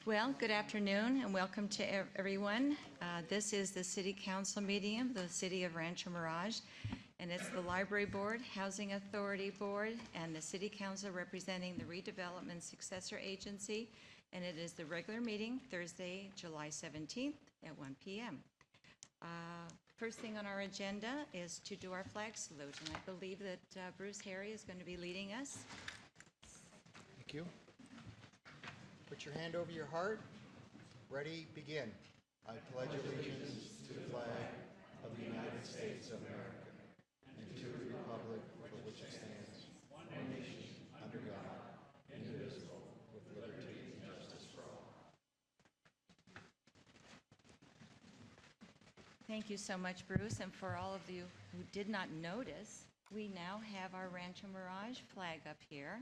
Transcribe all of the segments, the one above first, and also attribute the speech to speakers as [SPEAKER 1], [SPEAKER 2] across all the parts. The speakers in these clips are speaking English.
[SPEAKER 1] Well, good afternoon and welcome to everyone. This is the City Council meeting of the City of Rancho Mirage, and it's the Library Board, Housing Authority Board, and the City Council representing the Redevelopment Successor Agency, and it is the regular meeting Thursday, July 17th at 1 p.m. First thing on our agenda is to do our flag salute, and I believe that Bruce Harry is going to be leading us.
[SPEAKER 2] Thank you. Put your hand over your heart. Ready, begin. I pledge allegiance to the flag of the United States of America and to the republic for which it stands, one nation, under God, indivisible, with liberty and justice for all.
[SPEAKER 1] Thank you so much, Bruce. And for all of you who did not notice, we now have our Rancho Mirage flag up here.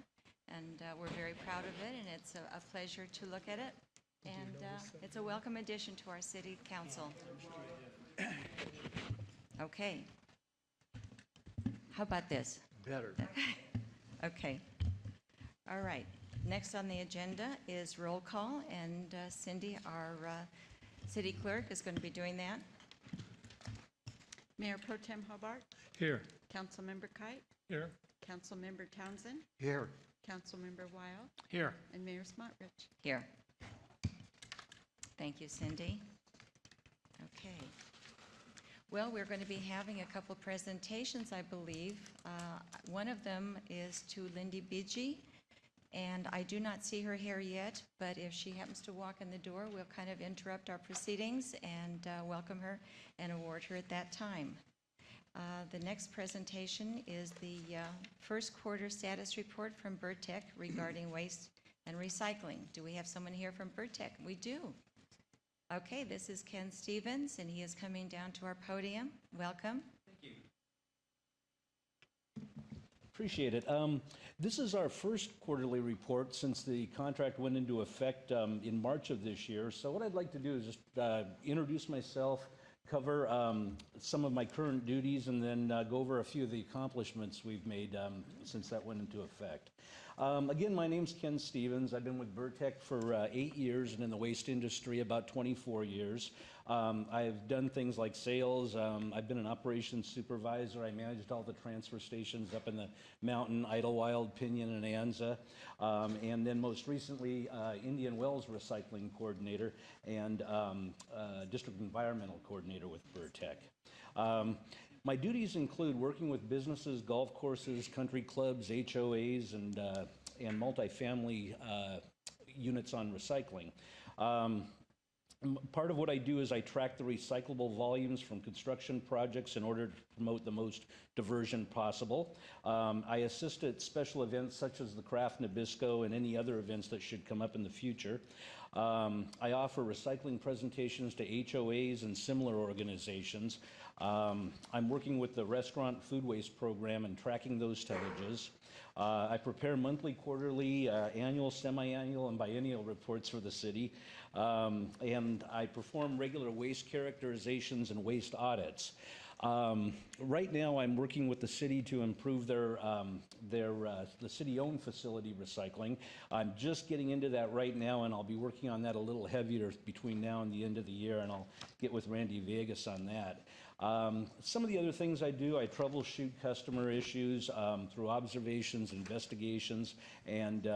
[SPEAKER 1] And we're very proud of it, and it's a pleasure to look at it. And it's a welcome addition to our City Council. Okay. How about this?
[SPEAKER 2] Better.
[SPEAKER 1] Okay. All right. Next on the agenda is roll call, and Cindy, our city clerk, is going to be doing that.
[SPEAKER 3] Mayor Pro Tem Hobart.
[SPEAKER 4] Here.
[SPEAKER 3] Councilmember Kite.
[SPEAKER 4] Here.
[SPEAKER 3] Councilmember Townsend.
[SPEAKER 2] Here.
[SPEAKER 3] Councilmember Weil.
[SPEAKER 4] Here.
[SPEAKER 3] And Mayor Smotrich.
[SPEAKER 1] Here. Thank you, Cindy. Okay. Well, we're going to be having a couple presentations, I believe. One of them is to Lindy Bidgie, and I do not see her here yet, but if she happens to walk in the door, we'll kind of interrupt our proceedings and welcome her and award her at that time. The next presentation is the first quarter status report from BIRTEC regarding waste and recycling. Do we have someone here from BIRTEC? We do. Okay, this is Ken Stevens, and he is coming down to our podium. Welcome.
[SPEAKER 5] Thank you. Appreciate it. This is our first quarterly report since the contract went into effect in March of this year. So what I'd like to do is just introduce myself, cover some of my current duties, and then go over a few of the accomplishments we've made since that went into effect. Again, my name's Ken Stevens. I've been with BIRTEC for 8 years and in the waste industry about 24 years. I've done things like sales. I've been an operations supervisor. I managed all the transfer stations up in the Mountain, Idlewild, Pinion, and Anza. And then most recently, Indian Wells Recycling Coordinator and District Environmental Coordinator with BIRTEC. My duties include working with businesses, golf courses, country clubs, HOAs, and multifamily units on recycling. Part of what I do is I track the recyclable volumes from construction projects in order to promote the most diversion possible. I assist at special events such as the Craft Nabisco and any other events that should come up in the future. I offer recycling presentations to HOAs and similar organizations. I'm working with the Restaurant Food Waste Program and tracking those tonnages. I prepare monthly, quarterly, annual, semi-annual, and biennial reports for the city. And I perform regular waste characterizations and waste audits. Right now, I'm working with the city to improve the city-owned facility recycling. I'm just getting into that right now, and I'll be working on that a little heavier between now and the end of the year, and I'll get with Randy Vegas on that. Some of the other things I do, I troubleshoot customer issues through observations, investigations, and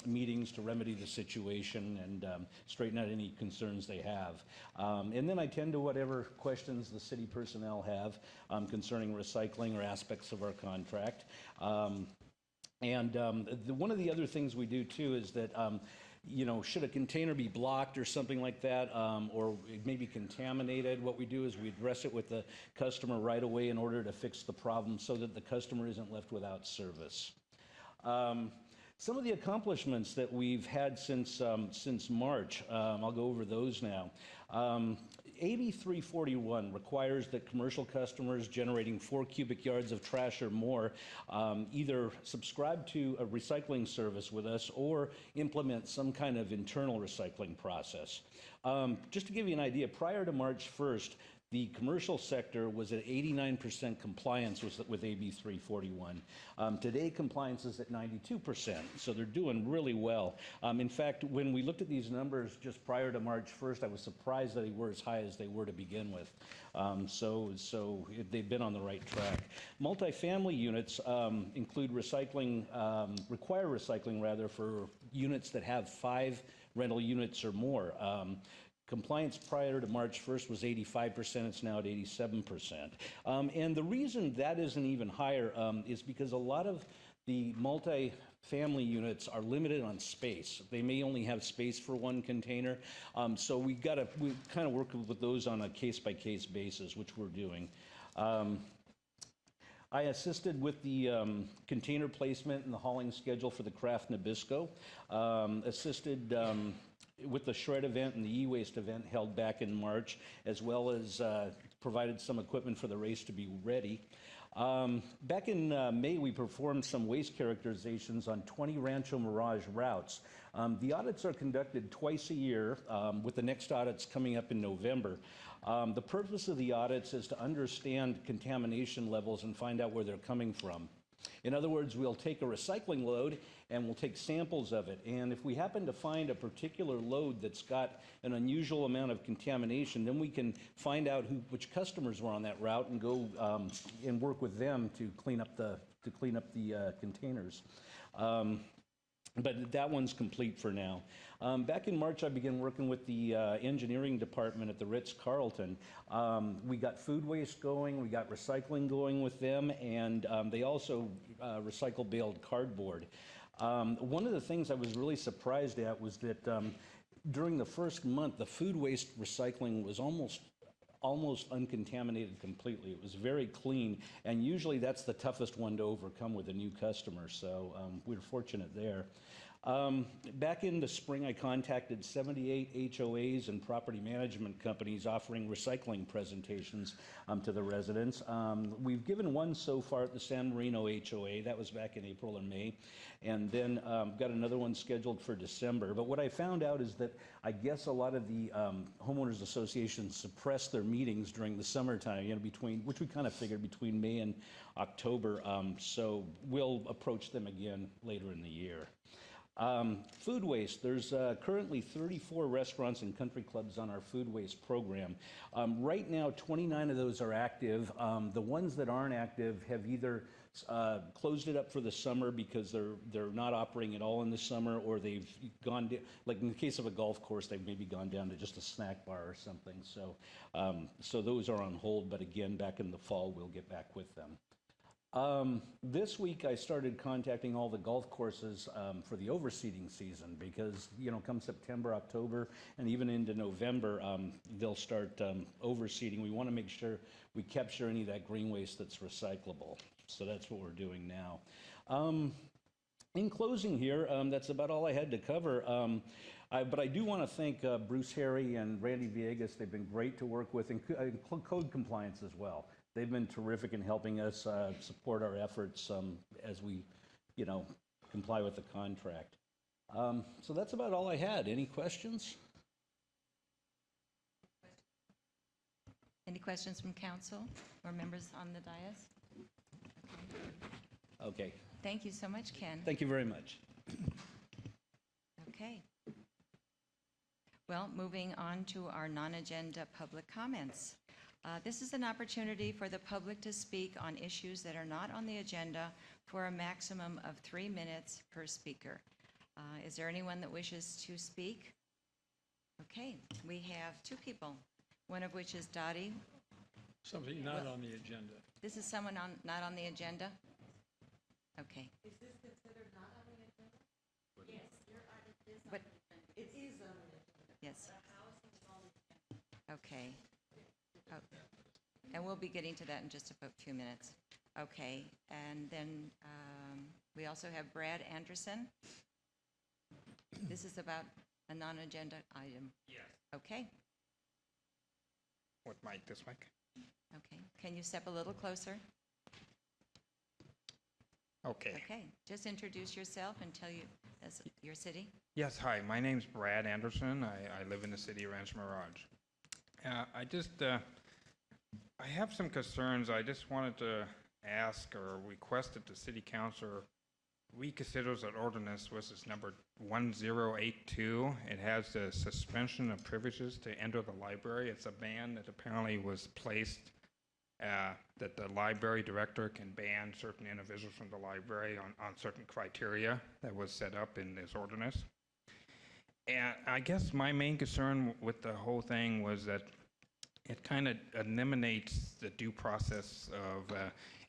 [SPEAKER 5] meetings to remedy the situation and straighten out any concerns they have. And then I tend to whatever questions the city personnel have concerning recycling or aspects of our contract. One of the other things we do too is that you know, should a container be blocked or something like that, or it may be contaminated, what we do is we address it with the customer right away in order to fix the problem so that the customer isn't left without service. Some of the accomplishments that we've had since March, I'll go over those now. AB 341 requires that commercial customers generating 4 cubic yards of trash or more either subscribe to a recycling service with us or implement some kind of internal recycling process. Just to give you an idea, prior to March 1st, The commercial sector was at 89% compliance with AB 341. Today, compliance is at 92%, so they're doing really well. In fact, when we looked at these numbers just prior to March 1st, I was surprised that they were as high as they were to begin with. They've been on the right track. Multifamily units include recycling, require recycling rather, for units that have 5 rental units or more. Compliance prior to March 1st was 85%, it's now at 87%. And the reason that isn't even higher is because a lot of the multi-family units are limited on space. They may only have space for 1 container. So we kind of work with those on a case-by-case basis, which we're doing. I assisted with the container placement and the hauling schedule for the Craft Nabisco. Assisted with the shred event and the e-waste event held back in March, as well as provided some equipment for the race to be ready. Back in May, we performed some waste characterizations on 20 Rancho Mirage routes. The audits are conducted twice a year, with the next audits coming up in November. The purpose of the audits is to understand contamination levels and find out where they're coming from. In other words, we'll take a recycling load and we'll take samples of it. And if we happen to find a particular load that's got an unusual amount of contamination, then we can find out which customers were on that route and go and work with them to clean up the containers. But that one's complete for now. Back in March, I began working with the engineering department at the Ritz-Carlton. We got food waste going, we got recycling going with them, and they also recycle baled cardboard. One of the things I was really surprised at was that during the first month, the food waste recycling was almost uncontaminated completely. It was very clean, and usually that's the toughest one to overcome with a new customer, so we were fortunate there. Back in the spring, I contacted 78 HOAs and property management companies offering recycling presentations to the residents. We've given one so far at the San Marino HOA. That was back in April and May. And then got another one scheduled for December. But what I found out is that I guess a lot of the homeowners associations suppress their meetings during the summertime, which we kind of figured between May and October. So we'll approach them again later in the year. Food waste. There's currently 34 restaurants and country clubs on our food waste program. Right now, 29 of those are active. The ones that aren't active have either closed it up for the summer because they're not operating at all in the summer, or they've gone, like in the case of a golf course, they've maybe gone down to just a snack bar or something. So those are on hold, but again, back in the fall, we'll get back with them. This week I started contacting all the golf courses for the overseeding season because, come September, October, and even into November, they'll start overseeding. We want to make sure we capture any of that green waste that's recyclable. So that's what we're doing now. In closing here, that's about all I had to cover. But I do want to thank Bruce Harry and Randy Villegas. They've been great to work with, and code compliance as well. They've been terrific in helping us support our efforts as we, comply with the contract. So that's about all I had. Any questions?
[SPEAKER 1] Any questions from council or members on the dais?
[SPEAKER 5] Okay.
[SPEAKER 1] Thank you so much, Ken.
[SPEAKER 5] Thank you very much.
[SPEAKER 1] Okay. Well, moving on to our non-agenda public comments. This is an opportunity for the public to speak on issues that are not on the agenda for a maximum of 3 minutes per speaker. Is there anyone that wishes to speak? Okay, we have 2 people, one of which is Dottie.
[SPEAKER 4] Something not on the agenda.
[SPEAKER 1] This is someone not on the agenda? Okay.
[SPEAKER 6] Is this considered not on the agenda? Yes, your item is on
[SPEAKER 1] But-
[SPEAKER 6] the agenda. It is on the agenda.
[SPEAKER 1] Yes,
[SPEAKER 6] The house is on the agenda.
[SPEAKER 1] okay. Oh, and we'll be getting to that in just about a few minutes. Okay, and then we also have Brad Anderson. This is about a non-agenda item.
[SPEAKER 7] Yes.
[SPEAKER 1] Okay,
[SPEAKER 7] What mic? This mic?
[SPEAKER 1] okay. Can you step a little closer?
[SPEAKER 7] Okay.
[SPEAKER 1] Okay, just introduce yourself and tell you your city.
[SPEAKER 7] Yes, hi. My name's Brad Anderson. I live in the city of Rancho Mirage. I just I have some concerns. I just wanted to ask or requested the city council reconsiders that ordinance, which is number 1082. It has the suspension of privileges to enter the library. It's a ban that apparently was placed that the library director can ban certain individuals from the library on certain criteria that was set up in this ordinance. And I guess my main concern with the whole thing was that it kind of eliminates the due process of,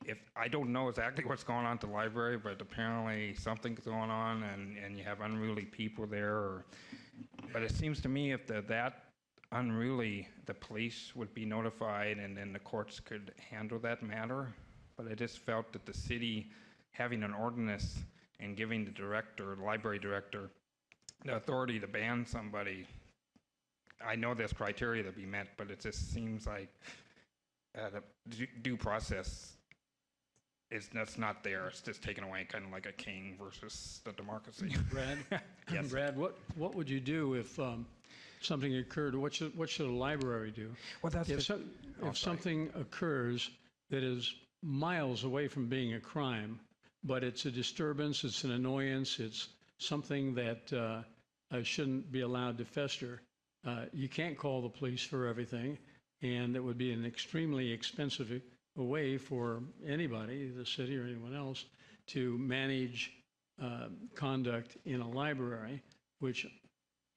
[SPEAKER 7] if I don't know exactly what's going on at the library, but apparently something's going on and you have unruly people there. But it seems to me if that unruly, the police would be notified and then the courts could handle that matter. But I just felt that the city having an ordinance and giving the director, the library director, the authority to ban somebody, I know there's criteria to be met, but it just seems like the due process that's not there. It's just taken away, kind of like a king versus the democracy.
[SPEAKER 4] Brad?
[SPEAKER 7] Yes.
[SPEAKER 4] Brad, what would you do if something occurred? What should a library do?
[SPEAKER 7] Well, that's
[SPEAKER 4] If
[SPEAKER 7] sorry.
[SPEAKER 4] something occurs that is miles away from being a crime, but it's a disturbance, it's an annoyance, it's something that shouldn't be allowed to fester, you can't call the police for everything, and it would be an extremely expensive way for anybody, the city or anyone else, to manage conduct in a library, which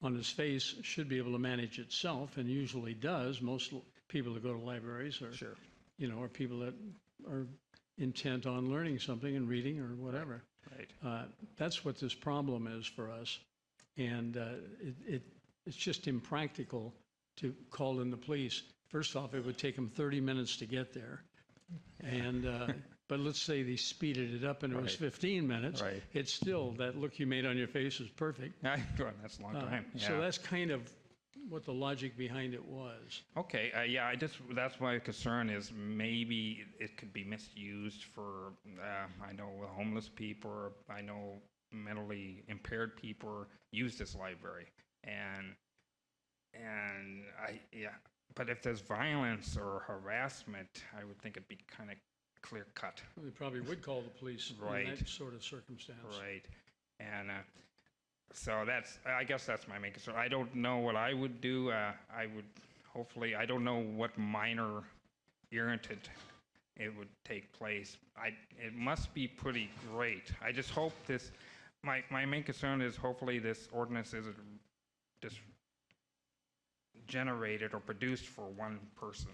[SPEAKER 4] on its face should be able to manage itself and usually does. Most people that go to libraries are,
[SPEAKER 7] Sure.
[SPEAKER 4] are people that are intent on learning something and reading or whatever.
[SPEAKER 7] Right.
[SPEAKER 4] That's what this problem is for us. And it's just impractical to call in the police. First off, it would take them 30 minutes to get there. And but let's say they speeded it up and it was
[SPEAKER 7] Right.
[SPEAKER 4] 15 minutes.
[SPEAKER 7] Right.
[SPEAKER 4] It's still, that look you made on your face is perfect.
[SPEAKER 7] Well, that's a long time.
[SPEAKER 4] So
[SPEAKER 7] Yeah.
[SPEAKER 4] that's kind of what the logic behind it was.
[SPEAKER 7] Okay, yeah, that's my concern is maybe it could be misused for, I know homeless people, or I know mentally impaired people use this library. And but if there's violence or harassment, I would think it'd be kind of clear cut.
[SPEAKER 4] They probably would call the police in
[SPEAKER 7] Right.
[SPEAKER 4] that sort of circumstance.
[SPEAKER 7] Right. And so I guess that's my main concern. I don't know what I would do. I don't know what minor irritant it would take place. It must be pretty great. I just hope my main concern is hopefully this ordinance isn't just generated or produced for one person,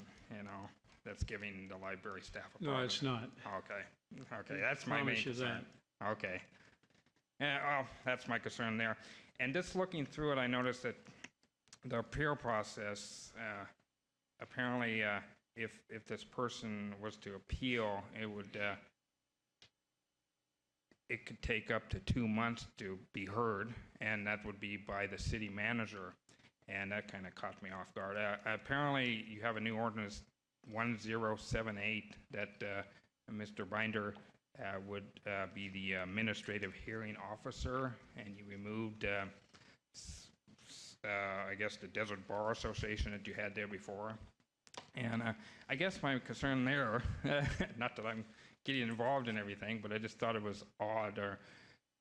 [SPEAKER 7] that's giving the library staff a
[SPEAKER 4] No,
[SPEAKER 7] problem.
[SPEAKER 4] it's not.
[SPEAKER 7] Okay, that's my main
[SPEAKER 4] Promise you
[SPEAKER 7] concern. Okay. Well, that's my concern there. And just looking through it, I noticed that the appeal process, apparently, if this person was to appeal, it could take up to 2 months to be heard, and that would be by the city manager. And that kind of caught me off guard. Apparently, you have a new ordinance, 1078, that Mr. Binder would be the administrative hearing officer, and you removed, I guess, the Desert Bar Association that you had there before. And I guess my concern there, not that I'm getting involved in everything, but I just thought it was odd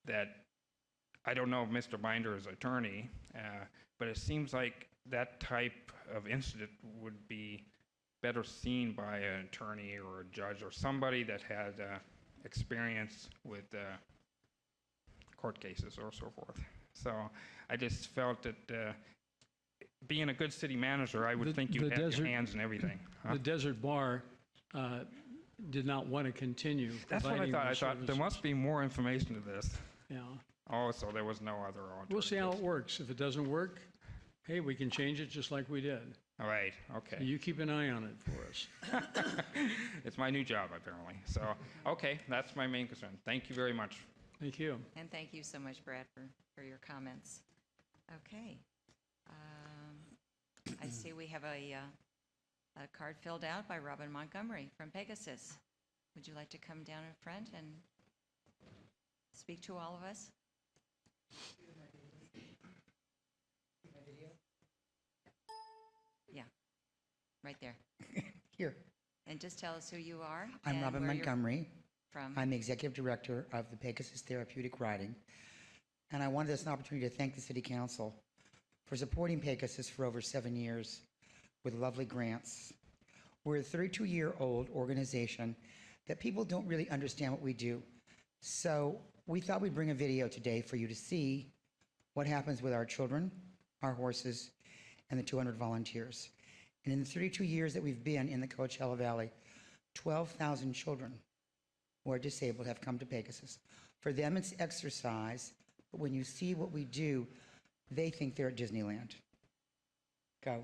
[SPEAKER 7] that I don't know if Mr. Binder is attorney, but it seems like that type of incident would be better seen by an attorney or a judge or somebody that had experience with court cases or so forth. So I just felt that being a good city manager, I would think you'd have your hands in everything. Huh?
[SPEAKER 4] The Desert Bar did not want to continue
[SPEAKER 7] That's what I
[SPEAKER 4] providing
[SPEAKER 7] thought. I
[SPEAKER 4] those
[SPEAKER 7] thought there
[SPEAKER 4] services.
[SPEAKER 7] must be more information to this.
[SPEAKER 4] Yeah.
[SPEAKER 7] Oh, so there was no other alternative.
[SPEAKER 4] We'll see how it works. If it doesn't work, hey, we can change it just like we did.
[SPEAKER 7] All right, okay.
[SPEAKER 4] You keep an eye on it for us.
[SPEAKER 7] It's my new job, apparently. So, okay, that's my main concern. Thank you very much.
[SPEAKER 4] Thank you.
[SPEAKER 1] And thank you so much, Brad, for your comments. Okay. I see we have a card filled out by Robin Montgomery from Pegasus. Would you like to come down in front and speak to all of us? Yeah, right there.
[SPEAKER 2] Here.
[SPEAKER 1] And just tell us who you are.
[SPEAKER 8] I'm
[SPEAKER 1] and
[SPEAKER 8] Robin
[SPEAKER 1] where you're
[SPEAKER 8] Montgomery.
[SPEAKER 1] From.
[SPEAKER 8] I'm the Executive Director of the Pegasus Therapeutic Riding. And I wanted this an opportunity to thank the City Council for supporting Pegasus for over 7 years with lovely grants. We're a 32-year-old organization that people don't really understand what we do. So we thought we'd bring a video today for you to see what happens with our children, our horses, and the 200 volunteers. And in the 32 years that we've been in the Coachella Valley, 12,000 children who are disabled have come to Pegasus. For them, it's exercise, but when you see what we do, they think they're at Disneyland. Go.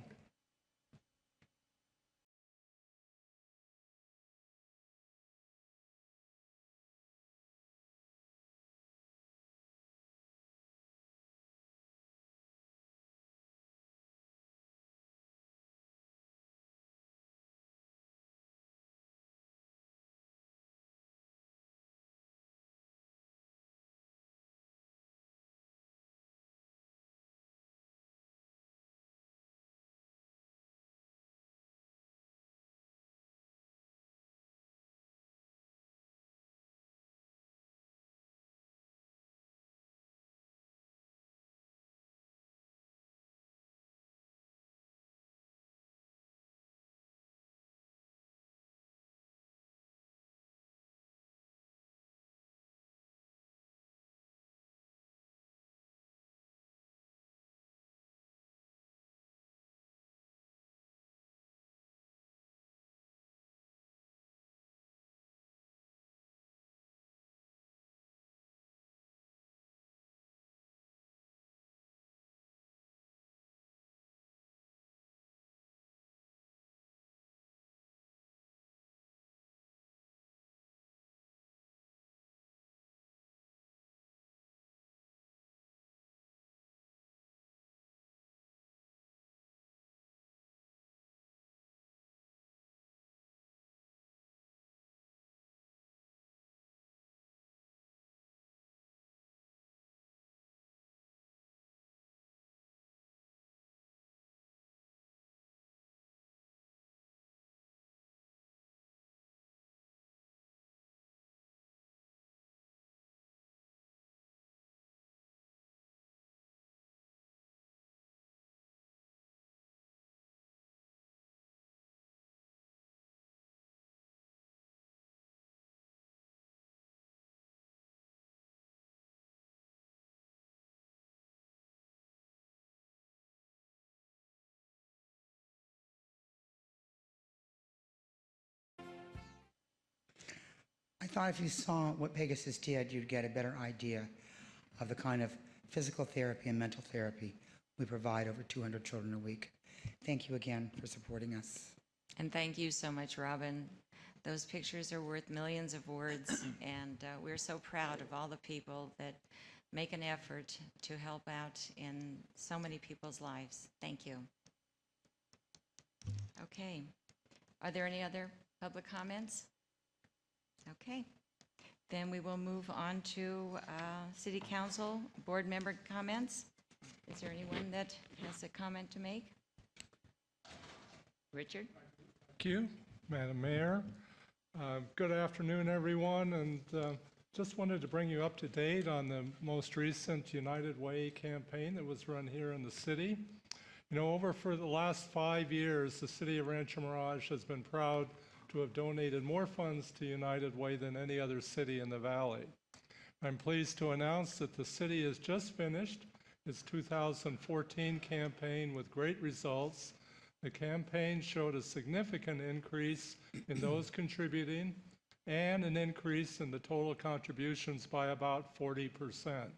[SPEAKER 8] I thought if you saw what Pegasus did, you'd get a better idea of the kind of physical therapy and mental therapy we provide over 200 children a week. Thank you again for supporting us.
[SPEAKER 1] And thank you so much, Robin. Those pictures are worth millions of words, and we're so proud of all the people that make an effort to help out in so many people's lives. Thank you. Okay. Are there any other public comments? Okay. Then we will move on to City Council board member comments. Is there anyone that has a comment to make? Richard?
[SPEAKER 9] Thank you, Madam Mayor. Good afternoon, everyone, and just wanted to bring you up to date on the most recent United Way campaign that was run here in the city. You know, for the last 5 years, the city of Rancho Mirage has been proud to have donated more funds to United Way than any other city in the valley. I'm pleased to announce that the city has just finished its 2014 campaign with great results. The campaign showed a significant increase in those contributing and an increase in the total contributions by about 40%.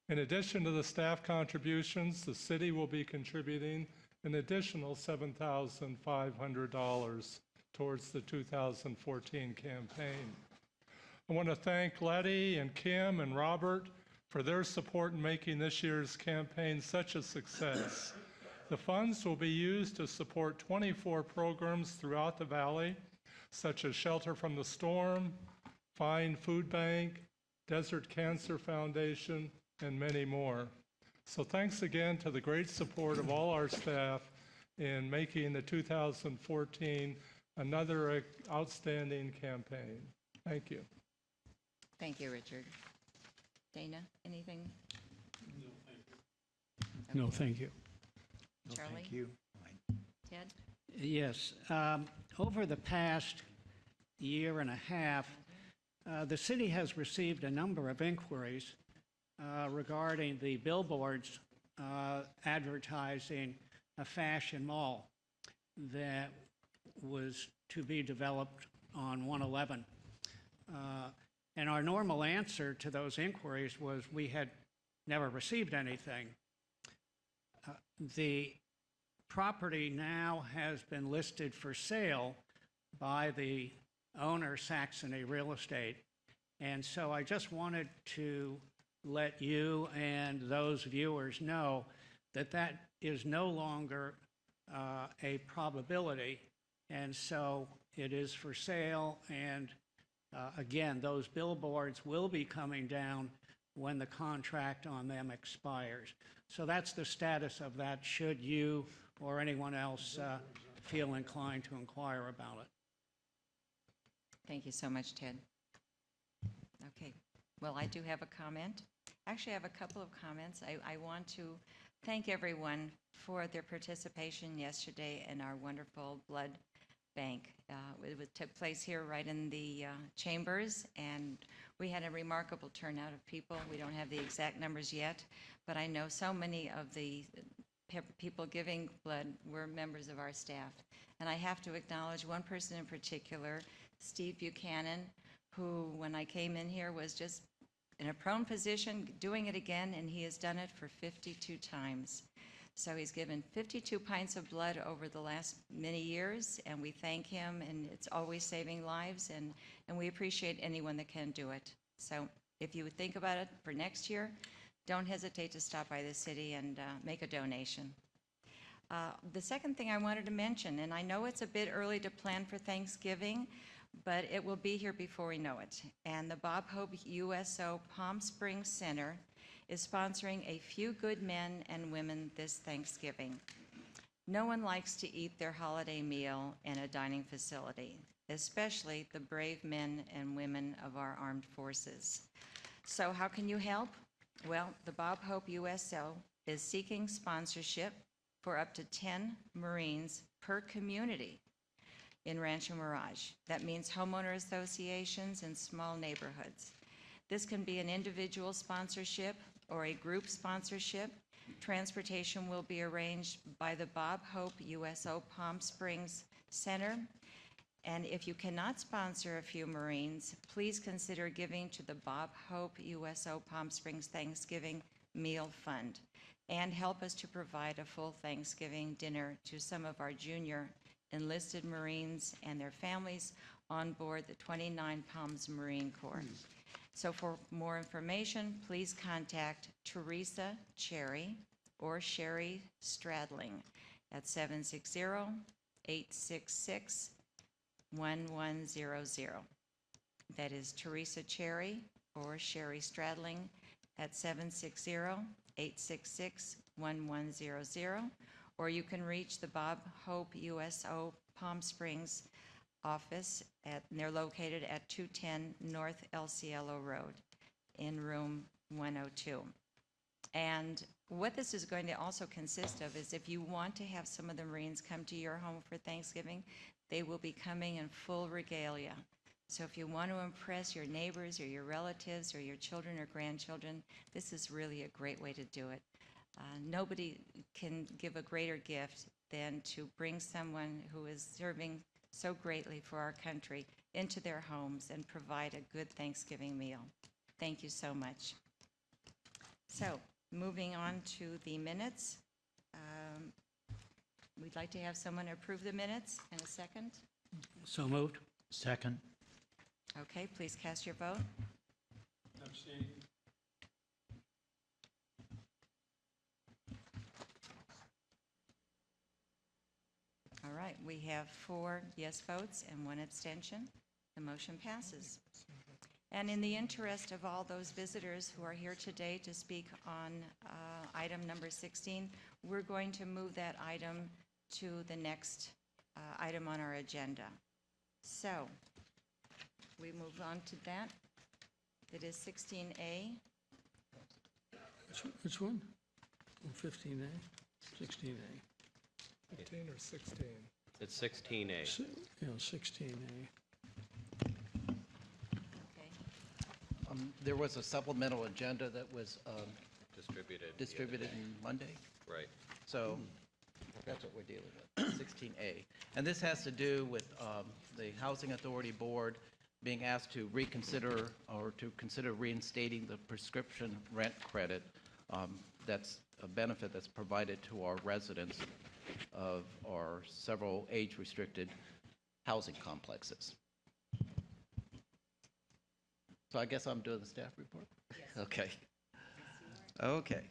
[SPEAKER 9] In addition to the staff contributions, the city will be contributing an additional $7,500 towards the 2014 campaign. I want to thank Letty and Kim and Robert for their support in making this year's campaign such a success. The funds will be used to support 24 programs throughout the valley, such as Shelter from the Storm, Find Food Bank, Desert Cancer Foundation, and many more. So thanks again to the great support of all our staff in making the 2014 another outstanding campaign. Thank you.
[SPEAKER 1] Thank you, Richard. Dana, anything?
[SPEAKER 4] No, thank you.
[SPEAKER 1] Charlie?
[SPEAKER 2] Thank you.
[SPEAKER 1] Ted?
[SPEAKER 10] Yes. Over the past year and a half, the city has received a number of inquiries regarding the billboards advertising a fashion mall that was to be developed on 111. And our normal answer to those inquiries was we had never received anything. The property now has been listed for sale by the owner, Saxony Real Estate. And so I just wanted to let you and those viewers know that that is no longer a probability. And so it is for sale. And again, those billboards will be coming down when the contract on them expires. So that's the status of that, should you or anyone else feel inclined to inquire about it.
[SPEAKER 1] Thank you so much, Ted. Okay. Well, I do have a comment. Actually, I have a couple of comments. I want to thank everyone for their participation yesterday in our wonderful blood bank. It took place here right in the chambers, and we had a remarkable turnout of people. We don't have the exact numbers yet, but I know so many of the people giving blood were members of our staff. And I have to acknowledge one person in particular, Steve Buchanan, who, when I came in here, was just in a prone position, doing it again, and he has done it for 52 times. So he's given 52 pints of blood over the last many years, and we thank him, and it's always saving lives, and we appreciate anyone that can do it. So if you would think about it for next year, don't hesitate to stop by the city and make a donation. The second thing I wanted to mention, and I know it's a bit early to plan for Thanksgiving, but it will be here before we know it. And the Bob Hope USO Palm Springs Center is sponsoring a few good men and women this Thanksgiving. No one likes to eat their holiday meal in a dining facility, especially the brave men and women of our armed forces. So how can you help? Well, the Bob Hope USO is seeking sponsorship for up to 10 Marines per community in Rancho Mirage. That means homeowner associations in small neighborhoods. This can be an individual sponsorship or a group sponsorship. Transportation will be arranged by the Bob Hope USO Palm Springs Center. And if you cannot sponsor a few Marines, please consider giving to the Bob Hope USO Palm Springs Thanksgiving Meal Fund and help us to provide a full Thanksgiving dinner to some of our junior enlisted Marines and their families on board the 29 Palms Marine Corps. So for more information, please contact Teresa Cherry or Sherry Stradling at 760-866-1100. That is Teresa Cherry or Sherry Stradling at 760-866-1100. Or you can reach the Bob Hope USO Palm Springs office, and they're located at 210 North El Cielo Road in room 102. And what this is going to also consist of is if you want to have some of the Marines come to your home for Thanksgiving, they will be coming in full regalia. So if you want to impress your neighbors or your relatives or your children or grandchildren, this is really a great way to do it. Nobody can give a greater gift than to bring someone who is serving so greatly for our country into their homes and provide a good Thanksgiving meal. Thank you so much. So, moving on to the minutes. We'd like to have someone approve the minutes in a second.
[SPEAKER 10] So moved.
[SPEAKER 11] Second.
[SPEAKER 1] Okay, please cast your vote.
[SPEAKER 4] Abstain.
[SPEAKER 1] All right, we have 4 yes votes and 1 abstention. The motion passes. And in the interest of all those visitors who are here today to speak on item number 16, we're going to move that item to the next item on our agenda. So we move on to that. It is 16A.
[SPEAKER 4] Which one? 15A? 16A.
[SPEAKER 9] 15 or 16?
[SPEAKER 11] It's 16A.
[SPEAKER 4] Yeah, 16A.
[SPEAKER 1] Okay.
[SPEAKER 12] There was a supplemental agenda that was
[SPEAKER 11] Distributed.
[SPEAKER 12] on Monday,
[SPEAKER 11] Right.
[SPEAKER 12] so that's what we're dealing with, 16A. And this has to do with the Housing Authority Board being asked to reconsider or to consider reinstating the prescription rent credit. That's a benefit that's provided to our residents of our several age-restricted housing complexes. So I guess I'm doing the staff report? Yes. Okay. Okay.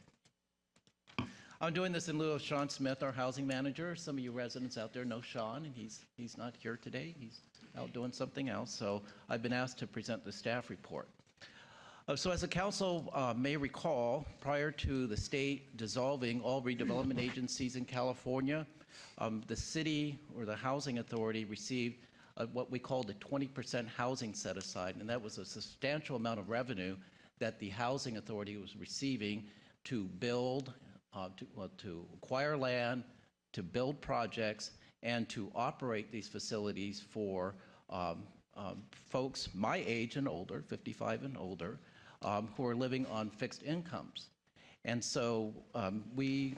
[SPEAKER 12] I'm doing this in lieu of Sean Smith, our housing manager. Some of you residents out there know Sean, and he's not here today. He's out doing something else. So I've been asked to present the staff report. So as the council may recall, prior to the state dissolving all redevelopment agencies in California, the city or the housing authority received what we called a 20% housing set aside, and that was a substantial amount of revenue that the housing authority was receiving to build, to acquire land, to build projects, and to operate these facilities for folks my age and older, 55 and older, who are living on fixed incomes. And so the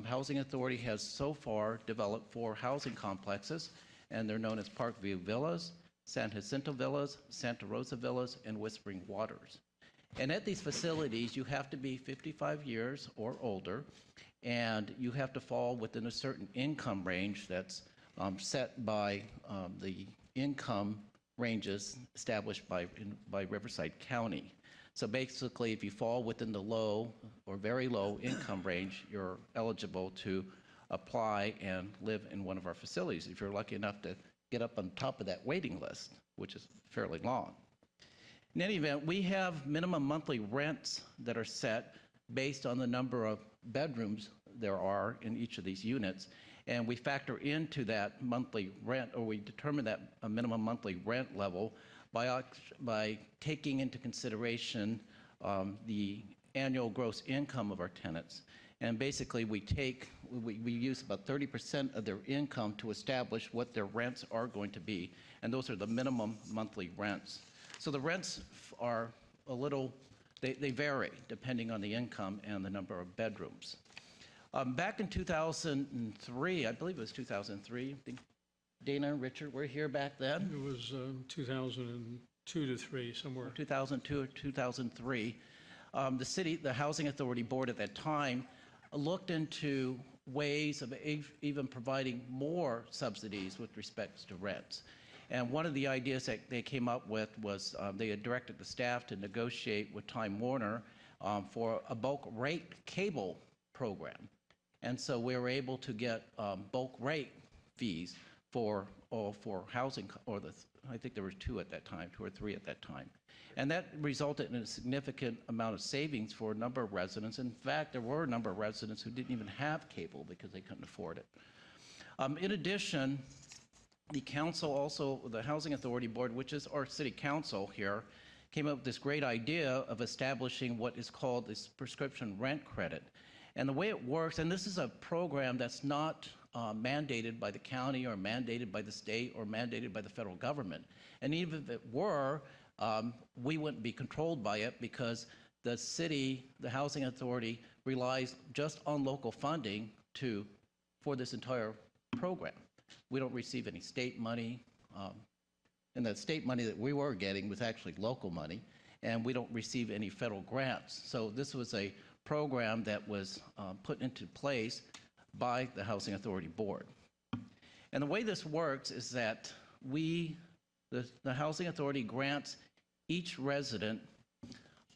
[SPEAKER 12] Housing Authority has so far developed 4 housing complexes, and they're known as Parkview Villas, San Jacinto Villas, Santa Rosa Villas, and Whispering Waters. And at these facilities, you have to be 55 years or older, and you have to fall within a certain income range that's set by the income ranges established by Riverside County. So basically, if you fall within the low or very low income range, you're eligible to apply and live in one of our facilities if you're lucky enough to get up on top of that waiting list, which is fairly long. In any event, we have minimum monthly rents that are set based on the number of bedrooms there are in each of these units, and we factor into that monthly rent, or we determine that a minimum monthly rent level by taking into consideration the annual gross income of our tenants. And basically, we use about 30% of their income to establish what their rents are going to be, and those are the minimum monthly rents. So the rents are a little, they vary depending on the income and the number of bedrooms. Back in 2003, I believe it was 2003, I think Dana and Richard were here back then.
[SPEAKER 4] It was 2002 to 3, somewhere.
[SPEAKER 12] 2002 or 2003. The Housing Authority Board at that time looked into ways of even providing more subsidies with respect to rents. And one of the ideas that they came up with was they had directed the staff to negotiate with Time Warner for a bulk rate cable program. And so we were able to get bulk rate fees for housing, I think there were 2 at that time, 2 or 3 at that time. And that resulted in a significant amount of savings for a number of residents. In fact, there were a number of residents who didn't even have cable because they couldn't afford it. In addition, the council also, the Housing Authority Board, which is our city council here, came up with this great idea of establishing what is called this prescription rent credit. And the way it works, and this is a program that's not mandated by the county or mandated by the state or mandated by the federal government. And even if it were, we wouldn't be controlled by it because the city, the Housing Authority, relies just on local funding for this entire program. We don't receive any state money, and the state money that we were getting was actually local money, and we don't receive any federal grants. So this was a program that was put into place by the Housing Authority Board. And the way this works is that the Housing Authority grants each resident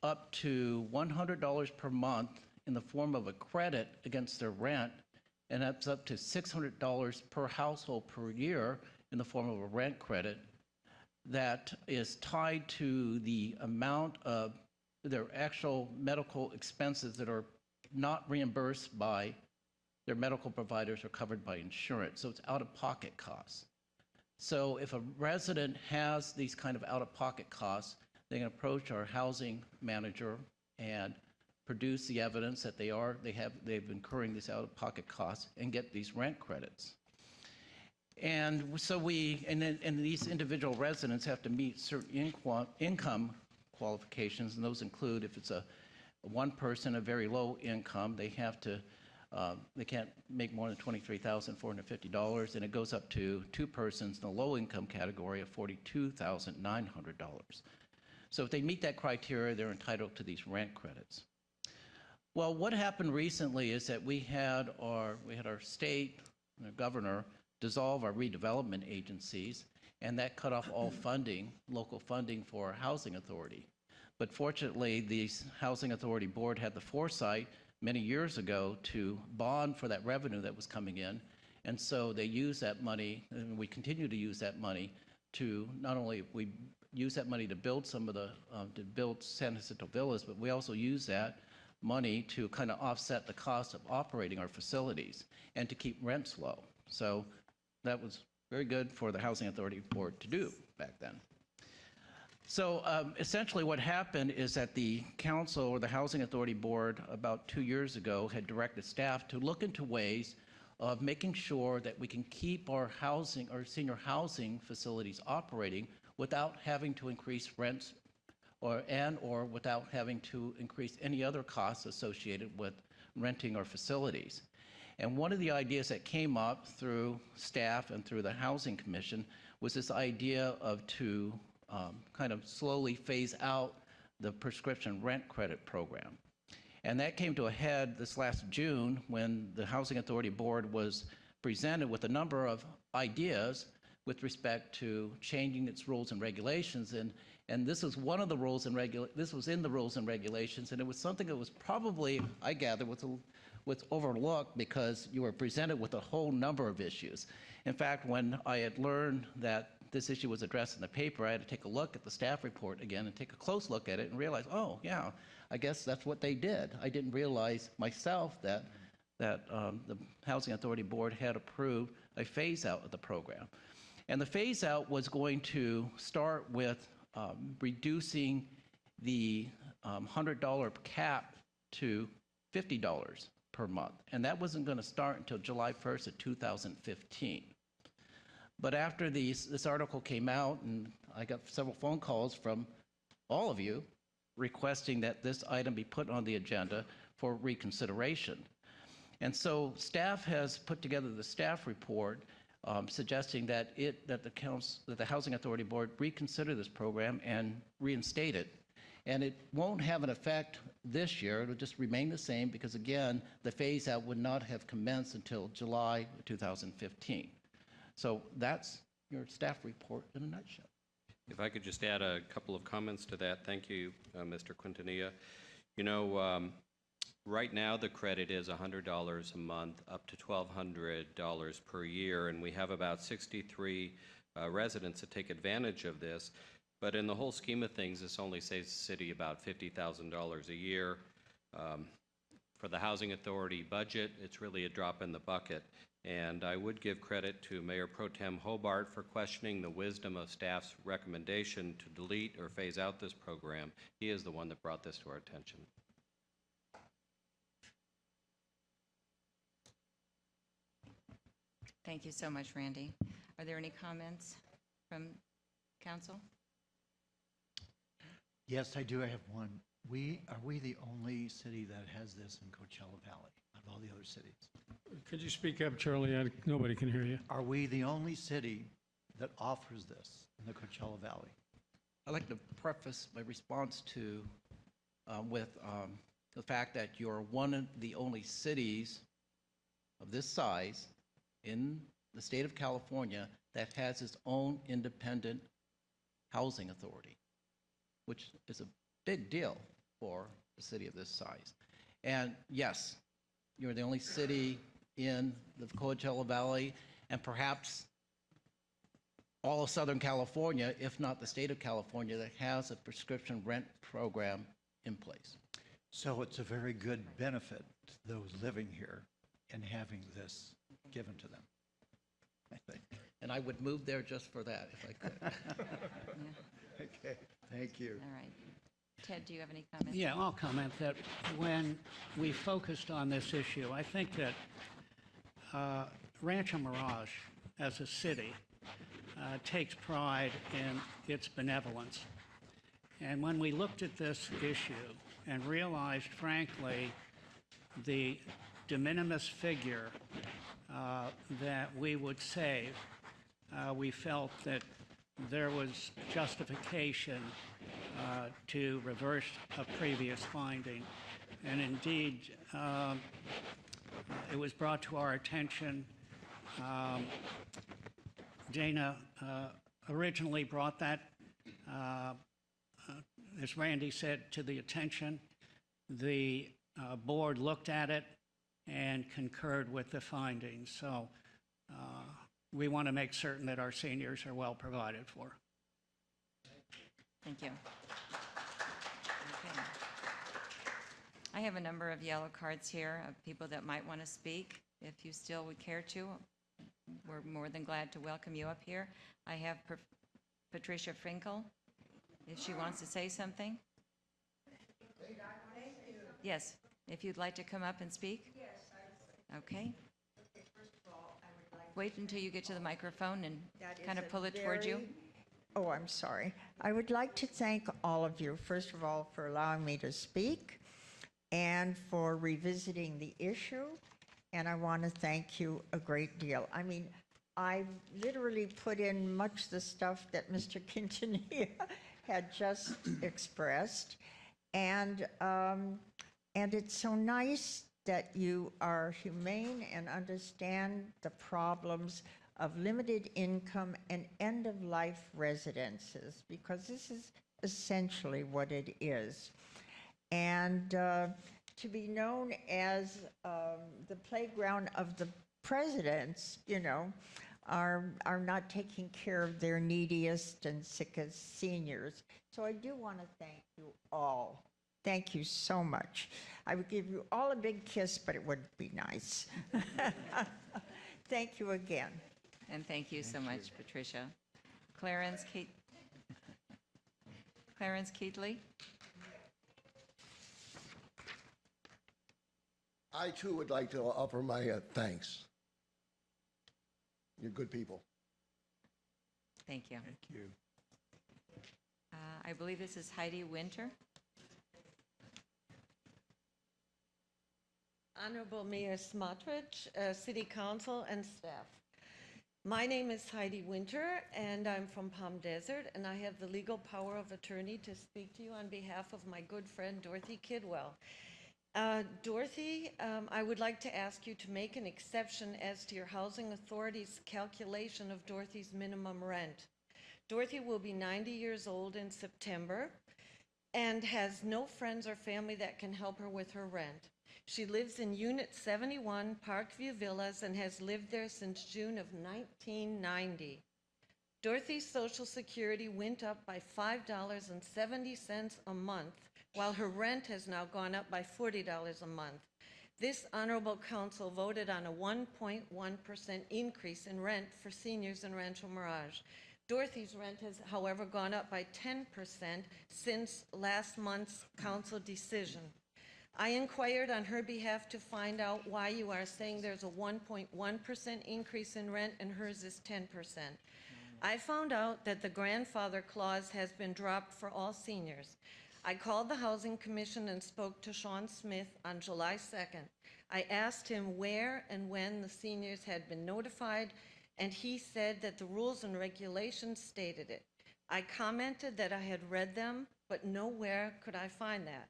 [SPEAKER 12] up to $100 per month in the form of a credit against their rent, and that's up to $600 per household per year in the form of a rent credit that is tied to the amount of their actual medical expenses that are not reimbursed by their medical providers are covered by insurance, so it's out-of-pocket costs. So if a resident has these kind of out-of-pocket costs, they can approach our housing manager and produce the evidence that they've incurring these out-of-pocket costs and get these rent credits. And so and these individual residents have to meet certain income qualifications, and those include if it's a one person, a very low income, they can't make more than $23,450, and it goes up to two persons in the low income category of $42,900. So if they meet that criteria, they're entitled to these rent credits. Well, what happened recently is that we had our state and our governor dissolve our redevelopment agencies, and that cut off all funding, local funding for our housing authority. But fortunately, the Housing Authority Board had the foresight many years ago to bond for that revenue that was coming in, and so they used that money, and we continue to use that money to not only we use that money to build some of the to build San Jacinto Villas, but we also use that money to kind of offset the cost of operating our facilities and to keep rents low. So that was very good for the Housing Authority Board to do back then. So essentially what happened is that the council or the Housing Authority Board about 2 years ago had directed staff to look into ways of making sure that we can keep our senior housing facilities operating without having to increase rents or without having to increase any other costs associated with renting our facilities. And one of the ideas that came up through staff and through the Housing Commission was this idea of to kind of slowly phase out the prescription rent credit program. And that came to a head this last June when the Housing Authority Board was presented with a number of ideas with respect to changing its rules and regulations. And this was one of the rules and this was in the rules and regulations, and it was something that was probably, I gather, was overlooked because you were presented with a whole number of issues. In fact, when I had learned that this issue was addressed in the paper, I had to take a look at the staff report again and take a close look at it and realize, oh, yeah, I guess that's what they did. I didn't realize myself that the Housing Authority Board had approved a phase out of the program. And the phase out was going to start with reducing the $100 cap to $50 per month. And that wasn't going to start until July 1st of 2015. But after this article came out, and I got several phone calls from all of you requesting that this item be put on the agenda for reconsideration. And so staff has put together the staff report suggesting that the Housing Authority Board reconsider this program and reinstate it. And it won't have an effect this year. It'll just remain the same because, again, the phase out would not have commenced until July 2015. So that's your staff report in a nutshell.
[SPEAKER 11] If I could just add a couple of comments to that. Thank you, Mr. Quintanilla. You know, right now the credit is $100 a month up to $1,200 per year, and we have about 63 residents that take advantage of this. But in the whole scheme of things, this only saves the city about $50,000 a year. For the Housing Authority budget, it's really a drop in the bucket. And I would give credit to Mayor Pro Tem Hobart for questioning the wisdom of staff's recommendation to delete or phase out this program. He is the one that brought this to our attention.
[SPEAKER 1] Thank you so much, Randy. Are there any comments from council?
[SPEAKER 13] Yes, I do. I have one. Are we the only city that has this in Coachella Valley of all the other cities?
[SPEAKER 4] Could you speak up, Charlie? Nobody can hear you.
[SPEAKER 13] Are we the only city that offers this in the Coachella Valley?
[SPEAKER 12] I'd like to preface my response to with the fact that you're one of the only cities of this size in the state of California that has its own independent housing authority, which is a big deal for a city of this size. And yes, you're the only city in the Coachella Valley and perhaps all of Southern California, if not the state of California, that has a prescription rent program in place.
[SPEAKER 13] So it's a very good benefit to those living here in having this given to them, I think.
[SPEAKER 12] And I would move there just for that, if I could.
[SPEAKER 2] Okay, thank you.
[SPEAKER 1] All right. Ted, do you have any comments?
[SPEAKER 10] Yeah, I'll comment that when we focused on this issue, I think that Rancho Mirage, as a city, takes pride in its benevolence. And when we looked at this issue and realized, frankly, the de minimis figure that we would save, we felt that there was justification to reverse a previous finding. And indeed, it was brought to our attention. Dana originally brought that, as Randy said, to the attention. The board looked at it and concurred with the findings. So we want to make certain that our seniors are well provided for.
[SPEAKER 1] Thank you. Okay. I have a number of yellow cards here of people that might want to speak. If you still would care to, we're more than glad to welcome you up here. I have Patricia Finkel, if she wants to say something. Yes, if you'd like to come up and speak. Okay. Wait until you get to the microphone and kind of pull it towards you.
[SPEAKER 6] Oh, I'm sorry. I would like to thank all of you, first of all, for allowing me to speak and for revisiting the issue. And I want to thank you a great deal. I mean, I literally put in much the stuff that Mr. Quintanilla had just expressed. And it's so nice that you are humane and understand the problems of limited income and end-of-life residences, because this is essentially what it is. And to be known as the playground of the presidents, you know, are not taking care of their neediest and sickest seniors. So I do want to thank you all. Thank you so much. I would give you all a big kiss, but it would be nice. Thank you again.
[SPEAKER 1] And thank you so much, Patricia. Clarence Keatley.
[SPEAKER 14] I too would like to offer my thanks. You're good people.
[SPEAKER 1] Thank you.
[SPEAKER 2] Thank you.
[SPEAKER 1] I believe this is Heidi Winter.
[SPEAKER 15] Honorable Mayor Smotrich, City Council, and staff. My name is Heidi Winter, and I'm from Palm Desert, and I have the legal power of attorney to speak to you on behalf of my good friend Dorothy Kidwell. Dorothy, I would like to ask you to make an exception as to your housing authority's calculation of Dorothy's minimum rent. Dorothy will be 90 years old in September and has no friends or family that can help her with her rent. She lives in Unit 71, Parkview Villas, and has lived there since June of 1990. Dorothy's Social Security went up by $5.70 a month, while her rent has now gone up by $40 a month. This honorable council voted on a 1.1% increase in rent for seniors in Rancho Mirage. Dorothy's rent has, however, gone up by 10% since last month's council decision. I inquired on her behalf to find out why you are saying there's a 1.1% increase in rent and hers is 10%. I found out that the grandfather clause has been dropped for all seniors. I called the Housing Commission and spoke to Sean Smith on July 2nd. I asked him where and when the seniors had been notified, and he said that the rules and regulations stated it. I commented that I had read them, but nowhere could I find that.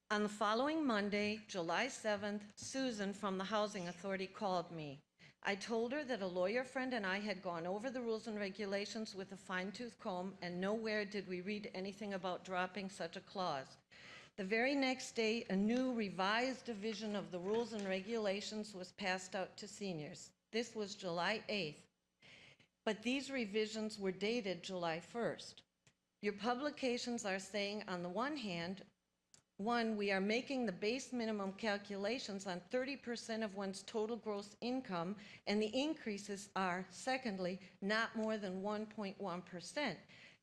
[SPEAKER 15] On the following Monday, July 7th, Susan from the Housing Authority called me. I told her that a lawyer friend and I had gone over the rules and regulations with a fine-tooth comb, and nowhere did we read anything about dropping such a clause. The very next day, a new revised division of the rules and regulations was passed out to seniors. This was July 8th. But these revisions were dated July 1st. Your publications are saying, on the one hand, One, we are making the base minimum calculations on 30% of one's total gross income, and the increases are, secondly, not more than 1.1%.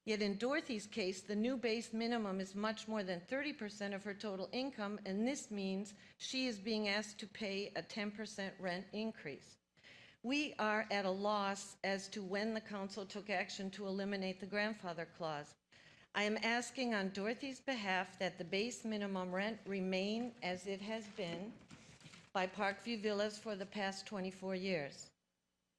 [SPEAKER 15] Yet in Dorothy's case, the new base minimum is much more than 30% of her total income, and this means she is being asked to pay a 10% rent increase. We are at a loss as to when the council took action to eliminate the grandfather clause. I am asking on Dorothy's behalf that the base minimum rent remain as it has been by Parkview Villas for the past 24 years.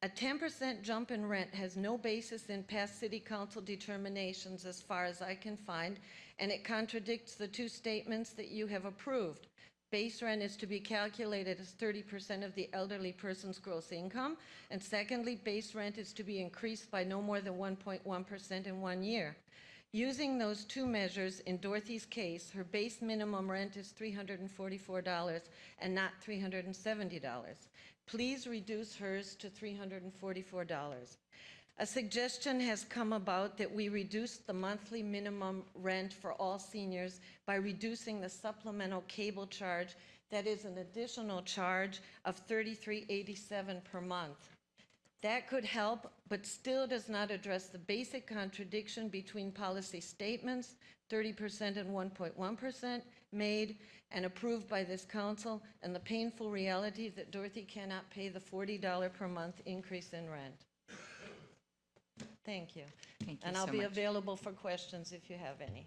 [SPEAKER 15] A 10% jump in rent has no basis in past city council determinations as far as I can find, and it contradicts the two statements that you have approved. Base rent is to be calculated as 30% of the elderly person's gross income, and secondly, base rent is to be increased by no more than 1.1% in 1 year. Using those two measures, in Dorothy's case, her base minimum rent is $344 and not $370. Please reduce hers to $344. A suggestion has come about that we reduce the monthly minimum rent for all seniors by reducing the supplemental cable charge. That is an additional charge of $33.87 per month. That could help, but still does not address the basic contradiction between policy statements, 30% and 1.1% made and approved by this council, and the painful reality that Dorothy cannot pay the $40 per month increase in rent. Thank you.
[SPEAKER 1] Thank you
[SPEAKER 15] And
[SPEAKER 1] so
[SPEAKER 15] I'll be
[SPEAKER 1] much.
[SPEAKER 15] available for questions if you have any.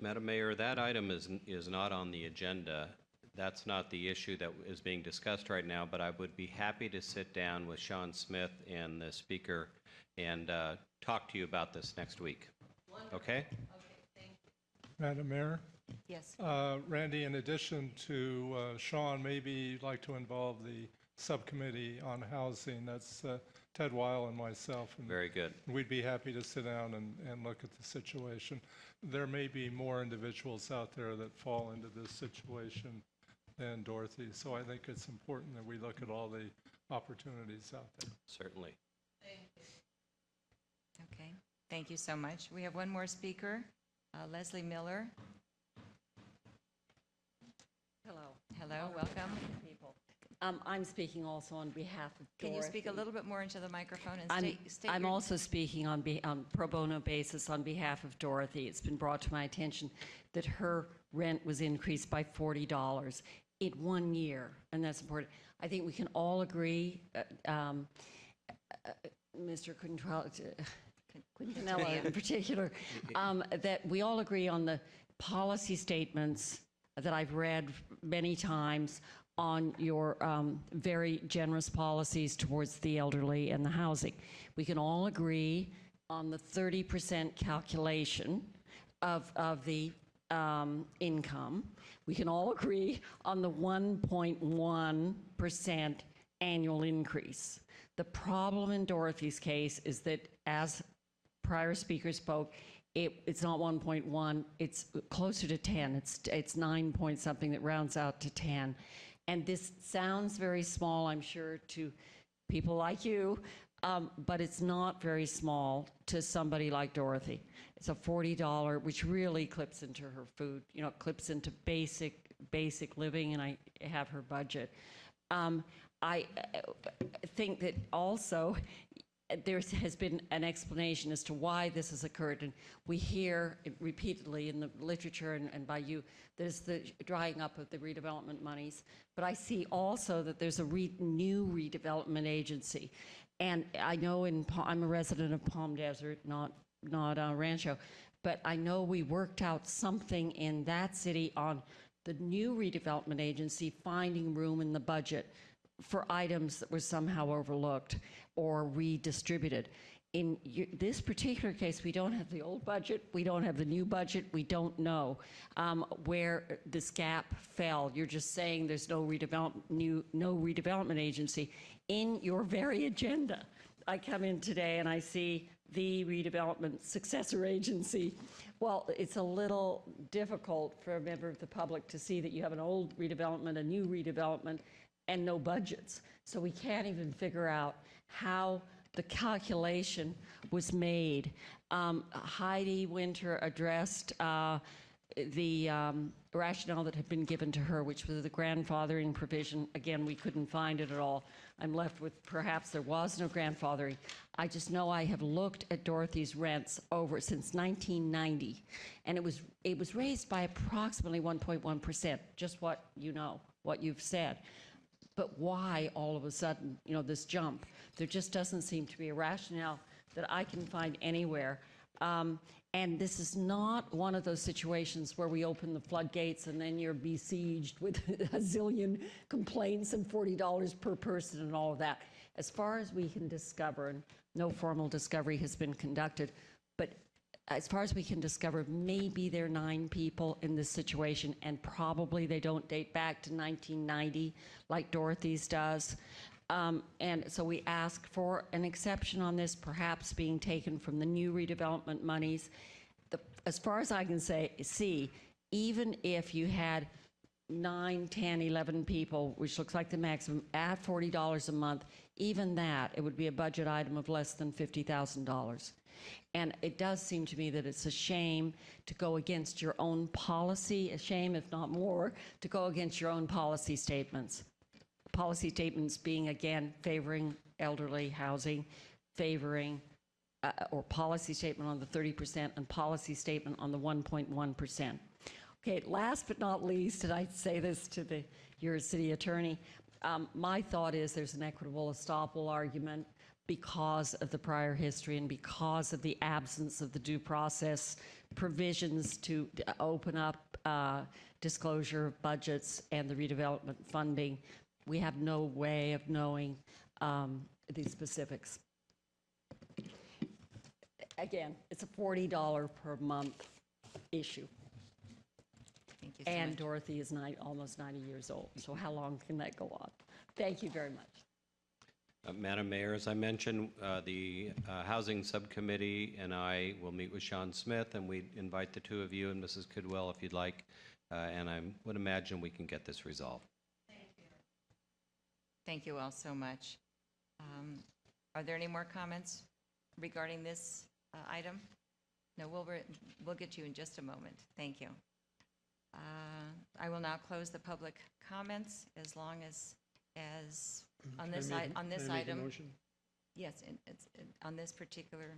[SPEAKER 11] Madam Mayor, that item is not on the agenda. That's not the issue that is being discussed right now, but I would be happy to sit down with Sean Smith and the speaker and talk to you about this next week.
[SPEAKER 15] Wonderful.
[SPEAKER 11] Okay?
[SPEAKER 15] Okay, thank you.
[SPEAKER 9] Madam Mayor?
[SPEAKER 1] Yes.
[SPEAKER 9] Randy, in addition to Sean, maybe you'd like to involve the subcommittee on housing. That's Ted Weil and myself. And
[SPEAKER 11] Very good.
[SPEAKER 9] we'd be happy to sit down and look at the situation. There may be more individuals out there that fall into this situation than Dorothy. So I think it's important that we look at all the opportunities out there.
[SPEAKER 11] Certainly.
[SPEAKER 15] Thank you.
[SPEAKER 1] Okay. Thank you so much. We have one more speaker, Leslie Miller.
[SPEAKER 16] Hello.
[SPEAKER 1] Hello, welcome.
[SPEAKER 16] People. I'm speaking also on behalf of Dorothy.
[SPEAKER 1] Can you speak a little bit more into the microphone and state
[SPEAKER 16] I'm
[SPEAKER 1] your-
[SPEAKER 16] also speaking on pro bono basis on behalf of Dorothy. It's been brought to my attention that her rent was increased by $40 in 1 year, and that's important. I think we can all agree, Mr. Quintanilla in particular, that we all agree on the policy statements that I've read many times on your very generous policies towards the elderly and the housing. We can all agree on the 30% calculation of the income. We can all agree on the 1.1% annual increase. The problem in Dorothy's case is that, as prior speaker spoke, it's not 1.1, it's closer to 10. It's 9 point something that rounds out to 10. And this sounds very small, I'm sure, to people like you, but it's not very small to somebody like Dorothy. It's a $40, which really clips into her food, clips into basic living, and I have her budget. I think that also there has been an explanation as to why this has occurred, and we hear repeatedly in the literature and by you, there's the drying up of the redevelopment monies, but I see also that there's a new redevelopment agency. And I know I'm a resident of Palm Desert, not Rancho, but I know we worked out something in that city on the new redevelopment agency finding room in the budget for items that were somehow overlooked or redistributed. In this particular case, we don't have the old budget, we don't have the new budget, we don't know where this gap fell. You're just saying there's no redevelopment agency. In your very agenda, I come in today and I see the redevelopment successor agency. Well, it's a little difficult for a member of the public to see that you have an old redevelopment, a new redevelopment, and no budgets. So we can't even figure out how the calculation was made. Heidi Winter addressed the rationale that had been given to her, which was the grandfathering provision. Again, we couldn't find it at all. I'm left with perhaps there was no grandfathering. I just know I have looked at Dorothy's rents over since 1990, and it was raised by approximately 1.1%, just what you know, what you've said. But why all of a sudden, this jump? There just doesn't seem to be a rationale that I can find anywhere. And this is not one of those situations where we open the floodgates and then you're besieged with a zillion complaints and $40 per person and all of that. As far as we can discover, and no formal discovery has been conducted, but as far as we can discover, maybe there are 9 people in this situation, and probably they don't date back to 1990 like Dorothy's does. And so we ask for an exception on this, perhaps being taken from the new redevelopment monies. As far as I can see, even if you had 9, 10, 11 people, which looks like the maximum, at $40 a month, even that, it would be a budget item of less than $50,000. And it does seem to me that it's a shame to go against your own policy, a shame, if not more, to go against your own policy statements. Policy statements being, again, favoring elderly housing, favoring, or policy statement on the 30% and policy statement on the 1.1%. Okay, last but not least, and I say this to your city attorney, my thought is there's an equitable estoppel argument because of the prior history and because of the absence of the due process provisions to open up disclosure of budgets and the redevelopment funding. We have no way of knowing these specifics. Again, it's a $40 per month issue.
[SPEAKER 1] Thank you so
[SPEAKER 16] And
[SPEAKER 1] much.
[SPEAKER 16] Dorothy is almost 90 years old, so how long can that go on? Thank you very much.
[SPEAKER 11] Madam Mayor, as I mentioned, the Housing Subcommittee and I will meet with Sean Smith, and we invite the two of you and Mrs. Kidwell if you'd like, and I would imagine we can get this resolved.
[SPEAKER 1] Thank you all so much. Are there any more comments regarding this item? No, we'll get to you in just a moment. Thank you. I will now close the public comments as long as on this item. Yes, on this particular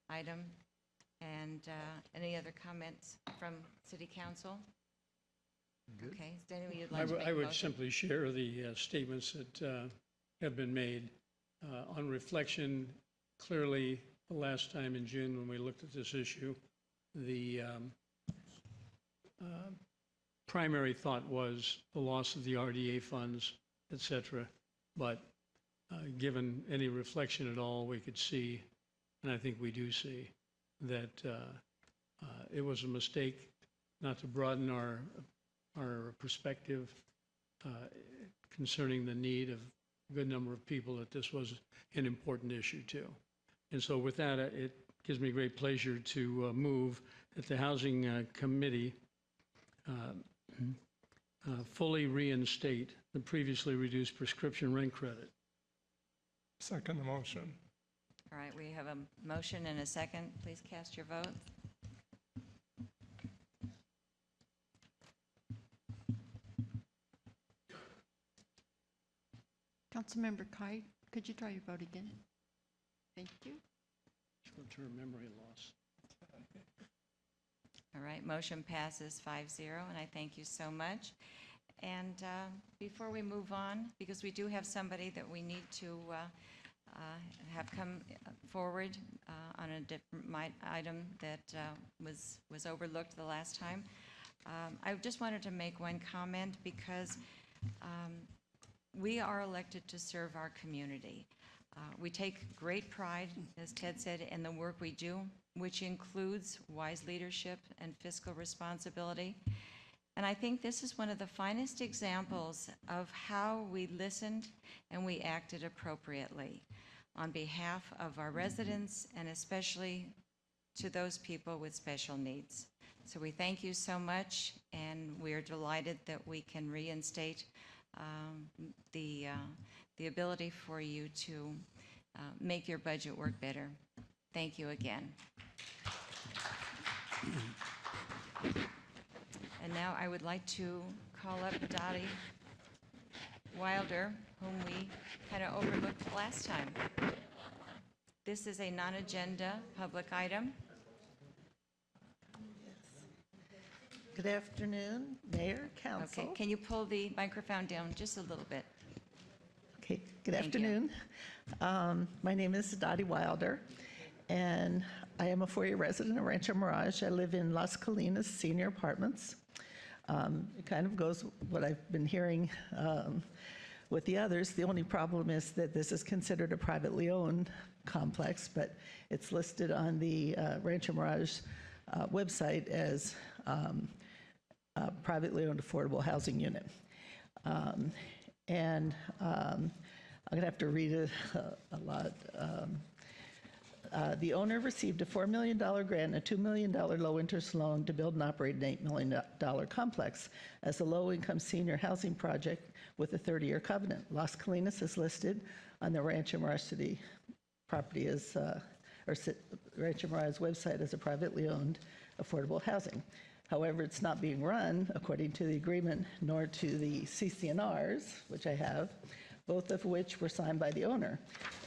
[SPEAKER 1] item. And any other comments from City Council?
[SPEAKER 14] Good.
[SPEAKER 1] Okay, is there anyone you'd like to make a
[SPEAKER 4] I would
[SPEAKER 1] motion?
[SPEAKER 4] simply share the statements that have been made. On reflection, clearly, the last time in June when we looked at this issue, the primary thought was the loss of the RDA funds, et cetera. But given any reflection at all, we could see, and I think we do see, that it was a mistake not to broaden our perspective concerning the need of a good number of people, that this was an important issue too. And so with that, it gives me great pleasure to move that the Housing Committee fully reinstate the previously reduced prescription rent credit.
[SPEAKER 9] Second the motion.
[SPEAKER 1] All right, we have a motion and a second. Please cast your vote.
[SPEAKER 3] Councilmember Kite, could you try your vote again? Thank you.
[SPEAKER 4] Short-term memory loss.
[SPEAKER 1] All right, motion passes 5-0, and I thank you so much. And before we move on, because we do have somebody that we need to have come forward on a different item that was overlooked the last time, I just wanted to make one comment because we are elected to serve our community. We take great pride, as Ted said, in the work we do, which includes wise leadership and fiscal responsibility. And I think this is one of the finest examples of how we listened and we acted appropriately on behalf of our residents and especially to those people with special needs. So we thank you so much, and we are delighted that we can reinstate the ability for you to make your budget work better. Thank you again. And now I would like to call up Dottie Wilder, whom we kind of overlooked last time. This is a non-agenda public item.
[SPEAKER 17] Good afternoon, Mayor, Council.
[SPEAKER 1] Okay, can you pull the microphone down just a little bit?
[SPEAKER 17] Okay, good
[SPEAKER 1] Thank you.
[SPEAKER 17] afternoon. My name is Dottie Wilder, and I am a 4-year resident of Rancho Mirage. I live in Las Colinas Senior Apartments. It kind of goes what I've been hearing with the others. The only problem is that this is considered a privately owned complex, but it's listed on the Rancho Mirage website as a privately owned affordable housing unit. And I'm going to have to read it a lot. The owner received a $4 million grant and a $2 million low-interest loan to build and operate an $8 million complex as a low-income senior housing project with a 30-year covenant. Las Colinas is listed on the Rancho Mirage City property as, Rancho Mirage website as a privately owned affordable housing. However, it's not being run according to the agreement, nor to the CCNRs, which I have, both of which were signed by the owner.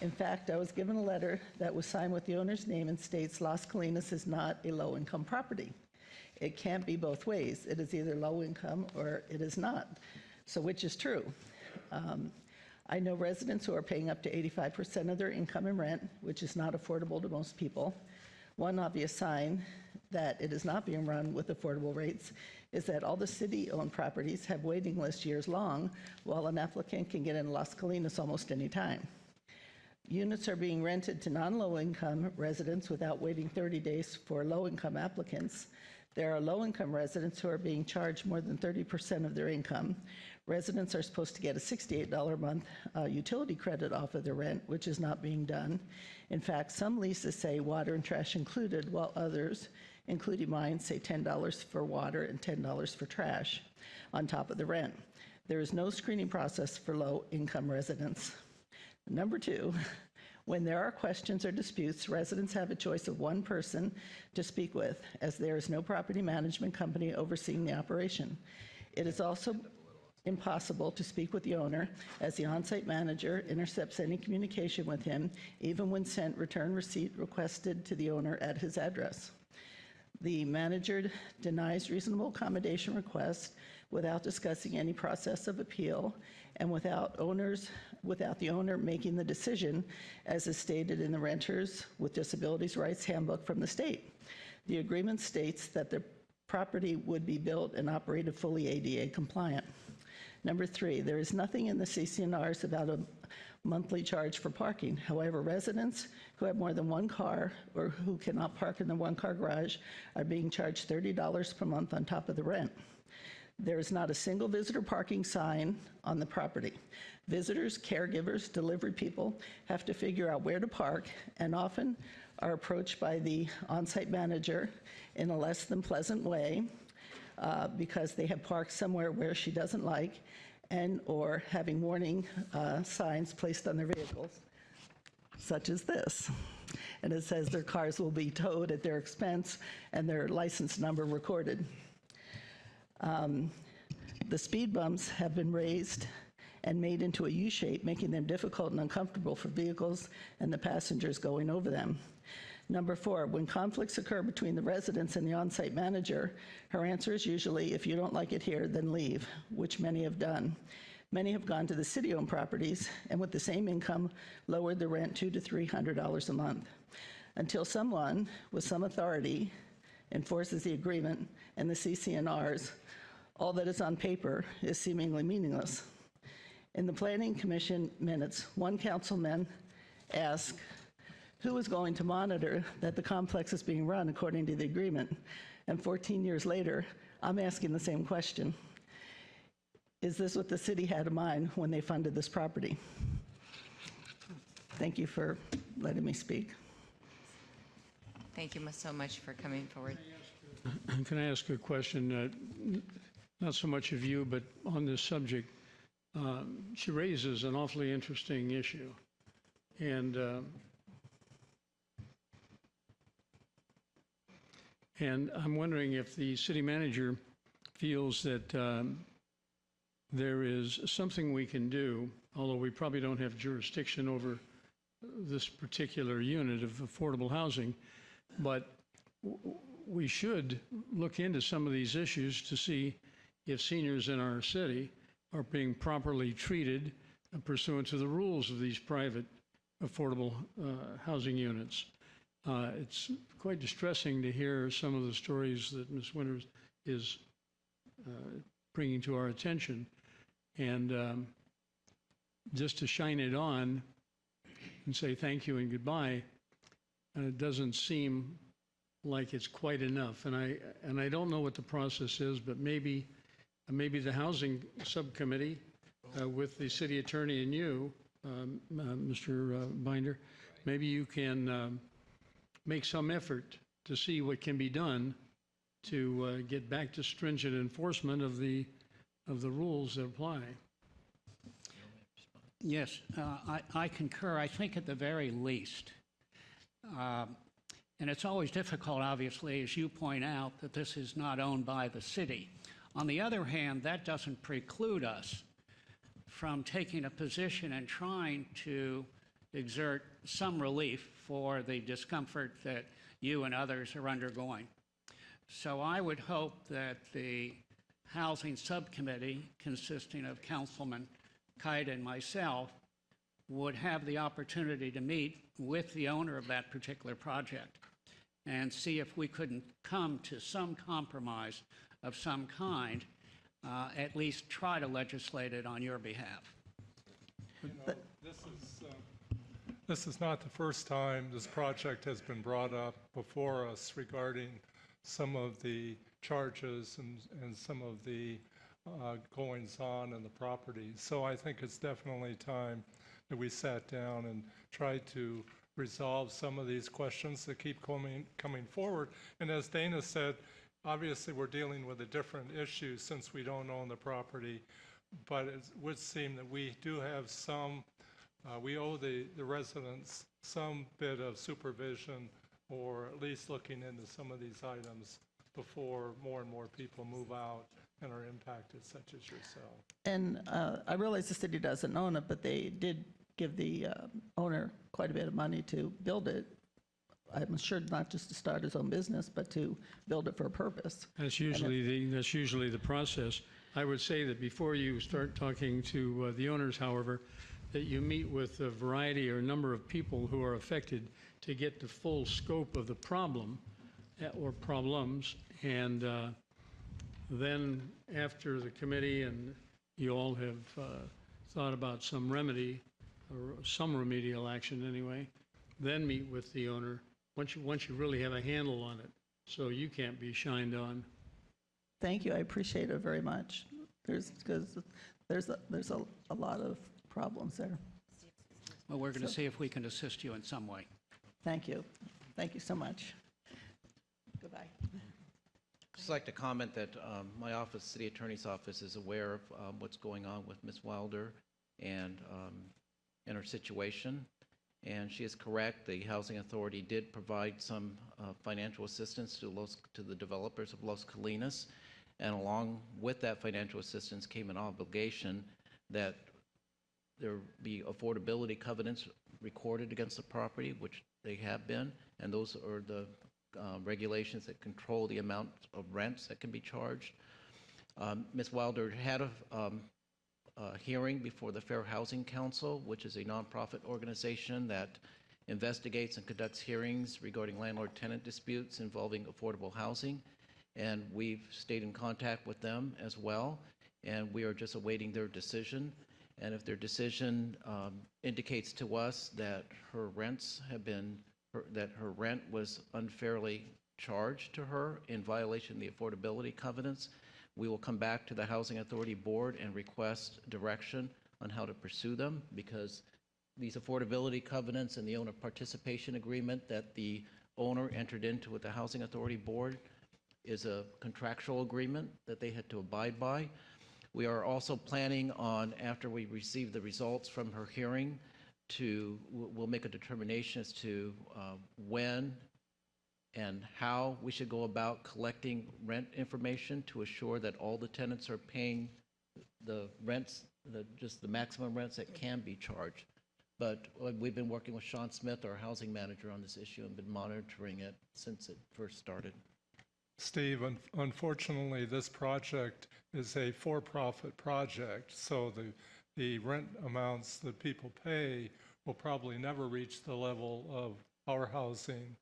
[SPEAKER 17] In fact, I was given a letter that was signed with the owner's name and states Las Colinas is not a low-income property. It can't be both ways. It is either low income or it is not. So which is true? I know residents who are paying up to 85% of their income in rent, which is not affordable to most people. One obvious sign that it is not being run with affordable rates is that all the city-owned properties have waiting lists years long, while an applicant can get in Las Colinas almost any time. Units are being rented to non-low-income residents without waiting 30 days for low-income applicants. There are low-income residents who are being charged more than 30% of their income. Residents are supposed to get a $68 a month utility credit off of their rent, which is not being done. In fact, some leases say water and trash included, while others, including mine, say $10 for water and $10 for trash on top of the rent. There is no screening process for low-income residents. Number two, when there are questions or disputes, residents have a choice of one person to speak with, as there is no property management company overseeing the operation. It is also impossible to speak with the owner, as the on-site manager intercepts any communication with him, even when sent return receipt requested to the owner at his address. The manager denies reasonable accommodation requests without discussing any process of appeal and without the owner making the decision, as is stated in the Renters with Disabilities Rights Handbook from the state. The agreement states that the property would be built and operated fully ADA compliant. Number three, there is nothing in the CCNRs about a monthly charge for parking. However, residents who have more than one car or who cannot park in the one-car garage are being charged $30 per month on top of the rent. There is not a single visitor parking sign on the property. Visitors, caregivers, delivery people have to figure out where to park and often are approached by the on-site manager in a less than pleasant way because they have parked somewhere where she doesn't like and or having warning signs placed on their vehicles, such as this. And it says their cars will be towed at their expense and their license number recorded. The speed bumps have been raised and made into a U-shape, making them difficult and uncomfortable for vehicles and the passengers going over them. Number four, when conflicts occur between the residents and the on-site manager, her answer is usually, if you don't like it here, then leave, which many have done. Many have gone to the city-owned properties and with the same income lowered the rent $200 to $300 a month, until someone with some authority enforces the agreement and the CCNRs. All that is on paper is seemingly meaningless. In the Planning Commission minutes, one councilman asked, who is going to monitor that the complex is being run according to the agreement? And 14 years later, I'm asking the same question. Is this what the city had in mind when they funded this property? Thank you for letting me speak.
[SPEAKER 1] Thank you so much for coming forward.
[SPEAKER 4] Can I ask a question? Not so much of you, but on this subject. She raises an awfully interesting issue. And I'm wondering if the city manager feels that there is something we can do, although we probably don't have jurisdiction over this particular unit of affordable housing, but we should look into some of these issues to see if seniors in our city are being properly treated pursuant to the rules of these private affordable housing units. It's quite distressing to hear some of the stories that Ms. Winters is bringing to our attention. And just to shine it on and say thank you and goodbye, it doesn't seem like it's quite enough. And I don't know what the process is, but maybe the housing subcommittee with the city attorney and you, Mr. Binder, maybe you can make some effort to see what can be done to get back to stringent enforcement of the rules that apply.
[SPEAKER 10] Yes, I concur. I think at the very least, and it's always difficult, obviously, as you point out, that this is not owned by the city. On the other hand, that doesn't preclude us from taking a position and trying to exert some relief for the discomfort that you and others are undergoing. So I would hope that the Housing Subcommittee, consisting of Councilman Kite and myself, would have the opportunity to meet with the owner of that particular project and see if we couldn't come to some compromise of some kind, at least try to legislate it on your behalf.
[SPEAKER 9] You know, this is not the first time this project has been brought up before us regarding some of the charges and some of the goings-on in the property. So I think it's definitely time that we sat down and tried to resolve some of these questions that keep coming forward. And as Dana said, obviously we're dealing with a different issue since we don't own the property, but it would seem that we do have some, we owe the residents some bit of supervision, or at least looking into some of these items before more and more people move out and are impacted, such as yourself.
[SPEAKER 17] And I realize the city doesn't own it, but they did give the owner quite a bit of money to build it. I'm sure not just to start his own business, but to build it for a purpose.
[SPEAKER 4] That's usually the process. I would say that before you start talking to the owners, however, that you meet with a variety or number of people who are affected to get the full scope of the problem or problems, and then after the committee and you all have thought about some remedy or some remedial action anyway, then meet with the owner once you really have a handle on it, so you can't be shined on.
[SPEAKER 17] Thank you. I appreciate it very much. There's a lot of problems there.
[SPEAKER 10] Well, we're going to see if we can assist you in some way.
[SPEAKER 17] Thank you. Thank you so much. Goodbye.
[SPEAKER 12] Just like to comment that my office, City Attorney's Office, is aware of what's going on with Ms. Wilder and her situation. And she is correct. The Housing Authority did provide some financial assistance to the developers of Los Colinas. And along with that financial assistance came an obligation that there be affordability covenants recorded against the property, which they have been. And those are the regulations that control the amount of rents that can be charged. Ms. Wilder had a hearing before the Fair Housing Council, which is a nonprofit organization that investigates and conducts hearings regarding landlord-tenant disputes involving affordable housing. And we've stayed in contact with them as well, and we are just awaiting their decision. And if their decision indicates to us that her rents have been, that her rent was unfairly charged to her in violation of the affordability covenants, we will come back to the Housing Authority Board and request direction on how to pursue them, because these affordability covenants and the owner participation agreement that the owner entered into with the Housing Authority Board is a contractual agreement that they had to abide by. We are also planning on, after we receive the results from her hearing, we'll make a determination as to when and how we should go about collecting rent information to assure that all the tenants are paying the rents, just the maximum rents that can be charged. But we've been working with Sean Smith, our housing manager, on this issue and been monitoring it since it first started.
[SPEAKER 9] Steve, unfortunately, this project is a for-profit project, so the rent amounts that people pay will probably never reach the level of our housing.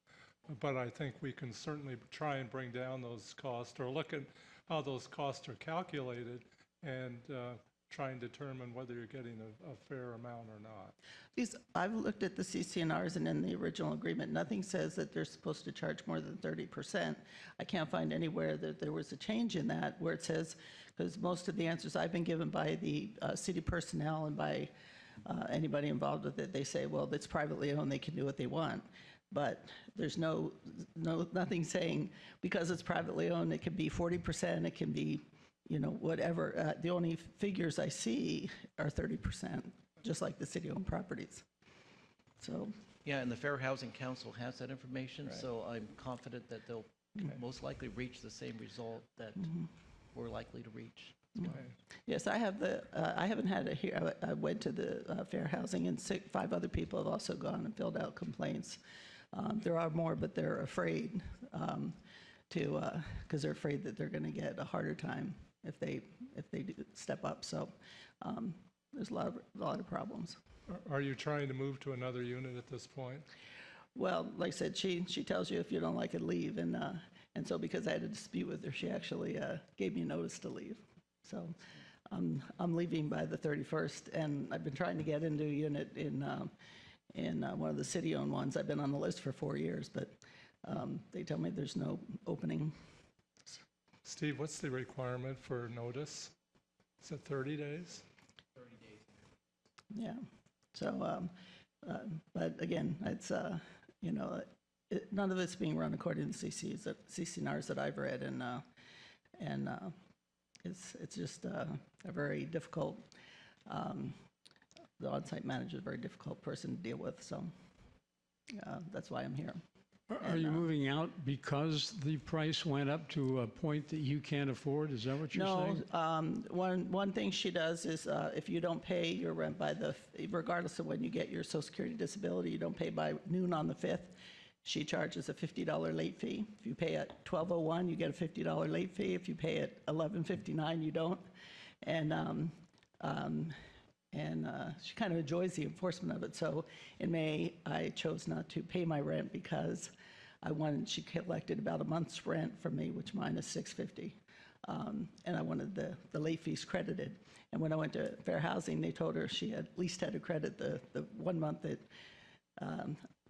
[SPEAKER 9] But I think we can certainly try and bring down those costs, or look at how those costs are calculated and try and determine whether you're getting a fair amount or not.
[SPEAKER 17] I've looked at the CCNRs, and in the original agreement, nothing says that they're supposed to charge more than 30%. I can't find anywhere that there was a change in that where it says, because most of the answers I've been given by the city personnel and by anybody involved with it, they say, well, it's privately owned, they can do what they want. But there's nothing saying because it's privately owned, it can be 40%, it can be, whatever. The only figures I see are 30%, just like the city-owned properties. So.
[SPEAKER 12] Yeah, and the Fair Housing Council has that information,
[SPEAKER 17] Right.
[SPEAKER 12] So I'm confident that they'll most likely reach the same result that we're likely to reach.
[SPEAKER 17] Yes, I haven't had it here. I went to the Fair Housing, and 5 other people have also gone and filled out complaints. There are more, but they're afraid because they're afraid that they're going to get a harder time if they do step up. So there's a lot of problems.
[SPEAKER 9] Are you trying to move to another unit at this point?
[SPEAKER 17] Well, like I said, she tells you if you don't like it, leave, and so because I had a dispute with her, she actually gave me notice to leave. So I'm leaving by the 31st, and I've been trying to get into a unit in one of the city-owned ones. I've been on the list for 4 years, but they tell me there's no opening.
[SPEAKER 9] Steve, what's the requirement for notice? Is it 30 days?
[SPEAKER 12] 30 days.
[SPEAKER 17] Yeah. So, but again, it's none of it's being run according to CCNRs that I've read, and it's just a very difficult. The on-site manager is a very difficult person to deal with, so that's why I'm here.
[SPEAKER 4] Are you moving out because the price went up to a point that you can't afford? Is that what you're saying?
[SPEAKER 17] No. One thing she does is if you don't pay your rent regardless of when you get your Social Security disability, you don't pay by noon on the 5th, she charges a $50 late fee. If you pay at 12:01, you get a $50 late fee. If you pay at 11:59, you don't. And she kind of enjoys the enforcement of it. So in May, I chose not to pay my rent because she collected about a month's rent from me, which mine is $650. And I wanted the late fees credited. And when I went to Fair Housing, they told her she at least had to credit the 1 month that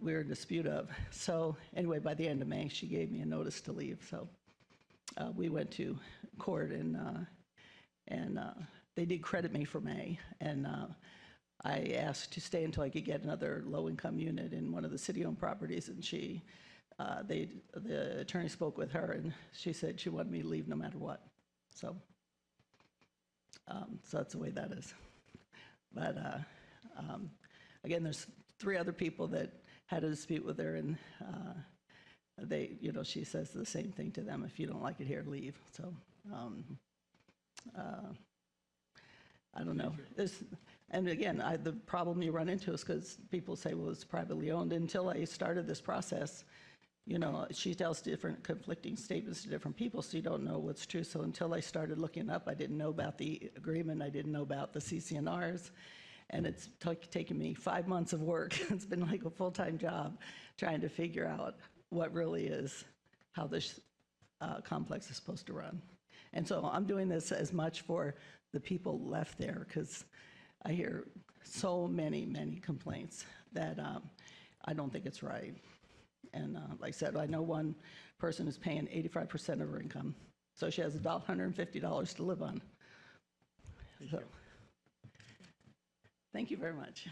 [SPEAKER 17] we were in dispute of. So anyway, by the end of May, she gave me a notice to leave. So we went to court, and they did credit me for May, and I asked to stay until I could get another low-income unit in one of the city-owned properties, and the attorney spoke with her, and she said she wanted me to leave no matter what. So that's the way that is. But again, there's 3 other people that had a dispute with her, and she says the same thing to them: if you don't like it here, leave. So. I don't know. And again, the problem you run into is because people say, well, it's privately owned. Until I started this process, she tells different conflicting statements to different people, so you don't know what's true. So until I started looking up, I didn't know about the agreement. I didn't know about the CCNRs. And it's taken me 5 months of work. It's been like a full-time job trying to figure out what really is, how this complex is supposed to run. And so I'm doing this as much for the people left there, because I hear so many complaints that I don't think it's right. And like I said, I know one person who's paying 85% of her income, so she has $150 to live on. Thank you very much.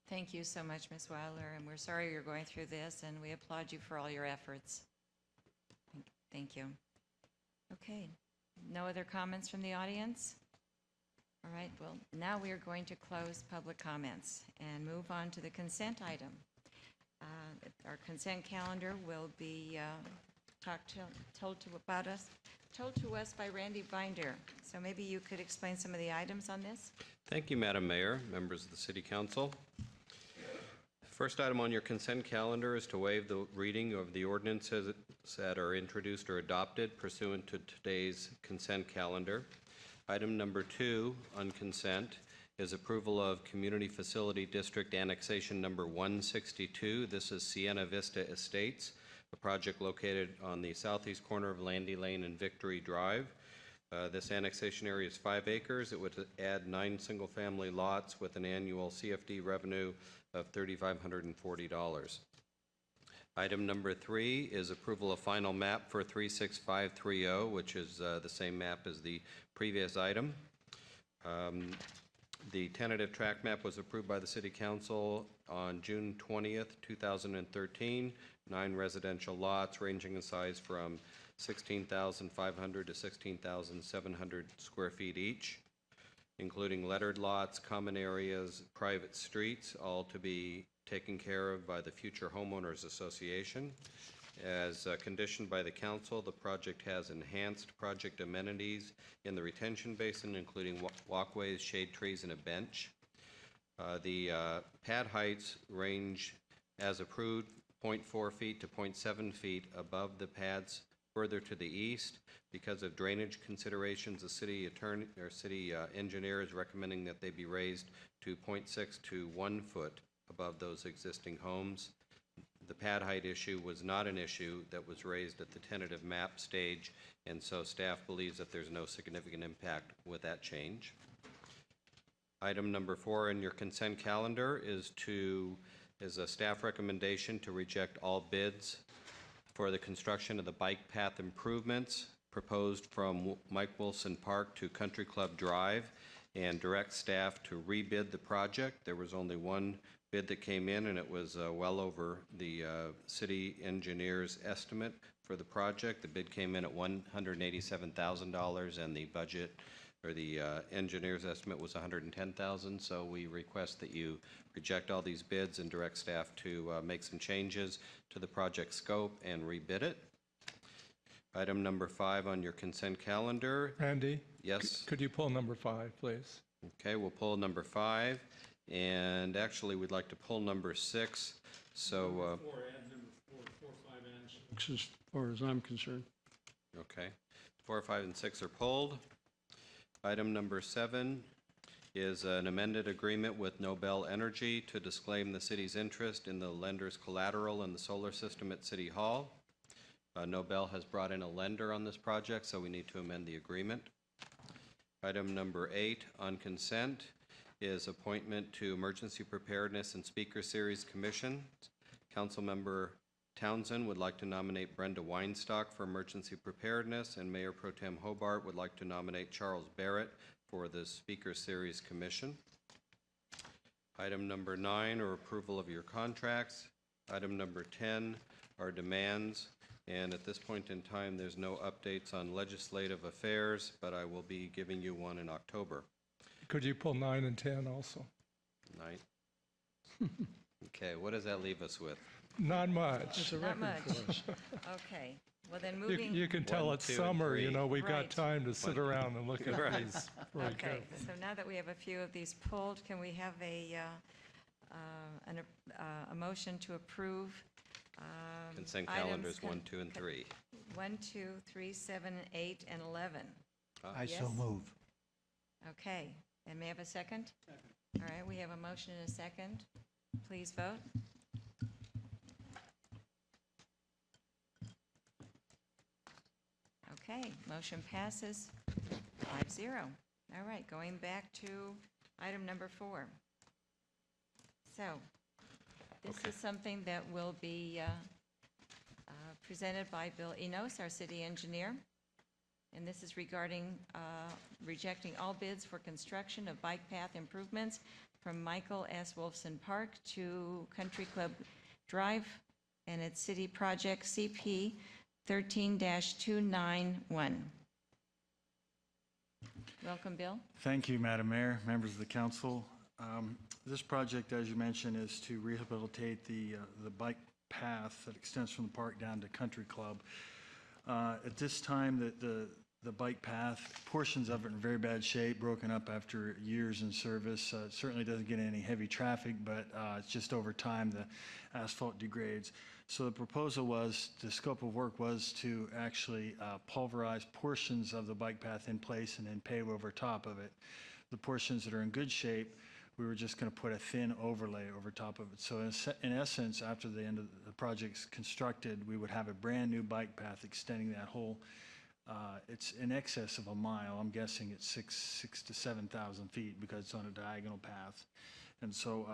[SPEAKER 1] Thank you so much, Ms. Weiler, and we're sorry you're going through this, and we applaud you for all your efforts. Thank you. Okay. No other comments from the audience? All right, well, now we are going to close public comments and move on to the consent item. Our consent calendar will be told to us by Randy Binder. So maybe you could explain some of the items on this?
[SPEAKER 11] Thank you, Madam Mayor, members of the City Council. First item on your consent calendar is to waive the reading of the ordinances that are introduced or adopted pursuant to today's consent calendar. Item number 2 on consent is approval of Community Facility District Annexation number 162. This is Sienna Vista Estates, a project located on the southeast corner of Landy Lane and Victory Drive. This annexation area is 5 acres. It would add 9 single-family lots with an annual CFD revenue of $3,540. Item number 3 is approval of final map for 36530, which is the same map as the previous item. The tentative tract map was approved by the City Council on June 20th, 2013. 9 residential lots ranging in size from 16,500 to 16,700 square feet each, including lettered lots, common areas, private streets, all to be taken care of by the Future Homeowners Association. As conditioned by the council, the project has enhanced project amenities in the retention basin, including walkways, shade trees, and a bench. The pad heights range as approved 0.4 feet to 0.7 feet above the pads further to the east. Because of drainage considerations, the city engineer is recommending that they be raised to 0.6 to 1 foot above those existing homes. The pad height issue was not an issue that was raised at the tentative map stage, and so staff believes that there's no significant impact with that change. Item number 4 in your consent calendar is a staff recommendation to reject all bids for the construction of the bike path improvements proposed from Mike Wilson Park to Country Club Drive, and direct staff to rebid the project. There was only one bid that came in, and it was well over the city engineer's estimate for the project. The bid came in at $187,000, and the budget or the engineer's estimate was $110,000. So we request that you reject all these bids and direct staff to make some changes to the project scope and rebid it. Item number 5 on your consent calendar.
[SPEAKER 9] Randy?
[SPEAKER 11] Yes?
[SPEAKER 9] Could you pull number 5, please?
[SPEAKER 11] Okay, we'll pull number 5. And actually, we'd like to pull number 6. So,
[SPEAKER 4] Number 4, add number 4, 5, and 6, as far as I'm concerned.
[SPEAKER 11] Okay, 4, 5, and 6 are pulled. Item number 7 is an amended agreement with Nobel Energy to disclaim the city's interest in the lender's collateral in the solar system at City Hall. Nobel has brought in a lender on this project, so we need to amend the agreement. Item number 8 on consent is appointment to Emergency Preparedness and Speaker Series Commission. Councilmember Townsend would like to nominate Brenda Weinstock for Emergency Preparedness, and Mayor Pro Tem Hobart would like to nominate Charles Barrett for the Speaker Series Commission. Item number 9 are approval of your contracts. Item number 10 are demands. And at this point in time, there's no updates on legislative affairs, but I will be giving you one in October.
[SPEAKER 9] Could you pull 9 and 10 also?
[SPEAKER 11] 9. Okay, what does that leave us with?
[SPEAKER 9] Not much.
[SPEAKER 4] It's a
[SPEAKER 1] Not
[SPEAKER 4] record
[SPEAKER 1] much.
[SPEAKER 4] for us.
[SPEAKER 1] Okay, well then moving.
[SPEAKER 9] You can tell
[SPEAKER 11] 1,
[SPEAKER 9] it's
[SPEAKER 11] 2, and
[SPEAKER 9] summer,
[SPEAKER 11] 3.
[SPEAKER 9] you know, we've
[SPEAKER 1] Right.
[SPEAKER 9] got time to sit around and look at
[SPEAKER 11] Right.
[SPEAKER 9] these really
[SPEAKER 1] Okay,
[SPEAKER 9] carefully.
[SPEAKER 1] so now that we have a few of these pulled, can we have a motion to approve
[SPEAKER 11] Consent
[SPEAKER 1] items
[SPEAKER 11] calendars 1, 2, and 3.
[SPEAKER 1] 1, 2, 3, 7, 8, and 11?
[SPEAKER 13] I so
[SPEAKER 1] Yes?
[SPEAKER 13] move.
[SPEAKER 1] Okay, and may I have a second? Second. All right, we have a motion and a second. Please vote. Okay, motion passes 5-0. All right, going back to item number 4. So, this is something that will be presented by Bill Enos, our city engineer. And this is regarding rejecting all bids for construction of bike path improvements from Michael S. Wolfson Park to Country Club Drive, and its city project CP 13-291. Welcome, Bill.
[SPEAKER 14] Thank you, Madam Mayor, members of the council. This project, as you mentioned, is to rehabilitate the bike path that extends from the park down to Country Club. At this time, the bike path, portions of it are in very bad shape, broken up after years in service. It certainly doesn't get any heavy traffic, but it's just over time the asphalt degrades. So the proposal was, the scope of work was to actually pulverize portions of the bike path in place and then pave over top of it. The portions that are in good shape, we were just going to put a thin overlay over top of it. So in essence, after the end of the project's constructed, we would have a brand new bike path extending that whole. It's in excess of a mile. I'm guessing it's 6,000 to 7,000 feet because it's on a diagonal path. And so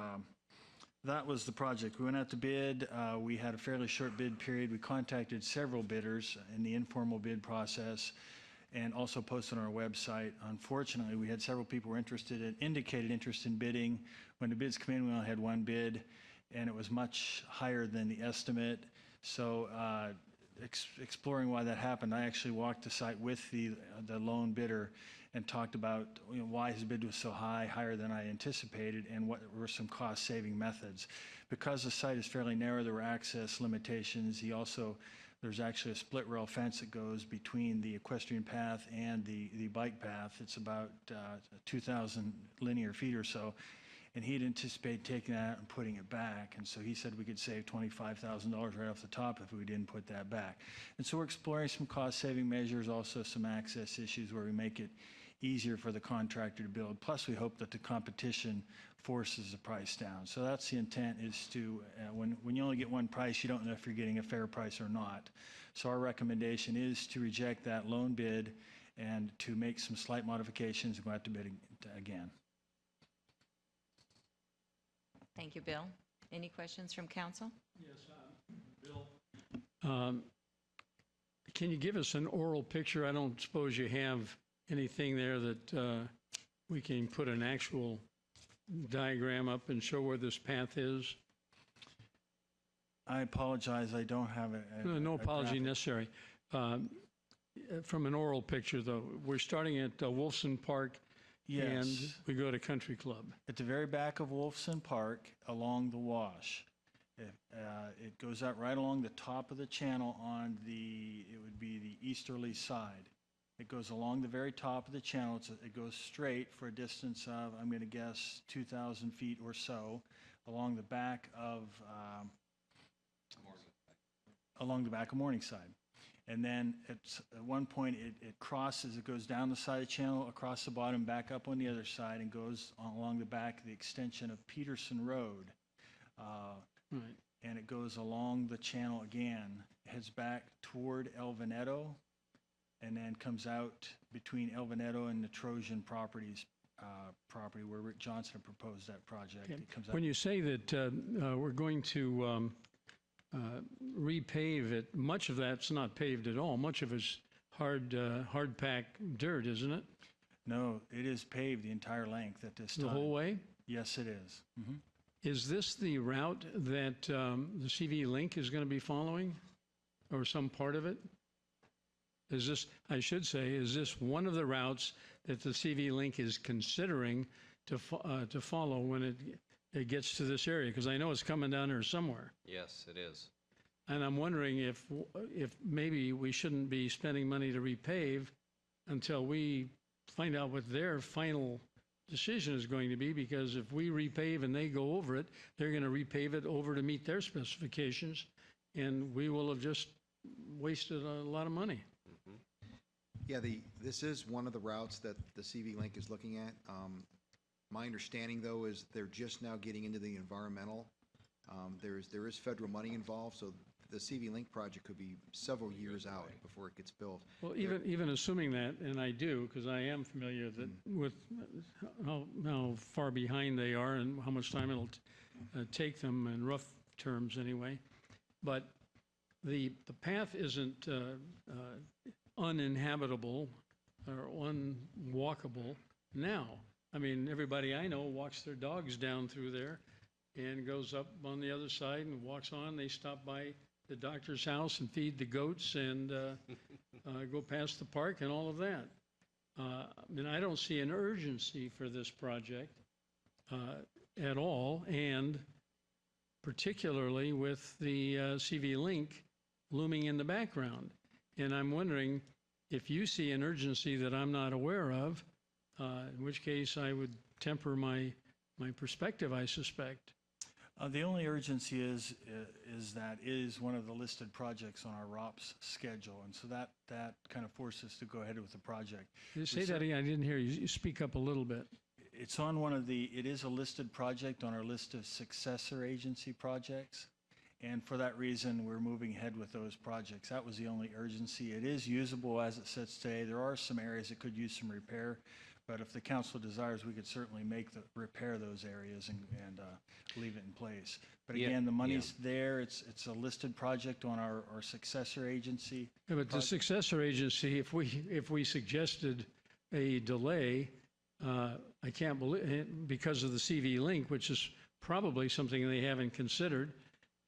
[SPEAKER 14] that was the project. We went out to bid. We had a fairly short bid period. We contacted several bidders in the informal bid process and also posted on our website. Unfortunately, we had several people who were indicated interest in bidding. When the bids came in, we only had one bid, and it was much higher than the estimate. So exploring why that happened, I actually walked the site with the lone bidder and talked about why his bid was so high, higher than I anticipated, and what were some cost-saving methods. Because the site is fairly narrow, there were access limitations. There's actually a split rail fence that goes between the equestrian path and the bike path. It's about 2,000 linear feet or so. And he'd anticipate taking that and putting it back. And so he said we could save $25,000 right off the top if we didn't put that back. And so we're exploring some cost-saving measures, also some access issues where we make it easier for the contractor to build. Plus, we hope that the competition forces the price down. So that's the intent, is to, when you only get one price, you don't know if you're getting a fair price or not. So our recommendation is to reject that loan bid and to make some slight modifications and go out to bid again.
[SPEAKER 1] Thank you, Bill. Any questions from council?
[SPEAKER 4] Yes, Bill. Can you give us an oral picture? I don't suppose you have anything there that we can put an actual diagram up and show where this path is?
[SPEAKER 14] I apologize, I don't have it.
[SPEAKER 4] No apology necessary. From an oral picture, though, we're starting at Wolfson Park.
[SPEAKER 14] Yes.
[SPEAKER 4] And we go to Country Club.
[SPEAKER 14] At the very back of Wolfson Park, along the wash. It goes out right along the top of the channel on it would be the easterly side. It goes along the very top of the channel. It goes straight for a distance of, I'm going to guess, 2,000 feet or so, along the back of Morningside. And then at one point it crosses, it goes down the side of the channel, across the bottom, back up on the other side, and goes along the back of the extension of Peterson Road.
[SPEAKER 4] Right.
[SPEAKER 14] And it goes along the channel again, heads back toward El Veneto, and then comes out between El Veneto and the Trojan Properties property where Rick Johnson proposed that project.
[SPEAKER 4] Okay.
[SPEAKER 14] It comes out.
[SPEAKER 4] When you say that we're going to repave it, much of that's not paved at all. Much of it's hard packed dirt, isn't it?
[SPEAKER 14] No, it is paved the entire length at this time.
[SPEAKER 4] The whole way?
[SPEAKER 14] Yes, it is. Mm-hmm.
[SPEAKER 4] Is this the route that the CV Link is going to be following, or some part of it? Is this, I should say, is this one of the routes that the CV Link is considering to follow when it gets to this area? Because I know it's coming down here somewhere.
[SPEAKER 11] Yes, it is.
[SPEAKER 4] And I'm wondering if maybe we shouldn't be spending money to repave until we find out what their final decision is going to be, because if we repave and they go over it, they're going to repave it over to meet their specifications, and we will have just wasted a lot of money.
[SPEAKER 2] Yeah, this is one of the routes that the CV Link is looking at. My understanding, though, is they're just now getting into the environmental. There is federal money involved, so the CV Link project could be several years out before it gets built.
[SPEAKER 4] Well, even assuming that, and I do, because I am familiar with how far behind they are and how much time it'll take them, in rough terms anyway. But the path isn't uninhabitable or unwalkable now. I mean, everybody I know walks their dogs down through there and goes up on the other side and walks on. They stop by the doctor's house and feed the goats and go past the park and all of that. And I don't see an urgency for this project at all, and particularly with the CV Link looming in the background. And I'm wondering if you see an urgency that I'm not aware of, in which case I would temper my perspective, I suspect.
[SPEAKER 14] The only urgency is that it is one of the listed projects on our ROPS schedule, and so that kind of forces us to go ahead with the project.
[SPEAKER 4] Say that again. I didn't hear you. You speak up a little bit.
[SPEAKER 14] It's on it is a listed project on our list of successor agency projects, and for that reason, we're moving ahead with those projects. That was the only urgency. It is usable as it sits today. There are some areas that could use some repair, but if the council desires, we could certainly repair those areas and leave it in place. But again, the money's there. It's a listed project on our successor agency.
[SPEAKER 4] Yeah, but the successor agency, if we suggested a delay, I can't believe, because of the CV Link, which is probably something they haven't considered,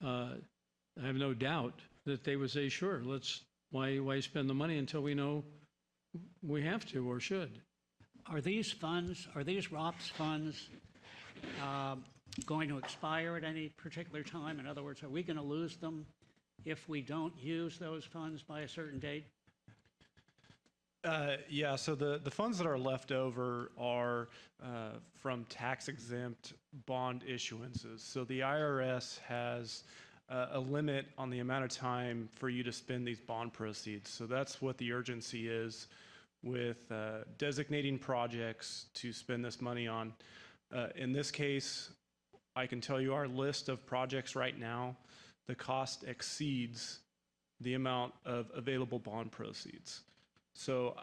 [SPEAKER 4] I have no doubt that they would say, sure, why spend the money until we know we have to or should.
[SPEAKER 10] Are these ROPS funds going to expire at any particular time? In other words, are we going to lose them if we don't use those funds by a certain date?
[SPEAKER 18] Yeah, so the funds that are left over are from tax-exempt bond issuances. So the IRS has a limit on the amount of time for you to spend these bond proceeds. So that's what the urgency is with designating projects to spend this money on. In this case, I can tell you our list of projects right now, the cost exceeds the amount of available bond proceeds. So,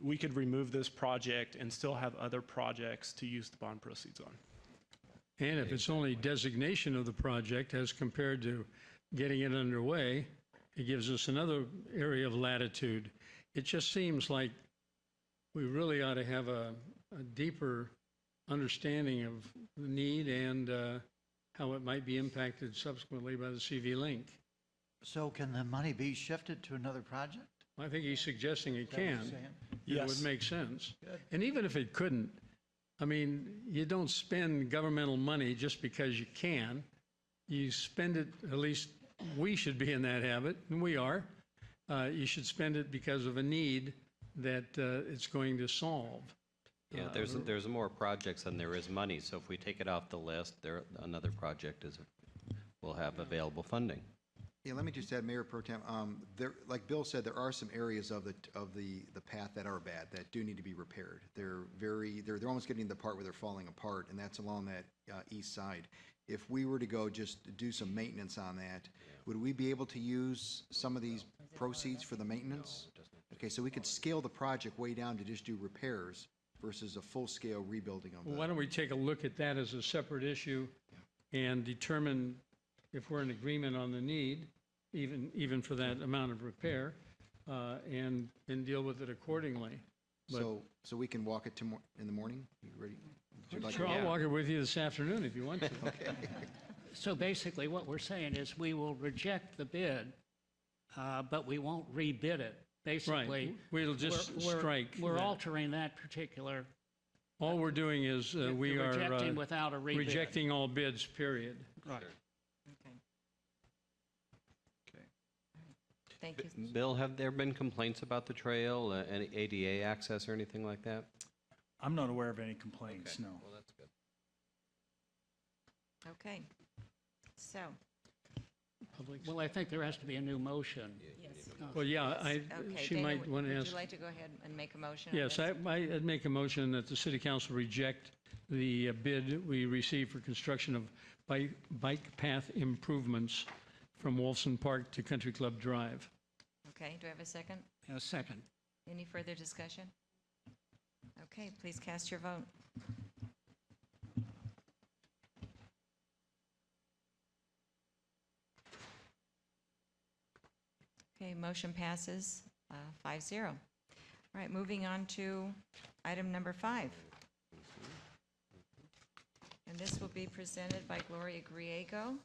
[SPEAKER 18] we could remove this project and still have other projects to use the bond proceeds on.
[SPEAKER 4] And if it's only designation of the project as compared to getting it underway, it gives us another area of latitude. It just seems like we really ought to have a deeper understanding of the need and how it might be impacted subsequently by the CV Link.
[SPEAKER 13] So can the money be shifted to another project?
[SPEAKER 4] I think he's suggesting it can.
[SPEAKER 18] Yes.
[SPEAKER 4] It would make sense.
[SPEAKER 13] Good.
[SPEAKER 4] And even if it couldn't, I mean, you don't spend governmental money just because you can. You spend it, at least we should be in that habit, and we are. You should spend it because of a need that it's going to solve.
[SPEAKER 11] Yeah, there's more projects than there is money, so if we take it off the list, another project will have available funding.
[SPEAKER 2] Yeah, let me just add, Mayor Pro Tem, like Bill said, there are some areas of the path that are bad, that do need to be repaired. They're almost getting to the part where they're falling apart, and that's along that east side. If we were to go just do some maintenance on that, would we be able to use some of these proceeds for the maintenance? Okay, so we could scale the project way down to just do repairs versus a full-scale rebuilding of
[SPEAKER 4] Well, why don't we take a look at that as a separate issue and determine if we're in agreement on the need, even for that amount of repair, and deal with it accordingly. But
[SPEAKER 2] so we can walk it in the morning? You ready?
[SPEAKER 4] Sure, I'll walk it with you this afternoon if you want to.
[SPEAKER 2] Okay.
[SPEAKER 10] So basically, what we're saying is we will reject the bid, but we won't rebid it. Basically,
[SPEAKER 4] Right. We'll just strike.
[SPEAKER 10] We're
[SPEAKER 4] that.
[SPEAKER 10] altering that particular.
[SPEAKER 4] All we're doing is we are
[SPEAKER 10] rejecting without a rebid.
[SPEAKER 4] rejecting all bids, period.
[SPEAKER 10] Right.
[SPEAKER 1] Thank you.
[SPEAKER 11] Bill, have there been complaints about the trail, any ADA access or anything like that?
[SPEAKER 14] I'm not aware of any complaints, no.
[SPEAKER 11] Well, that's good.
[SPEAKER 1] Okay. So,
[SPEAKER 10] Well, I think there has to be a new motion.
[SPEAKER 4] Well, yeah,
[SPEAKER 1] okay,
[SPEAKER 4] she
[SPEAKER 1] Dana,
[SPEAKER 4] might want to
[SPEAKER 1] would
[SPEAKER 4] ask.
[SPEAKER 1] you like to go ahead and make a motion? on
[SPEAKER 4] Yes,
[SPEAKER 1] this?
[SPEAKER 4] I'd make a motion that the city council reject the bid we received for construction of bike path improvements from Wolfson Park to Country Club Drive.
[SPEAKER 1] Okay, do I have a second?
[SPEAKER 10] A second.
[SPEAKER 1] Any further discussion? Okay, please cast your vote. Okay, motion passes 5-0. All right, moving on to item number 5. And this will be presented by Gloria Griego,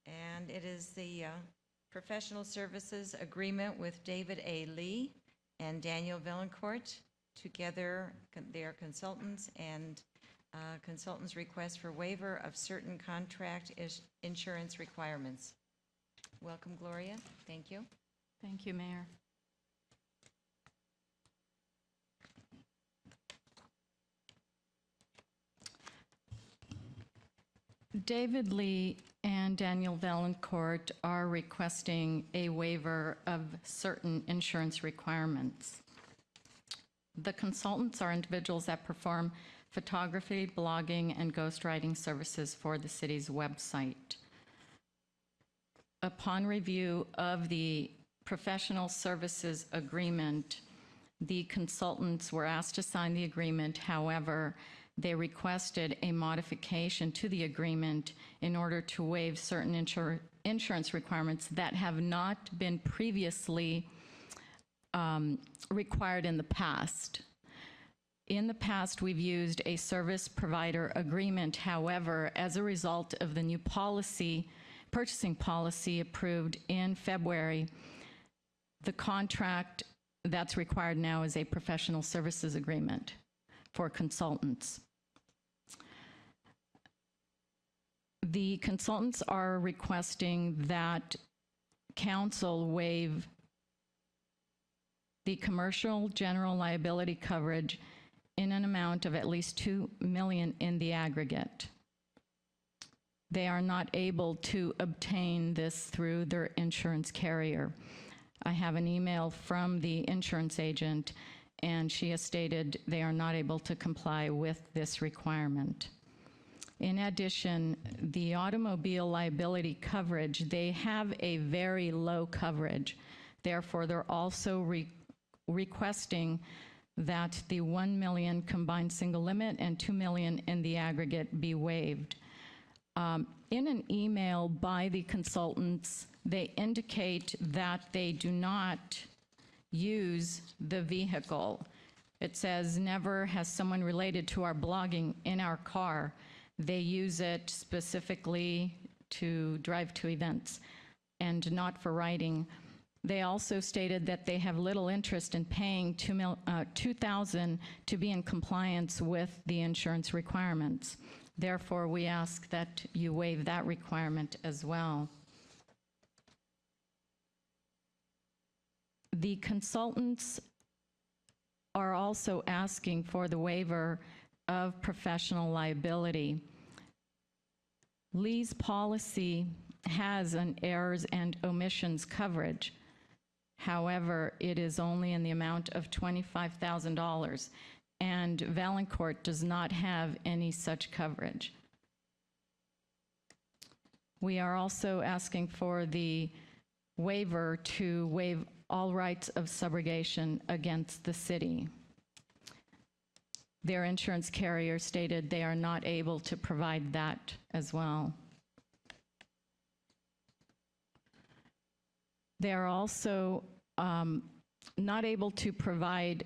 [SPEAKER 1] and it is the professional services agreement with David A. Lee and Daniel Vaillancourt. Together, they are consultants, and consultants request for waiver of certain contract insurance requirements. Welcome, Gloria. Thank you.
[SPEAKER 19] Thank you, Mayor. David Lee and Daniel Vaillancourt are requesting a waiver of certain insurance requirements. The consultants are individuals that perform photography, blogging, and ghostwriting services for the city's website. Upon review of the professional services agreement, the consultants were asked to sign the agreement. However, they requested a modification to the agreement in order to waive certain insurance requirements that have not been previously required in the past. In the past, we've used a service provider agreement. However, as a result of the new purchasing policy approved in February, the contract that's required now is a professional services agreement for consultants. The consultants are requesting that council waive the commercial general liability coverage in an amount of at least $2 million in the aggregate. They are not able to obtain this through their insurance carrier. I have an email from the insurance agent, and she has stated they are not able to comply with this requirement. In addition, the automobile liability coverage, they have a very low coverage. Therefore, they're also requesting that the $1 million combined single limit and $2 million in the aggregate be waived. In an email by the consultants, they indicate that they do not use the vehicle. It says, never has someone related to our blogging in our car. They use it specifically to drive to events and not for writing. They also stated that they have little interest in paying $2,000 to be in compliance with the insurance requirements. Therefore, we ask that you waive that requirement as well. The consultants are also asking for the waiver of professional liability. Lee's policy has an errors and omissions coverage. However, it is only in the amount of $25,000, and Vaillancourt does not have any such coverage. We are also asking for the waiver to waive all rights of subrogation against the city. Their insurance carrier stated they are not able to provide that as well. They are also not able to provide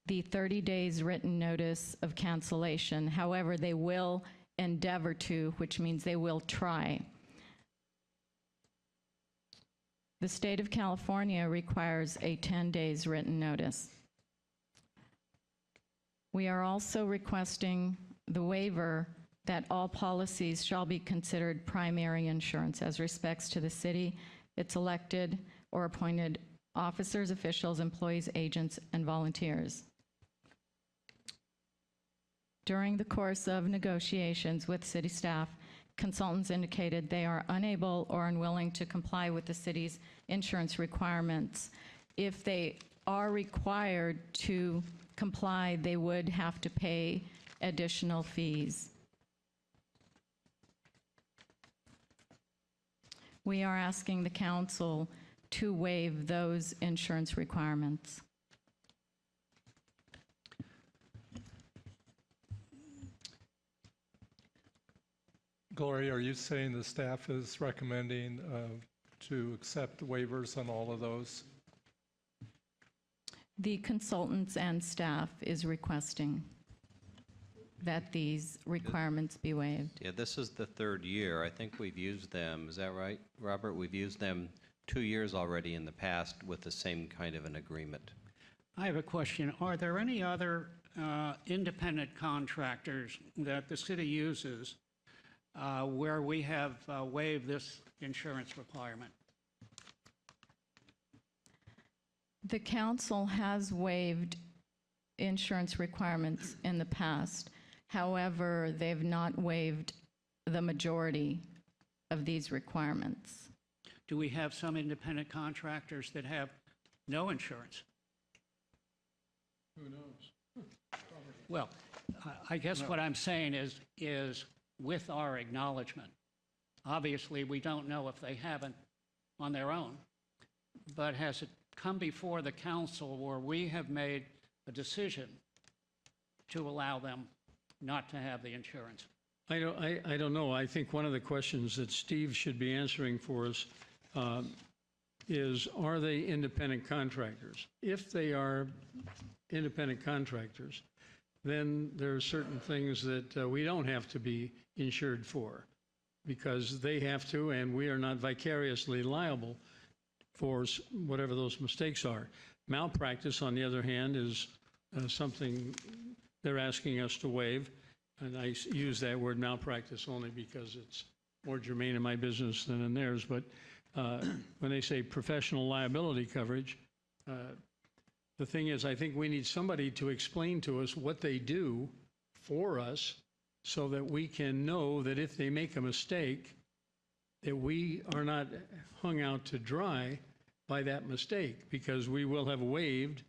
[SPEAKER 19] the 30 days written notice of cancellation. However, they will endeavor to, which means they will try. The state of California requires a 10 days written notice. We are also requesting the waiver that all policies shall be considered primary insurance as respects to the city, its elected or appointed officers, officials, employees, agents, and volunteers. During the course of negotiations with city staff, consultants indicated they are unable or unwilling to comply with the city's insurance requirements. If they are required to comply, they would have to pay additional fees. We are asking the council to waive those insurance requirements.
[SPEAKER 9] Gloria, are you saying the staff is recommending to accept waivers on all of those?
[SPEAKER 19] The consultants and staff is requesting that these requirements be waived.
[SPEAKER 11] Yeah, this is the third year. I think we've used them. Is that right, Robert? We've used them 2 years already in the past with the same kind of an agreement.
[SPEAKER 10] I have a question. Are there any other independent contractors that the city uses where we have waived this insurance requirement?
[SPEAKER 19] The council has waived insurance requirements in the past. However, they've not waived the majority of these requirements.
[SPEAKER 10] Do we have some independent contractors that have no insurance?
[SPEAKER 4] Who knows?
[SPEAKER 10] Well, I guess what I'm saying is with our acknowledgement. Obviously, we don't know if they haven't on their own, but has it come before the council where we have made a decision to allow them not to have the insurance?
[SPEAKER 4] I don't know. I think one of the questions that Steve should be answering for us is, are they independent contractors? If they are independent contractors, then there are certain things that we don't have to be insured for because they have to, and we are not vicariously liable for whatever those mistakes are. Malpractice, on the other hand, is something they're asking us to waive. And I use that word malpractice only because it's more germane in my business than in theirs. But when they say professional liability coverage, the thing is, I think we need somebody to explain to us what they do for us so that we can know that if they make a mistake, that we are not hung out to dry by that mistake, because we will have waived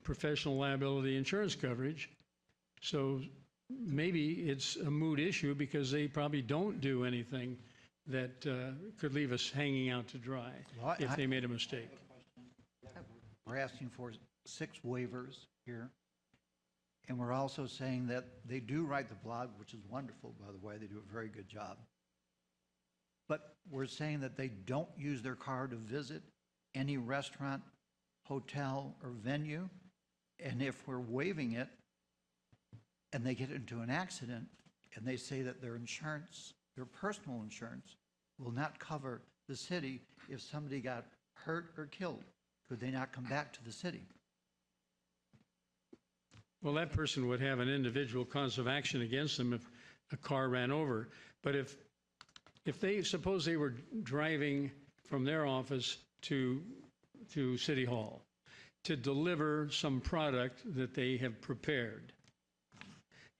[SPEAKER 4] professional liability insurance coverage. So maybe it's a moot issue because they probably don't do anything that could leave us hanging out to dry if they made a mistake.
[SPEAKER 13] We're asking for 6 waivers here. And we're also saying that they do write the blog, which is wonderful, by the way. They do a very good job. But we're saying that they don't use their car to visit any restaurant, hotel, or venue. And if we're waiving it and they get into an accident and they say that their insurance, their personal insurance, will not cover the city if somebody got hurt or killed, could they not come back to the city?
[SPEAKER 4] Well, that person would have an individual cause of action against them if a car ran over. But if they, suppose they were driving from their office to City Hall to deliver some product that they have prepared,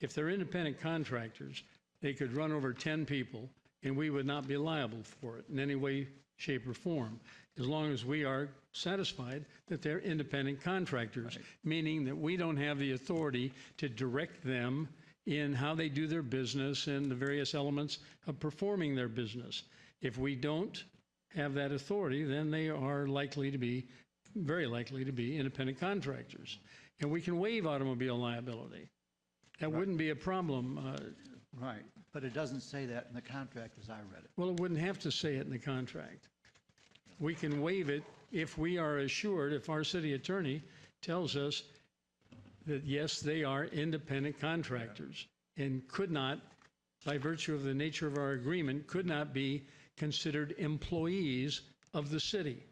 [SPEAKER 4] if they're independent contractors, they could run over 10 people and we would not be liable for it in any way, shape, or form, as long as we are satisfied that they're independent contractors, meaning that we don't have the authority to direct them in how they do their business and the various elements of performing their business. If we don't have that authority, then they are likely to be, very likely to be, independent contractors. And we can waive automobile liability. That wouldn't be a problem.
[SPEAKER 13] Right, but it doesn't say that in the contract as I read it.
[SPEAKER 4] Well, it wouldn't have to say it in the contract. We can waive it if we are assured, if our city attorney tells us that, yes, they are independent contractors and could not, by virtue of the nature of our agreement, could not be considered employees of the city.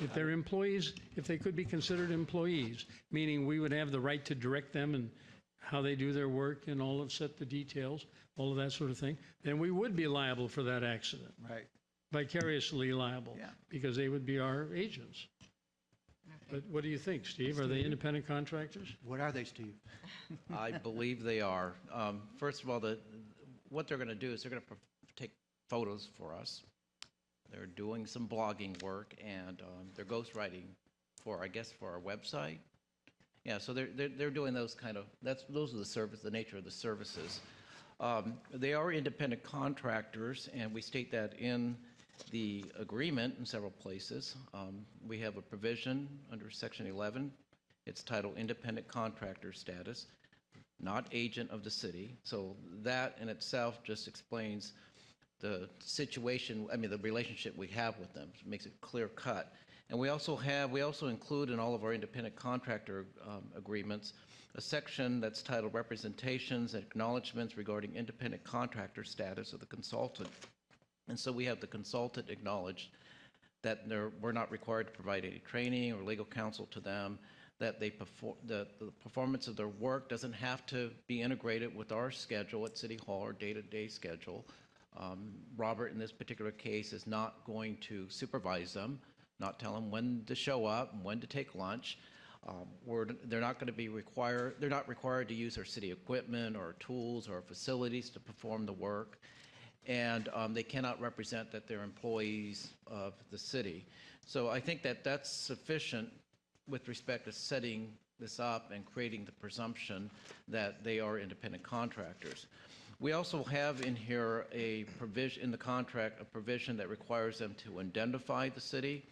[SPEAKER 4] If they're employees, if they could be considered employees, meaning we would have the right to direct them and how they do their work and all of set the details, all of that sort of thing, then we would be liable for that accident.
[SPEAKER 13] Right.
[SPEAKER 4] Vicariously liable, because they would be our agents. But what do you think, Steve? Are they independent contractors?
[SPEAKER 13] What are they, Steve?
[SPEAKER 12] I believe they are. First of all, what they're going to do is they're going to take photos for us. They're doing some blogging work, and they're ghostwriting for, I guess, for our website. Yeah, so they're doing those kind of, those are the nature of the services. They are independent contractors, and we state that in the agreement in several places. We have a provision under Section 11. It's titled Independent Contractor Status, not agent of the city. So that in itself just explains the situation, I mean, the relationship we have with them. It makes it clear cut. And we also include in all of our independent contractor agreements a section that's titled Representations and Acknowledgements Regarding Independent Contractor Status of the Consultant. And so we have the consultant acknowledge that we're not required to provide any training or legal counsel to them, that they perform, the performance of their work doesn't have to be integrated with our schedule at City Hall, our day-to-day schedule. Robert, in this particular case, is not going to supervise them, not tell them when to show up and when to take lunch. They're not going to be required, they're not required to use our city equipment or tools or facilities to perform the work. And they cannot represent that they're employees of the city. So I think that that's sufficient with respect to setting this up and creating the presumption that they are independent contractors. We also have in here a provision in the contract, a provision that requires them to indemnify the city,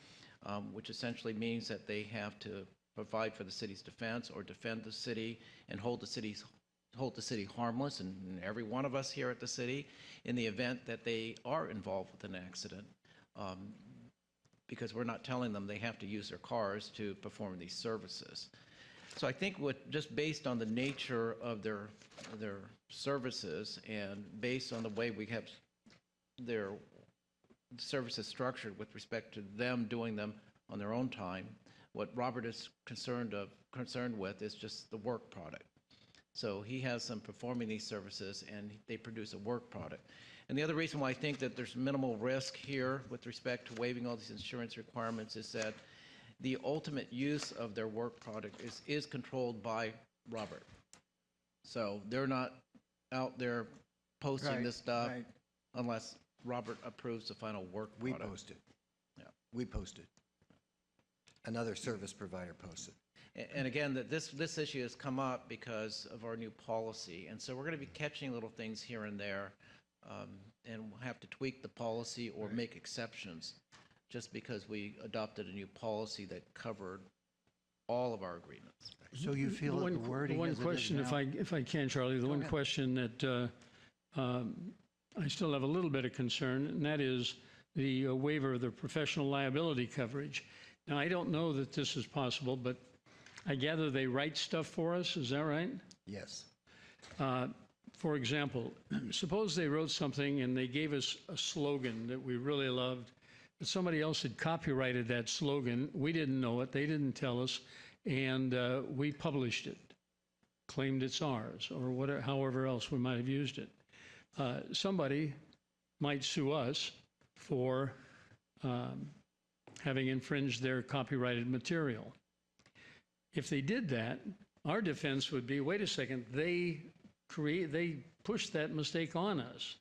[SPEAKER 12] which essentially means that they have to provide for the city's defense or defend the city and hold the city harmless, and every one of us here at the city, in the event that they are involved with an accident, because we're not telling them they have to use their cars to perform these services. So I think just based on the nature of their services and based on the way we have their services structured with respect to them doing them on their own time, what Robert is concerned with is just the work product. So he has them performing these services and they produce a work product. And the other reason why I think that there's minimal risk here with respect to waiving all these insurance requirements is that the ultimate use of their work product is controlled by Robert. So they're not out there posting this stuff unless Robert approves the final work product.
[SPEAKER 2] We post it. Yeah. We post it. Another service provider posts it.
[SPEAKER 12] And again, this issue has come up because of our new policy. And so we're going to be catching little things here and there, and we'll have to tweak the policy or make exceptions just because we adopted a new policy that covered all of our agreements.
[SPEAKER 13] So you feel that the wording
[SPEAKER 4] one
[SPEAKER 13] as it is
[SPEAKER 4] question,
[SPEAKER 13] now-
[SPEAKER 4] if I can, Charlie, the one question that I still have a little bit of concern, and that is the waiver of the professional liability coverage. Now, I don't know that this is possible, but I gather they write stuff for us. Is that right?
[SPEAKER 2] Yes.
[SPEAKER 4] For example, suppose they wrote something and they gave us a slogan that we really loved, but somebody else had copyrighted that slogan. We didn't know it. They didn't tell us, and we published it, claimed it's ours, or whatever, however else we might have used it. Somebody might sue us for having infringed their copyrighted material. If they did that, our defense would be, wait a second, they pushed that mistake on us.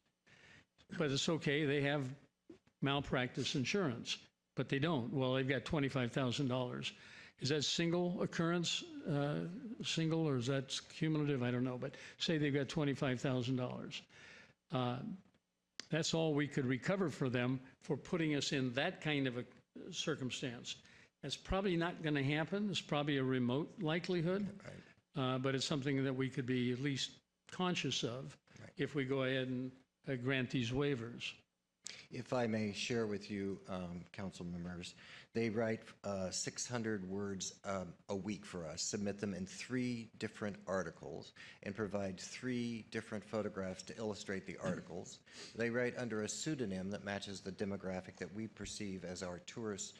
[SPEAKER 4] But it's okay, they have malpractice insurance, but they don't. Well, they've got $25,000. Is that single occurrence, single, or is that cumulative? I don't know, but say they've got $25,000. That's all we could recover for them for putting us in that kind of a circumstance. That's probably not going to happen. It's probably a remote likelihood, but it's something that we could be at least conscious of if we go ahead and grant these waivers.
[SPEAKER 2] If I may share with you, council members, they write 600 words a week for us, submit them in 3 different articles, and provide 3 different photographs to illustrate the articles. They write under a pseudonym that matches the demographic that we perceive as our tourist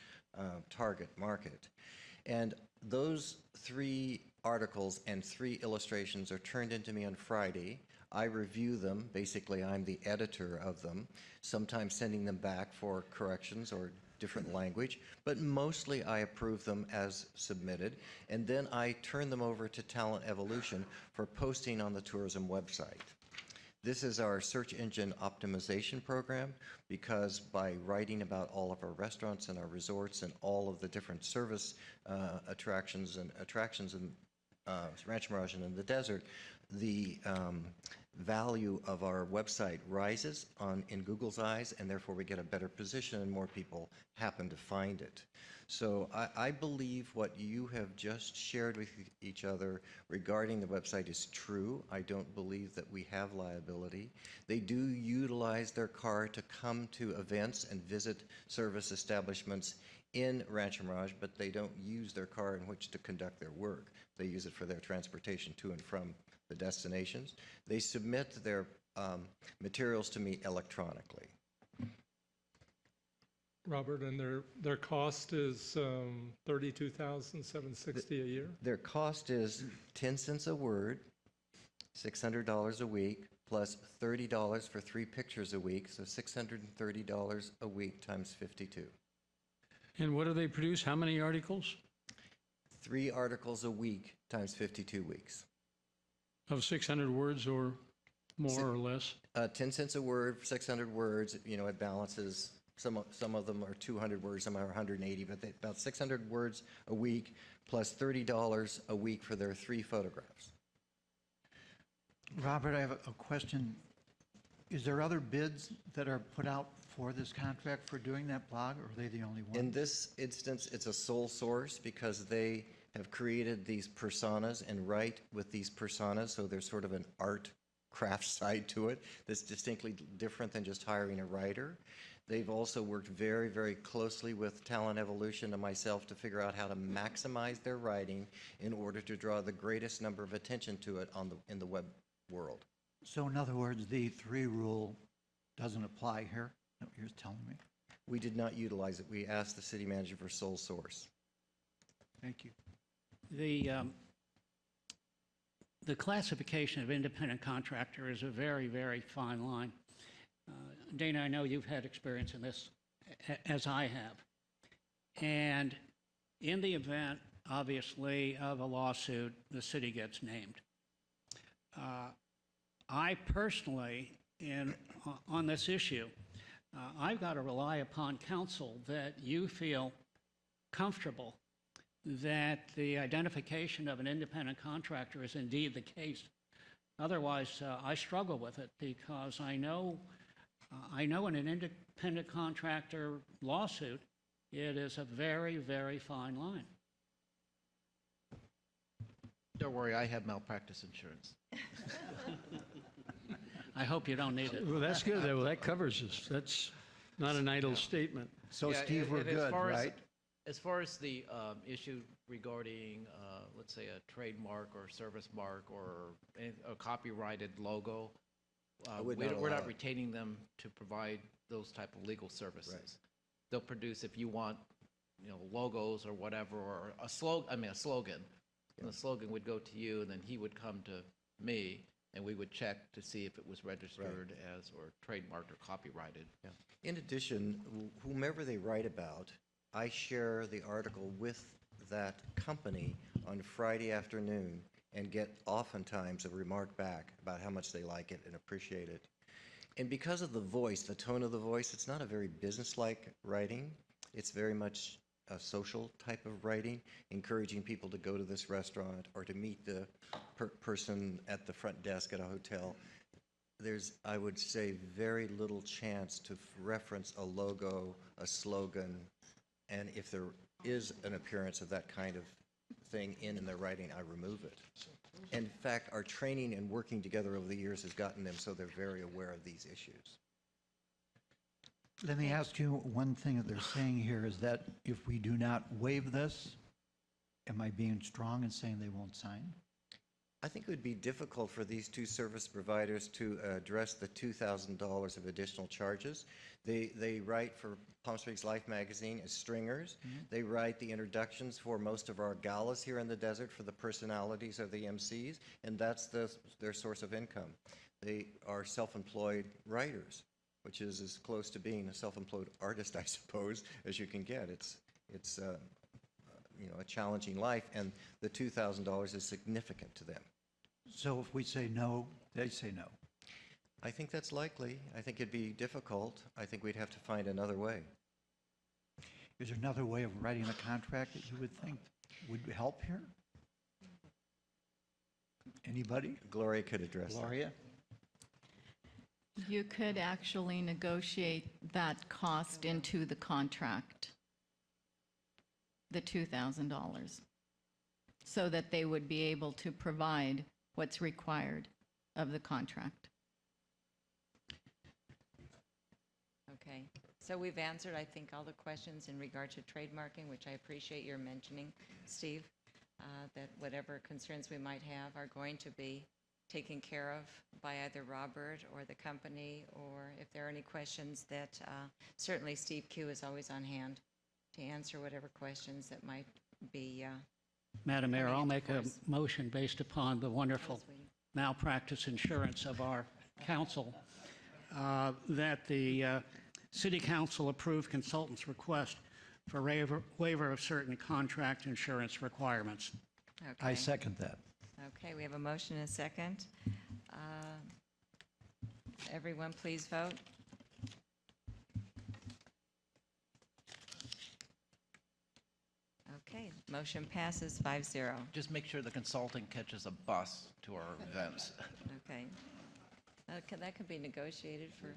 [SPEAKER 2] target market. And those 3 articles and 3 illustrations are turned into me on Friday. I review them. Basically, I'm the editor of them, sometimes sending them back for corrections or different language, but mostly I approve them as submitted, and then I turn them over to Talent Evolution for posting on the tourism website. This is our search engine optimization program, because by writing about all of our restaurants and our resorts and all of the different service attractions in Rancho Mirage and in the desert, the value of our website rises in Google's eyes, and therefore we get a better position and more people happen to find it. So I believe what you have just shared with each other regarding the website is true. I don't believe that we have liability. They do utilize their car to come to events and visit service establishments in Rancho Mirage, but they don't use their car in which to conduct their work. They use it for their transportation to and from the destinations. They submit their materials to me electronically.
[SPEAKER 9] Robert, and their cost is $32,760 a year?
[SPEAKER 20] Their cost is 10 cents a word, $600 a week, plus $30 for 3 pictures a week, so $630 a week times 52.
[SPEAKER 4] And what do they produce? How many articles?
[SPEAKER 20] 3 articles a week times 52 weeks.
[SPEAKER 4] Of 600 words or more or less?
[SPEAKER 20] 10 cents a word, 600 words, you know, it balances. Some of them are 200 words, some are 180, but about 600 words a week plus $30 a week for their 3 photographs.
[SPEAKER 13] Robert, I have a question. Is there other bids that are put out for this contract for doing that blog, or are they the only ones?
[SPEAKER 20] In this instance, it's a sole source because they have created these personas and write with these personas, so there's sort of an art craft side to it that's distinctly different than just hiring a writer. They've also worked very, very closely with Talent Evolution and myself to figure out how to maximize their writing in order to draw the greatest number of attention to it in the web world.
[SPEAKER 13] So in other words, the 3 rule doesn't apply here? Is that what you're telling me?
[SPEAKER 20] We did not utilize it. We asked the city manager for sole source.
[SPEAKER 13] Thank you.
[SPEAKER 10] The classification of independent contractor is a very, very fine line. Dana, I know you've had experience in this, as I have. And in the event, obviously, of a lawsuit, the city gets named. I personally, on this issue, I've got to rely upon counsel that you feel comfortable that the identification of an independent contractor is indeed the case. Otherwise, I struggle with it because I know in an independent contractor lawsuit, it is a very, very fine line.
[SPEAKER 12] Don't worry, I have malpractice insurance.
[SPEAKER 10] I hope you don't need it.
[SPEAKER 4] Well, that's good. Well, that covers us. That's not an idle statement.
[SPEAKER 13] So,
[SPEAKER 12] Yeah,
[SPEAKER 13] Steve, we're
[SPEAKER 12] and
[SPEAKER 13] good, right?
[SPEAKER 12] As far as the issue regarding, let's say, a trademark or service mark or a copyrighted logo, we're not retaining them to provide those type of legal services.
[SPEAKER 20] Right.
[SPEAKER 12] They'll produce, if you want, logos or whatever, or a slogan. And the slogan would go to you, and then he would come to me, and we would check to see if it was registered as or trademarked or copyrighted.
[SPEAKER 20] Yeah. In addition, whomever they write about, I share the article with that company on Friday afternoon and get oftentimes a remark back about how much they like it and appreciate it. And because of the voice, the tone of the voice, it's not a very businesslike writing. It's very much a social type of writing, encouraging people to go to this restaurant or to meet the person at the front desk at a hotel. There's, I would say, very little chance to reference a logo, a slogan, and if there is an appearance of that kind of thing in their writing, I remove it. In fact, our training and working together over the years has gotten them so they're very aware of these issues.
[SPEAKER 13] Let me ask you one thing that they're saying here is that if we do not waive this, am I being strong in saying they won't sign?
[SPEAKER 20] I think it would be difficult for these 2 service providers to address the $2,000 of additional charges. They write for Palm Springs Life magazine as stringers.
[SPEAKER 13] Mm-hmm.
[SPEAKER 20] They write the introductions for most of our galas here in the desert for the personalities of the MCs, and that's their source of income. They are self-employed writers, which is as close to being a self-employed artist, I suppose, as you can get. It's a challenging life, and the $2,000 is significant to them.
[SPEAKER 13] So if we say no, they say no.
[SPEAKER 20] I think that's likely. I think it'd be difficult. I think we'd have to find another way.
[SPEAKER 13] Is there another way of writing a contract that you would think would help here? Anybody?
[SPEAKER 20] Gloria could address that.
[SPEAKER 13] Gloria?
[SPEAKER 19] You could actually negotiate that cost into the contract, the $2,000, so that they would be able to provide what's required of the contract.
[SPEAKER 1] Okay, so we've answered, I think, all the questions in regard to trademarking, which I appreciate your mentioning, Steve, that whatever concerns we might have are going to be taken care of by either Robert or the company, or if there are any questions that, certainly Steve Q is always on hand to answer whatever questions that might be.
[SPEAKER 10] Madam Mayor,
[SPEAKER 1] coming
[SPEAKER 10] I'll
[SPEAKER 1] up
[SPEAKER 10] make a
[SPEAKER 1] for us.
[SPEAKER 10] motion based upon the wonderful malpractice insurance of our council, that the City Council approve consultant's request for waiver of certain contract insurance requirements.
[SPEAKER 13] I
[SPEAKER 1] Okay.
[SPEAKER 13] second that.
[SPEAKER 1] Okay, we have a motion and a second. Everyone, please vote. Okay, motion passes 5-0.
[SPEAKER 12] Just make sure the consultant catches a bus to our events.
[SPEAKER 1] Okay. That could be negotiated for.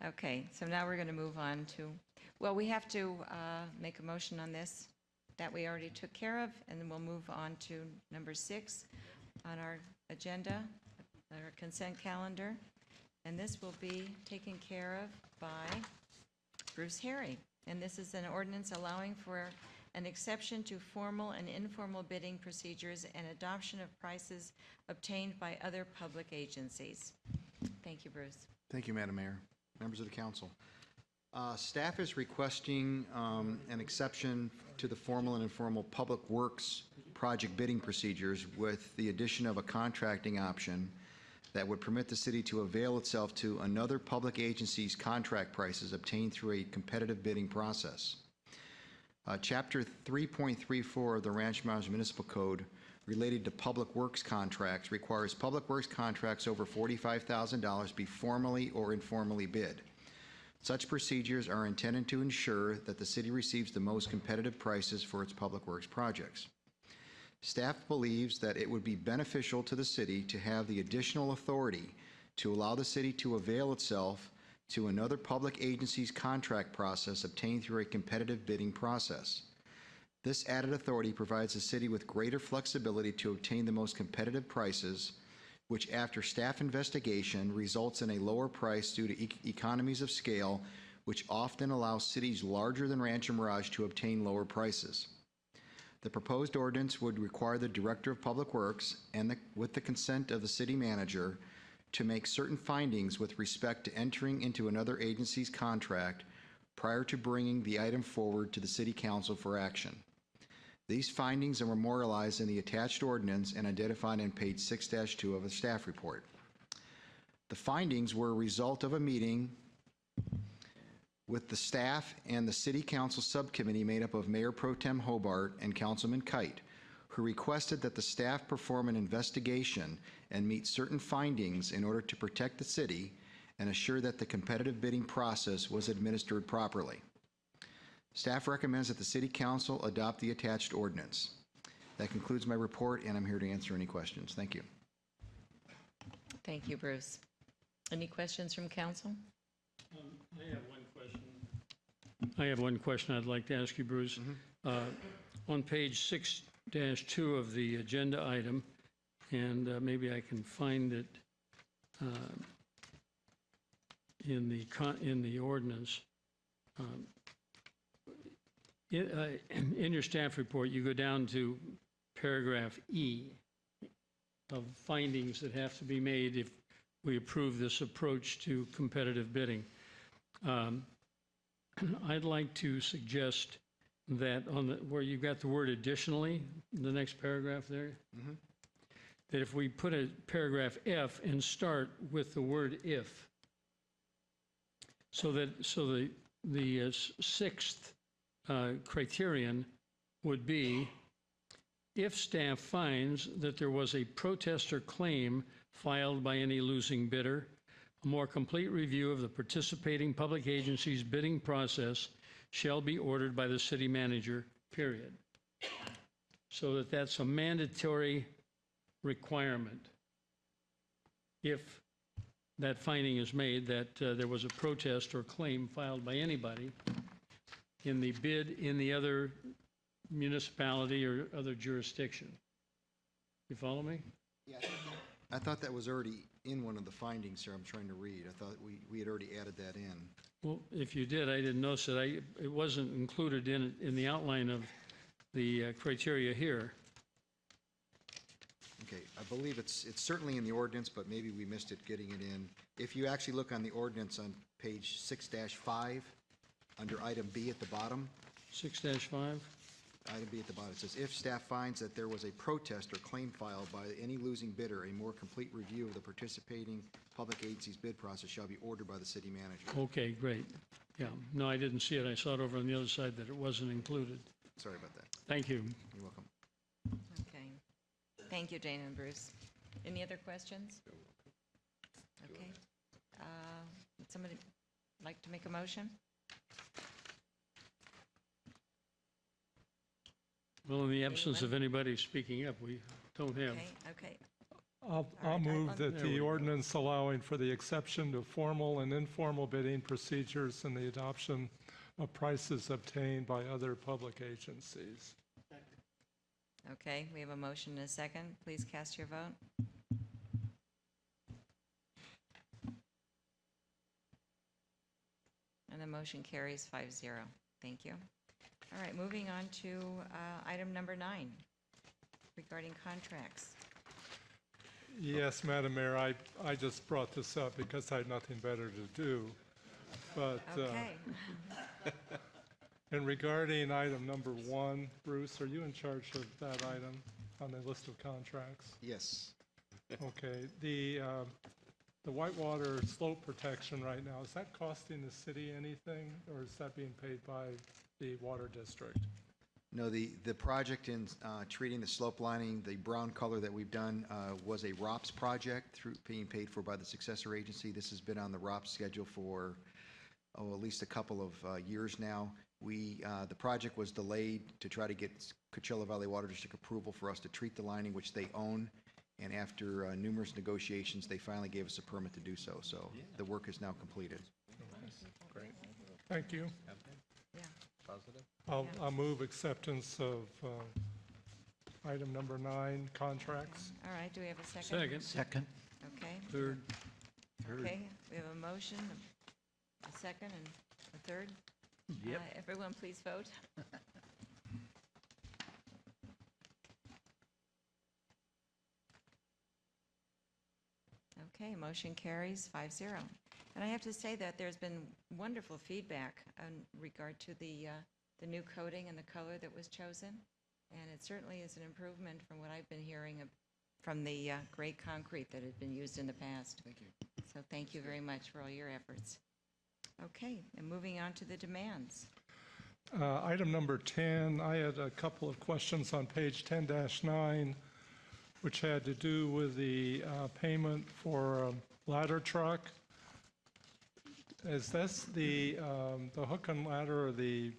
[SPEAKER 1] Okay, so now we're going to move on to, well, we have to make a motion on this that we already took care of, and then we'll move on to number 6 on our agenda, our consent calendar. And this will be taken care of by Bruce Harry. And this is an ordinance allowing for an exception to formal and informal bidding procedures and adoption of prices obtained by other public agencies. Thank you, Bruce.
[SPEAKER 2] Thank you, Madam Mayor, members of the council. Staff is requesting an exception to the formal and informal public works project bidding procedures with the addition of a contracting option that would permit the city to avail itself to another public agency's contract prices obtained through a competitive bidding process. Chapter 3.34 of the Rancho Mirage Municipal Code related to public works contracts requires public works contracts over $45,000 be formally or informally bid. Such procedures are intended to ensure that the city receives the most competitive prices for its public works projects. Staff believes that it would be beneficial to the city to have the additional authority to allow the city to avail itself to another public agency's contract process obtained through a competitive bidding process. This added authority provides the city with greater flexibility to obtain the most competitive prices, which after staff investigation results in a lower price due to economies of scale, which often allows cities larger than Rancho Mirage to obtain lower prices. The proposed ordinance would require the Director of Public Works, and with the consent of the city manager, to make certain findings with respect to entering into another agency's contract prior to bringing the item forward to the City Council for action. These findings are memorialized in the attached ordinance and identified on page 6-2 of the staff report. The findings were a result of a meeting with the staff and the City Council subcommittee made up of Mayor Pro Tem Hobart and Councilman Kite, who requested that the staff perform an investigation and meet certain findings in order to protect the city and assure that the competitive bidding process was administered properly. Staff recommends that the City Council adopt the attached ordinance. That concludes my report, and I'm here to answer any questions. Thank you.
[SPEAKER 1] Thank you, Bruce. Any questions from council?
[SPEAKER 4] I have one question. I have one question I'd like to ask you, Bruce. On page 6-2 of the agenda item, and maybe I can find it in the ordinance. In your staff report, you go down to paragraph E of findings that have to be made if we approve this approach to competitive bidding. I'd like to suggest that where you've got the word additionally, the next paragraph there, that if we put a paragraph F and start with the word if, so the sixth criterion would be if staff finds that there was a protest or claim filed by any losing bidder, a more complete review of the participating public agency's bidding process shall be ordered by the city manager, period. So that's a mandatory requirement. If that finding is made that there was a protest or claim filed by anybody in the bid in the other municipality or other jurisdiction. You follow me?
[SPEAKER 2] Yeah, I thought that was already in one of the findings here I'm trying to read. I thought we had already added that in.
[SPEAKER 4] Well, if you did, I didn't notice it. It wasn't included in the outline of the criteria here.
[SPEAKER 2] Okay, I believe it's certainly in the ordinance, but maybe we missed it getting it in. If you actually look on the ordinance on page 6-5, under item B at the bottom,
[SPEAKER 4] 6-5?
[SPEAKER 2] item B at the bottom, it says, if staff finds that there was a protest or claim filed by any losing bidder, a more complete review of the participating public agency's bid process shall be ordered by the city manager.
[SPEAKER 4] Okay, great. Yeah, no, I didn't see it. I saw it over on the other side that it wasn't included.
[SPEAKER 2] Sorry about that.
[SPEAKER 4] Thank you.
[SPEAKER 2] You're welcome.
[SPEAKER 1] Okay. Thank you, Dana and Bruce. Any other questions? Okay. Would somebody like to make a motion?
[SPEAKER 4] Well, in the absence of anybody speaking up, we don't have.
[SPEAKER 1] Okay.
[SPEAKER 9] I'll move that
[SPEAKER 4] There we
[SPEAKER 9] the
[SPEAKER 4] go.
[SPEAKER 9] ordinance allowing for the exception to formal and informal bidding procedures and the adoption of prices obtained by other public agencies.
[SPEAKER 1] Okay, we have a motion and a second. Please cast your vote. And the motion carries 5-0. Thank you. All right, moving on to item number 9 regarding contracts.
[SPEAKER 9] Yes, Madam Mayor, I just brought this up because I had nothing better to do. But
[SPEAKER 1] Okay.
[SPEAKER 9] and regarding item number 1, Bruce, are you in charge of that item on the list of contracts?
[SPEAKER 2] Yes.
[SPEAKER 9] Okay, the whitewater slope protection right now, is that costing the city anything, or is that being paid by the water district?
[SPEAKER 2] No, the project in treating the slope lining, the brown color that we've done was a ROPS project being paid for by the successor agency. This has been on the ROPS schedule for, at least a couple of years now. The project was delayed to try to get Coachella Valley Water District approval for us to treat the lining, which they own. And after numerous negotiations, they finally gave us a permit to do so. So the work is now completed.
[SPEAKER 9] Great. Thank you.
[SPEAKER 1] Yeah.
[SPEAKER 11] Positive?
[SPEAKER 9] I'll move acceptance of item number 9, contracts.
[SPEAKER 1] All right, do we have a second?
[SPEAKER 13] Second.
[SPEAKER 1] Okay.
[SPEAKER 4] Third.
[SPEAKER 1] Okay, we have a motion, a second, and a third.
[SPEAKER 12] Yep.
[SPEAKER 1] Everyone, please vote. Okay, motion carries 5-0. And I have to say that there's been wonderful feedback in regard to the new coating and the color that was chosen. And it certainly is an improvement from what I've been hearing from the gray concrete that had been used in the past.
[SPEAKER 2] Thank you.
[SPEAKER 1] So thank you very much for all your efforts. Okay, and moving on to the demands.
[SPEAKER 9] Item number 10, I had a couple of questions on page 10-9, which had to do with the payment for a ladder truck. Is this the hook and ladder, or the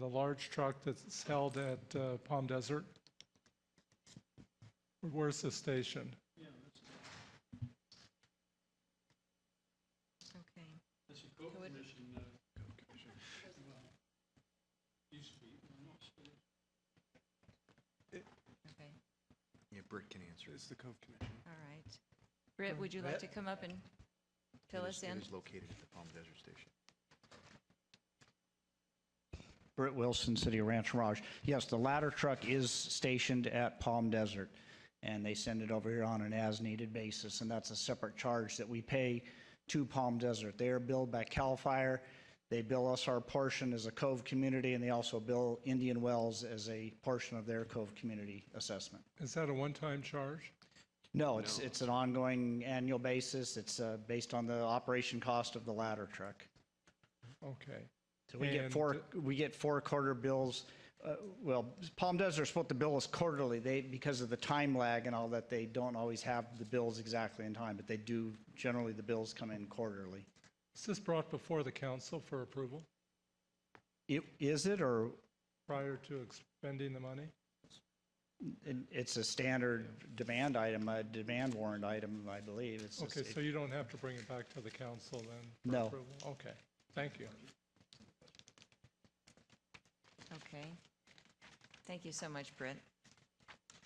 [SPEAKER 9] large truck that's held at Palm Desert? Where's the station?
[SPEAKER 1] Okay.
[SPEAKER 4] That's a co-commission.
[SPEAKER 1] Okay,
[SPEAKER 2] Yeah, Britt can answer.
[SPEAKER 18] It's the Cove Commission.
[SPEAKER 1] all right. Britt, would you like to come up and fill us in?
[SPEAKER 2] It is located at the Palm Desert Station.
[SPEAKER 21] Britt Wilson, City of Rancho Mirage. Yes, the ladder truck is stationed at Palm Desert, and they send it over here on an as-needed basis, and that's a separate charge that we pay to Palm Desert. They are billed by CAL FIRE. They bill us our portion as a Cove community, and they also bill Indian Wells as a portion of their Cove community assessment.
[SPEAKER 9] Is that a one-time charge?
[SPEAKER 21] No, it's an ongoing annual basis. It's based on the operation cost of the ladder truck.
[SPEAKER 9] Okay.
[SPEAKER 21] So we get four quarter bills. Well, Palm Desert is supposed to bill us quarterly. Because of the time lag and all that, they don't always have the bills exactly in time, but they do. Generally, the bills come in quarterly.
[SPEAKER 9] Is this brought before the council for approval
[SPEAKER 21] Is it, or
[SPEAKER 9] prior to expending the money?
[SPEAKER 21] it's a standard demand item, a demand warrant item, I believe. It's
[SPEAKER 9] Okay,
[SPEAKER 21] just-
[SPEAKER 9] so you don't have to bring it back to the council then? for
[SPEAKER 21] No.
[SPEAKER 9] approval? Okay, thank you.
[SPEAKER 1] Okay. Thank you so much, Britt.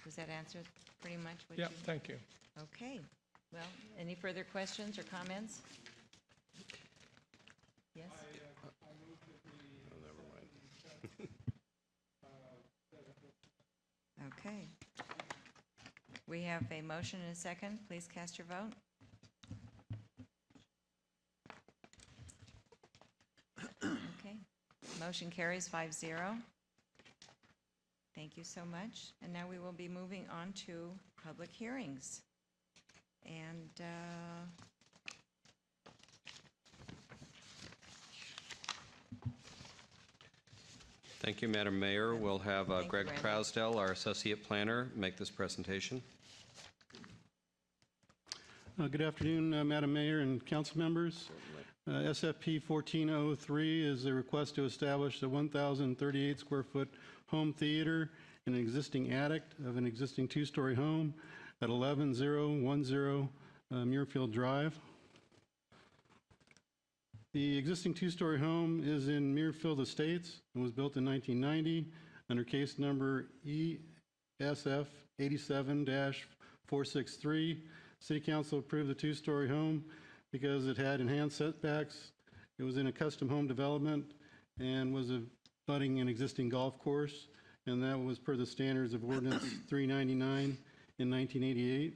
[SPEAKER 1] Does that answer pretty much what
[SPEAKER 9] Yeah,
[SPEAKER 1] you?
[SPEAKER 9] thank you.
[SPEAKER 1] Okay. Well, any further questions or comments? Yes?
[SPEAKER 11] Oh, never mind.
[SPEAKER 1] Okay. We have a motion and a second. Please cast your vote. Okay. Motion carries 5-0. Thank you so much. And now we will be moving on to public hearings. And
[SPEAKER 11] Thank you, Madam Mayor. We'll have
[SPEAKER 1] Thank you,
[SPEAKER 11] Greg
[SPEAKER 1] Randy.
[SPEAKER 11] Trousdale, our Associate Planner, make this presentation.
[SPEAKER 5] Good afternoon, Madam Mayor and council members. SFP 1403 is a request to establish a 1,038 square foot home theater in an existing attic of an existing two-story home at 11010 Muirfield Drive. The existing two-story home is in Muirfield Estates and was built in 1990 under case number ESF 87-463. City Council approved the two-story home because it had enhanced setbacks. It was in a custom home development and was abutting an existing golf course, and that was per the standards of Ordinance 399 in 1988.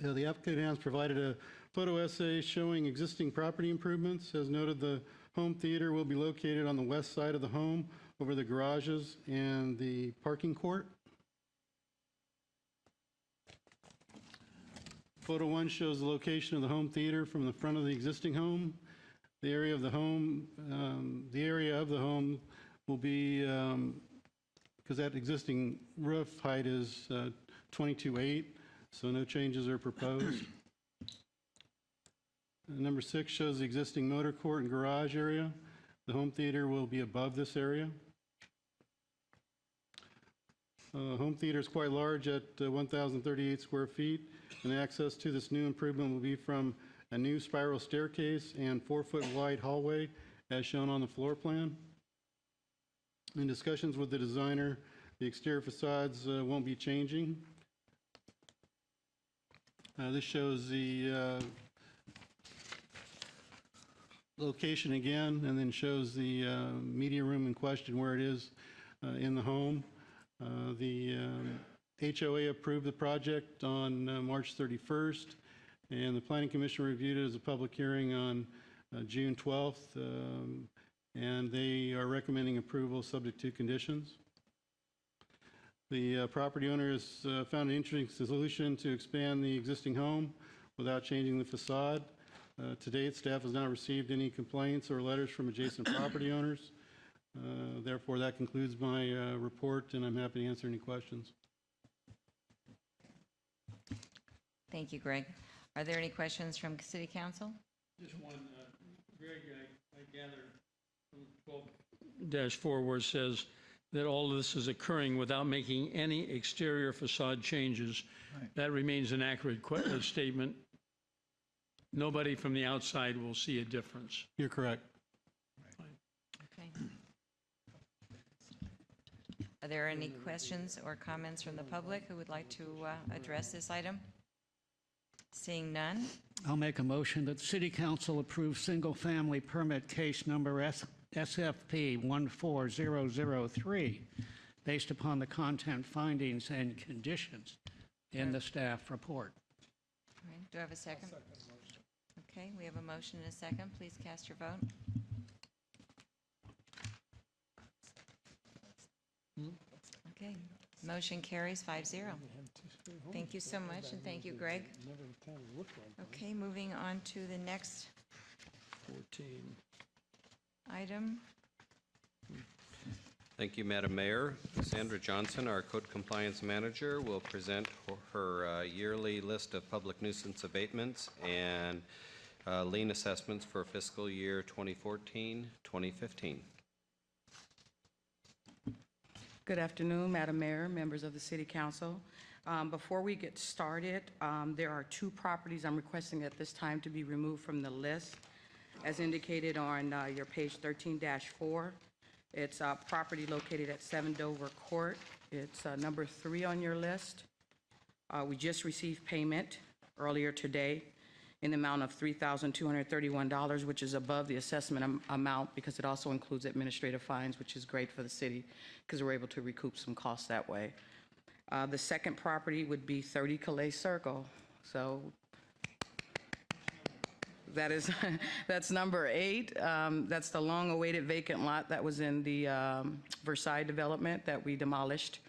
[SPEAKER 5] The applicant has provided a photo essay showing existing property improvements. As noted, the home theater will be located on the west side of the home over the garages and the parking court. Photo 1 shows the location of the home theater from the front of the existing home. The area of the home will be, because that existing roof height is 22.8, so no changes are proposed. Number 6 shows the existing motor court and garage area. The home theater will be above this area. Home theater is quite large at 1,038 square feet, and access to this new improvement will be from a new spiral staircase and 4-foot wide hallway as shown on the floor plan. In discussions with the designer, the exterior facades won't be changing. This shows the location again, and then shows the media room in question where it is in the home. The HOA approved the project on March 31st, and the Planning Commission reviewed it as a public hearing on June 12th, and they are recommending approval subject to conditions. The property owner has found an interesting solution to expand the existing home without changing the facade. To date, staff has not received any complaints or letters from adjacent property owners. Therefore, that concludes my report, and I'm happy to answer any questions.
[SPEAKER 1] thank you, Greg. Are there any questions from City Council?
[SPEAKER 4] Just one, Greg, I gather from 12-4 where it says that all of this is occurring without making any exterior facade changes.
[SPEAKER 13] Right.
[SPEAKER 4] That remains an accurate statement. Nobody from the outside will see a difference.
[SPEAKER 5] You're correct.
[SPEAKER 1] Okay. Are there any questions or comments from the public who would like to address this item? Seeing none,
[SPEAKER 10] I'll make a motion that the City Council approve single-family permit case number SFP 14003 based upon the content findings and conditions in the staff report.
[SPEAKER 1] all right, do I have a second? Okay, we have a motion and a second. Please cast your vote. Okay, motion carries 5-0. Thank you so much, and thank you, Greg. Okay, moving on to the next
[SPEAKER 4] 14.
[SPEAKER 1] item.
[SPEAKER 11] Thank you, Madam Mayor. Sandra Johnson, our Code Compliance Manager, will present her yearly list of public nuisance abatements and lien assessments for fiscal year 2014-2015.
[SPEAKER 22] Good afternoon, Madam Mayor, members of the City Council. Before we get started, there are 2 properties I'm requesting at this time to be removed from the list, as indicated on your page 13-4. It's a property located at 7 Dover Court. It's number 3 on your list. We just received payment earlier today. in the amount of $3,231, which is above the assessment amount because it also includes administrative fines, which is great for the city because we're able to recoup some costs that way. The second property would be 30 Calais Circle. So that is, that's number 8. That's the long-awaited vacant lot that was in the Versailles development that we demolished.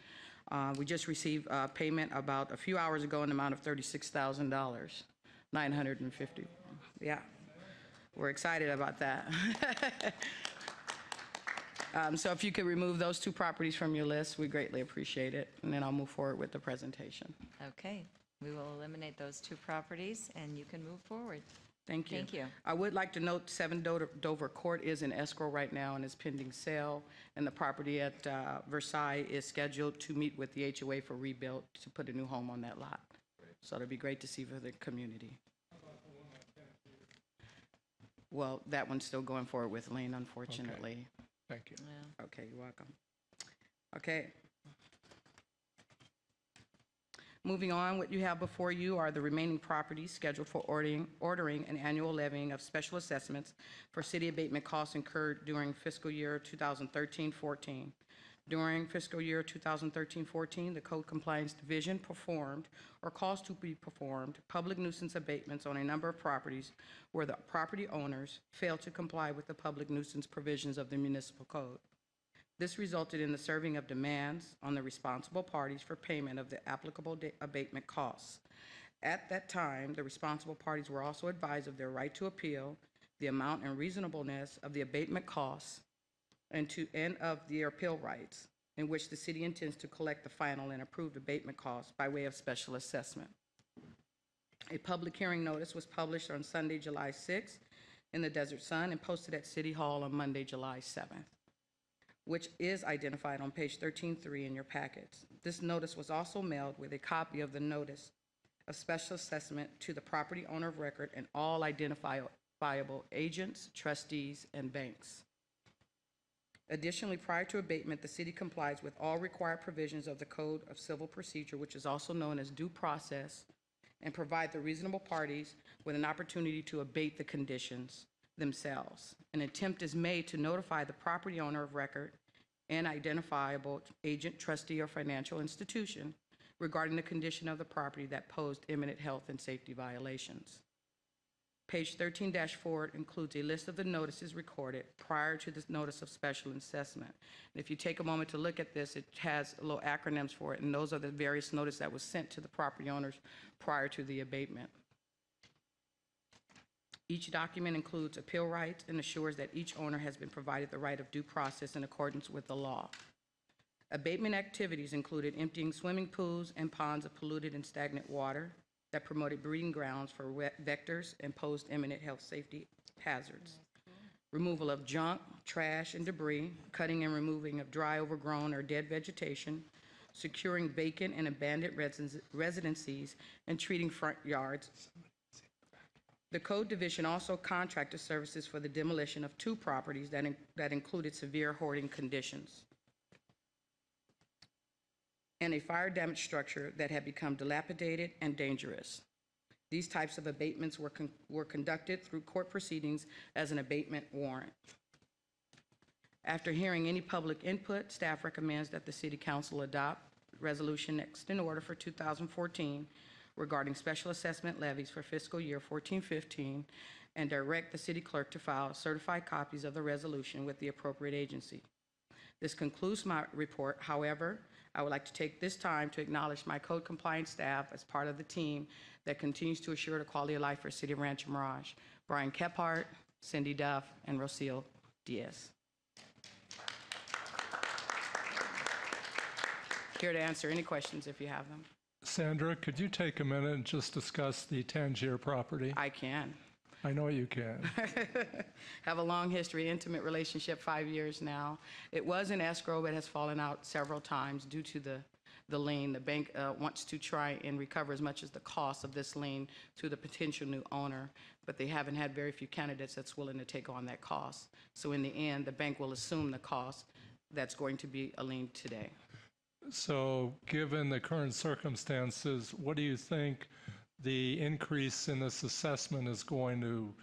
[SPEAKER 22] We just received payment about a few hours ago in the amount of $36,000. 950. Yeah, we're excited about that. So if you could remove those 2 properties from your list, we greatly appreciate it. And then I'll move forward with the presentation.
[SPEAKER 1] Okay, we will eliminate those 2 properties, and you can move forward.
[SPEAKER 22] Thank you.
[SPEAKER 1] Thank you.
[SPEAKER 22] I would like to note 7 Dover Court is in escrow right now and is pending sale, and the property at Versailles is scheduled to meet with the HOA for rebuild to put a new home on that lot. So it'll be great to see for the community. Well, that one's still going forward with lien, unfortunately.
[SPEAKER 9] Thank you.
[SPEAKER 1] Yeah.
[SPEAKER 22] Okay, you're welcome. Okay. Moving on, what you have before you are the remaining properties scheduled for ordering an annual levying of special assessments for city abatement costs incurred during fiscal year 2013-14. During fiscal year 2013-14, the Code Compliance Division performed or caused to be performed public nuisance abatements on a number of properties where the property owners failed to comply with the public nuisance provisions of the municipal code. This resulted in the serving of demands on the responsible parties for payment of the applicable abatement costs. At that time, the responsible parties were also advised of their right to appeal, the amount and reasonableness of the abatement costs, and of their appeal rights, in which the city intends to collect the final and approved abatement costs by way of special assessment. A public hearing notice was published on Sunday, July 6th in the Desert Sun and posted at City Hall on Monday, July 7th, which is identified on page 13.3 in your packets. This notice was also mailed with a copy of the notice of special assessment to the property owner of record and all identifiable agents, trustees, and banks. Additionally, prior to abatement, the city complies with all required provisions of the Code of Civil Procedure, which is also known as due process, and provide the reasonable parties with an opportunity to abate the conditions themselves. An attempt is made to notify the property owner of record and identifiable agent, trustee, or financial institution regarding the condition of the property that posed imminent health and safety violations. Page 13-4 includes a list of the notices recorded prior to this notice of special assessment. And if you take a moment to look at this, it has little acronyms for it, and those are the various notices that was sent to the property owners prior to the abatement. Each document includes appeal rights and assures that each owner has been provided the right of due process in accordance with the law. Abatement activities included emptying swimming pools and ponds of polluted and stagnant water that promoted breeding grounds for vectors and posed imminent health safety hazards. Removal of junk, trash, and debris, cutting and removing of dry, overgrown, or dead vegetation, securing vacant and abandoned residencies, and treating front yards. The Code Division also contracted services for the demolition of 2 properties that included severe hoarding conditions and a fire damaged structure that had become dilapidated and dangerous. These types of abatements were conducted through court proceedings as an abatement warrant. After hearing any public input, staff recommends that the City Council adopt resolution next in order for 2014 regarding special assessment levies for fiscal year 14-15 and direct the city clerk to file certified copies of the resolution with the appropriate agency. This concludes my report. However, I would like to take this time to acknowledge my code compliance staff as part of the team that continues to assure the quality of life for City of Rancho Mirage: Brian Kephart, Cindy Duff, and Rocio Diaz. Here to answer any questions if you have them.
[SPEAKER 9] Sandra, could you take a minute and just discuss the Tangier property?
[SPEAKER 22] I can.
[SPEAKER 9] I know you can.
[SPEAKER 22] Have a long history, intimate relationship, 5 years now. It was in escrow, but has fallen out several times due to the lien. The bank wants to try and recover as much as the cost of this lien to the potential new owner, but they haven't had very few candidates that's willing to take on that cost. So in the end, the bank will assume the cost that's going to be a lien today.
[SPEAKER 9] So given the current circumstances, what do you think the increase in this assessment is going to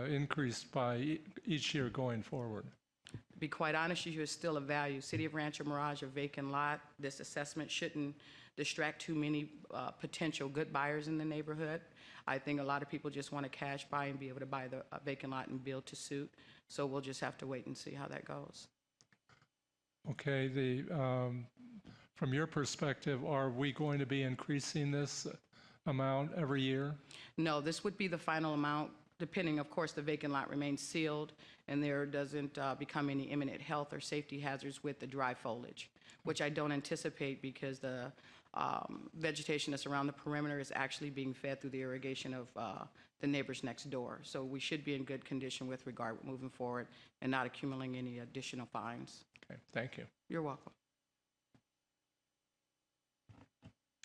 [SPEAKER 9] increase by each year going forward?
[SPEAKER 22] To be quite honest with you, it's still a value. City of Rancho Mirage, a vacant lot. This assessment shouldn't distract too many potential good buyers in the neighborhood. I think a lot of people just want to cash buy and be able to buy the vacant lot and build to suit. So we'll just have to wait and see how that goes.
[SPEAKER 9] Okay, from your perspective, are we going to be increasing this amount every year?
[SPEAKER 22] No, this would be the final amount, depending, of course, the vacant lot remains sealed and there doesn't become any imminent health or safety hazards with the dry foliage, which I don't anticipate because the vegetation that's around the perimeter is actually being fed through the irrigation of the neighbors next door. So we should be in good condition with regard moving forward and not accumulating any additional fines.
[SPEAKER 9] Okay, thank you.
[SPEAKER 22] You're welcome.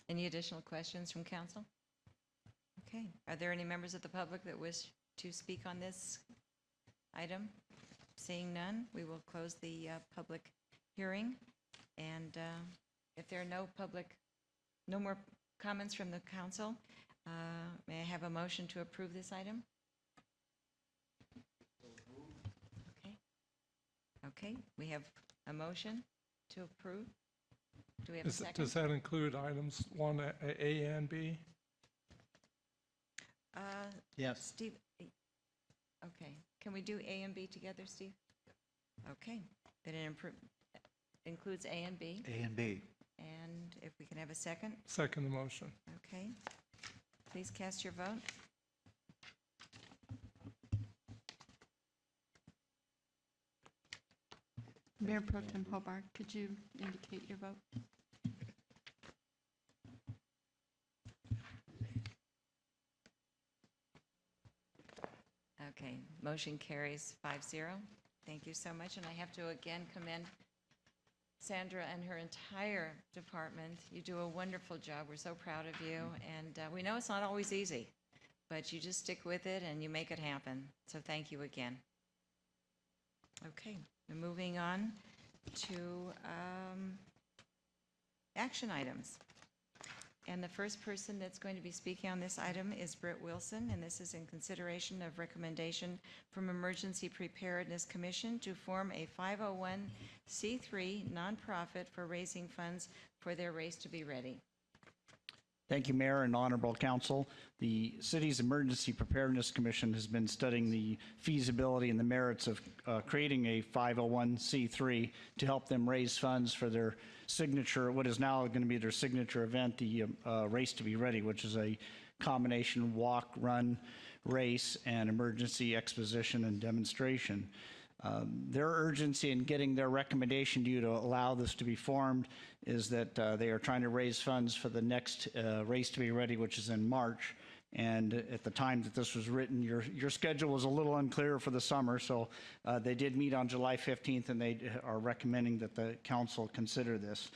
[SPEAKER 1] Any additional questions from council? Okay. Are there any members of the public that wish to speak on this item? Seeing none, we will close the public hearing. And if there are no more comments from the council, may I have a motion to approve this item? Okay. Okay, we have a motion to approve. Do we have a second?
[SPEAKER 9] Does that include items 1A and B?
[SPEAKER 21] Yes.
[SPEAKER 1] Steve, okay. Can we do A and B together, Steve? Okay. Then it includes A and B.
[SPEAKER 13] A and B.
[SPEAKER 1] And if we can have a second?
[SPEAKER 9] Second the motion.
[SPEAKER 1] Okay. Please cast your vote.
[SPEAKER 3] Mayor Pro Tem Hobart, could you indicate your vote?
[SPEAKER 1] Okay, motion carries 5-0. Thank you so much, and I have to again commend Sandra and her entire department. You do a wonderful job. We're so proud of you, and we know it's not always easy, but you just stick with it and you make it happen. So thank you again. Okay, we're moving on to action items. And the first person that's going to be speaking on this item is Britt Wilson, and this is in consideration of recommendation from Emergency Preparedness Commission to form a 501c3 nonprofit for raising funds for their Race to Be Ready.
[SPEAKER 21] Thank you, Mayor and Honorable Council. The city's Emergency Preparedness Commission has been studying the feasibility and the merits of creating a 501c3 to help them raise funds for their signature, what is now going to be their signature event, the Race to Be Ready, which is a combination walk, run, race, and emergency exposition and demonstration. Their urgency in getting their recommendation to you to allow this to be formed is that they are trying to raise funds for the next Race to Be Ready, which is in March. And at the time that this was written, your schedule was a little unclear for the summer, so they did meet on July 15th, and they are recommending that the council consider this.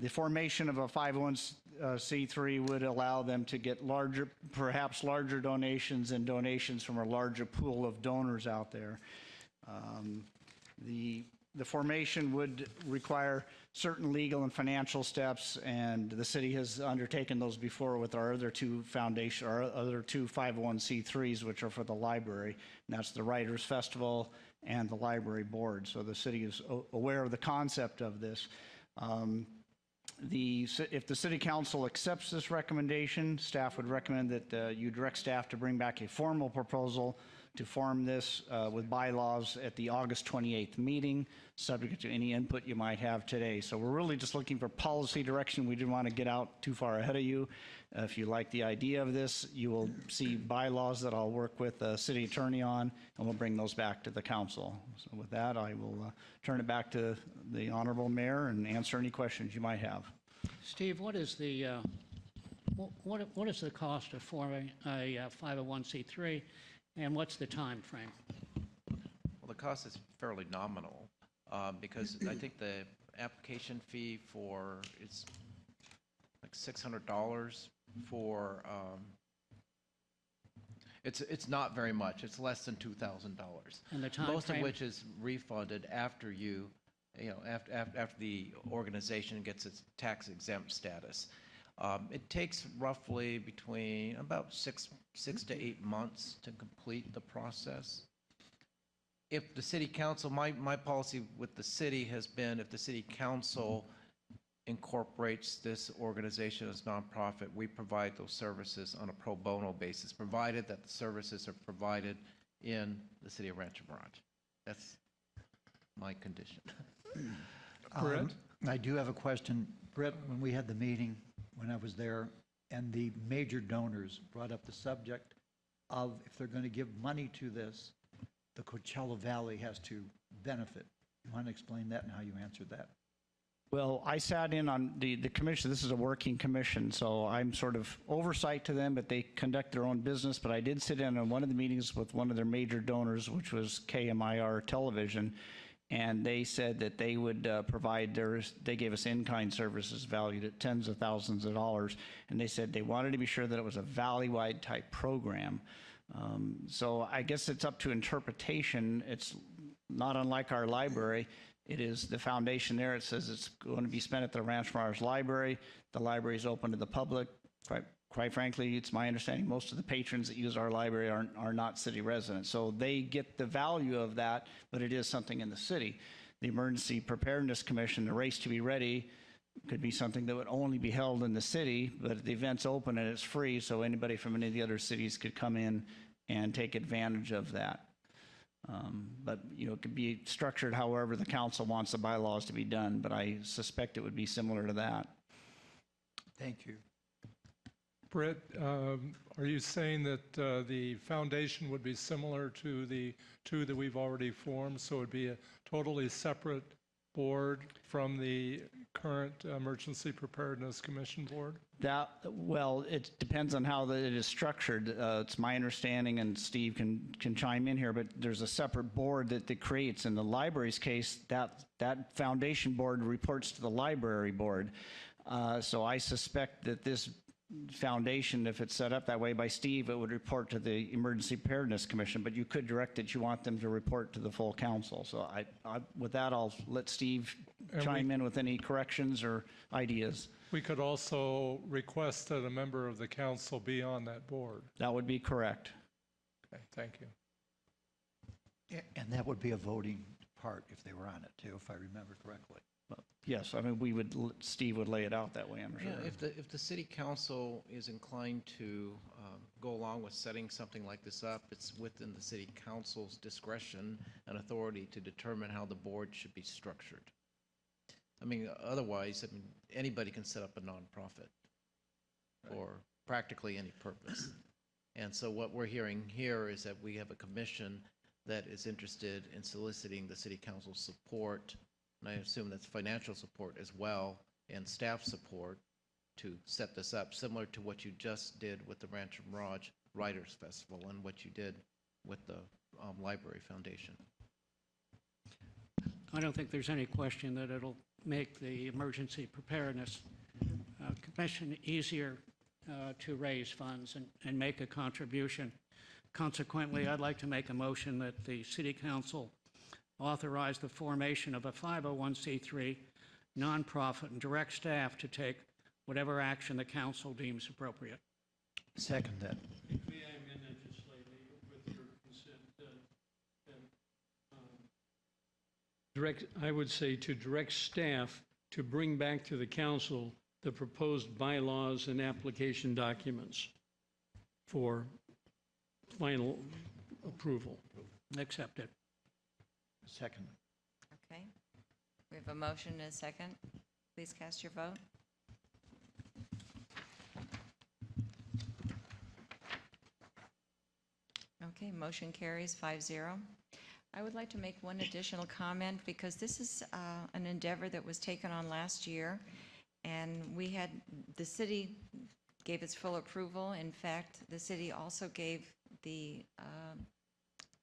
[SPEAKER 21] The formation of a 501c3 would allow them to get larger, perhaps larger donations and donations from a larger pool of donors out there. The formation would require certain legal and financial steps, and the city has undertaken those before with our other two 501c3s, which are for the library, and that's the Writers Festival and the Library Board. So the city is aware of the concept of this. If the city council accepts this recommendation, staff would recommend that you direct staff to bring back a formal proposal to form this with bylaws at the August 28th meeting, subject to any input you might have today. So we're really just looking for policy direction. We didn't want to get out too far ahead of you. If you like the idea of this, you will see bylaws that I'll work with the city attorney on, and we'll bring those back to the council. So with that, I will turn it back to the honorable mayor and answer any questions you might have.
[SPEAKER 10] Steve, what is the cost of forming a 501c3, and what's the time frame?
[SPEAKER 7] Well, the cost is fairly nominal because I think the application fee for is like $600 for. It's not very much. It's less than $2,000.
[SPEAKER 10] And the time
[SPEAKER 7] most
[SPEAKER 10] frame?
[SPEAKER 7] of which is refunded after after the organization gets its tax exempt status. It takes roughly between about six to 8 months to complete the process. If the city council, my policy with the city has been, if the city council incorporates this organization as nonprofit, we provide those services on a pro bono basis, provided that the services are provided in the city of Rancho Mirage. That's my condition.
[SPEAKER 9] Brett?
[SPEAKER 13] I do have a question. Brett, when we had the meeting, when I was there, and the major donors brought up the subject of if they're going to give money to this, the Coachella Valley has to benefit. You want to explain that and how you answered that?
[SPEAKER 21] Well, I sat in on the commission. This is a working commission, so I'm sort of oversight to them, but they conduct their own business. But I did sit in on one of the meetings with one of their major donors, which was KMIR Television, and they said that they would provide they gave us in-kind services valued at tens of thousands of dollars, and they said they wanted to be sure that it was a valley-wide type program. So I guess it's up to interpretation. It's not unlike our library. It is the foundation there. It says it's going to be spent at the Rancho Mirage Library. The library is open to the public. Quite frankly, it's my understanding most of the patrons that use our library are not city residents. So they get the value of that, but it is something in the city. The Emergency Preparedness Commission, the Race to Be Ready, could be something that would only be held in the city, but the event's open and it's free, so anybody from any of the other cities could come in and take advantage of that. But it could be structured however the council wants the bylaws to be done, but I suspect it would be similar to that.
[SPEAKER 13] Thank you.
[SPEAKER 9] Britt, are you saying that the foundation would be similar to the two that we've already formed, so it would be a totally separate board from the current Emergency Preparedness Commission board?
[SPEAKER 21] Well, it depends on how it is structured. It's my understanding, and Steve can chime in here, but there's a separate board that creates. In the library's case, that foundation board reports to the library board. So I suspect that this foundation, if it's set up that way by Steve, it would report to the Emergency Preparedness Commission, but you could direct that you want them to report to the full council. So with that, I'll let Steve chime in with any corrections or ideas.
[SPEAKER 9] We could also request that a member of the council be on that board.
[SPEAKER 21] That would be correct.
[SPEAKER 9] Okay, thank you.
[SPEAKER 13] And that would be a voting part if they were on it too, if I remember correctly.
[SPEAKER 21] Yes, I mean, Steve would lay it out that way, I'm sure.
[SPEAKER 7] Yeah, if the city council is inclined to go along with setting something like this up, it's within the city council's discretion and authority to determine how the board should be structured. I mean, otherwise, anybody can set up a nonprofit for practically any purpose. And so what we're hearing here is that we have a commission that is interested in soliciting the city council's support, and I assume that's financial support as well, and staff support to set this up, similar to what you just did with the Rancho Mirage Writers Festival and what you did with the Library Foundation.
[SPEAKER 10] I don't think there's any question that it'll make the Emergency Preparedness Commission easier to raise funds and make a contribution. Consequently, I'd like to make a motion that the City Council authorize the formation of a 501c3 nonprofit and direct staff to take whatever action the council deems appropriate.
[SPEAKER 13] Second that.
[SPEAKER 4] May I amend that just slightly with your consent? I would say to direct staff to bring back to the council the proposed bylaws and application documents for final approval.
[SPEAKER 10] Accepted.
[SPEAKER 13] Second.
[SPEAKER 1] Okay. We have a motion and a second. Please cast your vote. Okay, motion carries 5-0. I would like to make one additional comment because this is an endeavor that was taken on last year, and the city gave its full approval. In fact, the city also gave the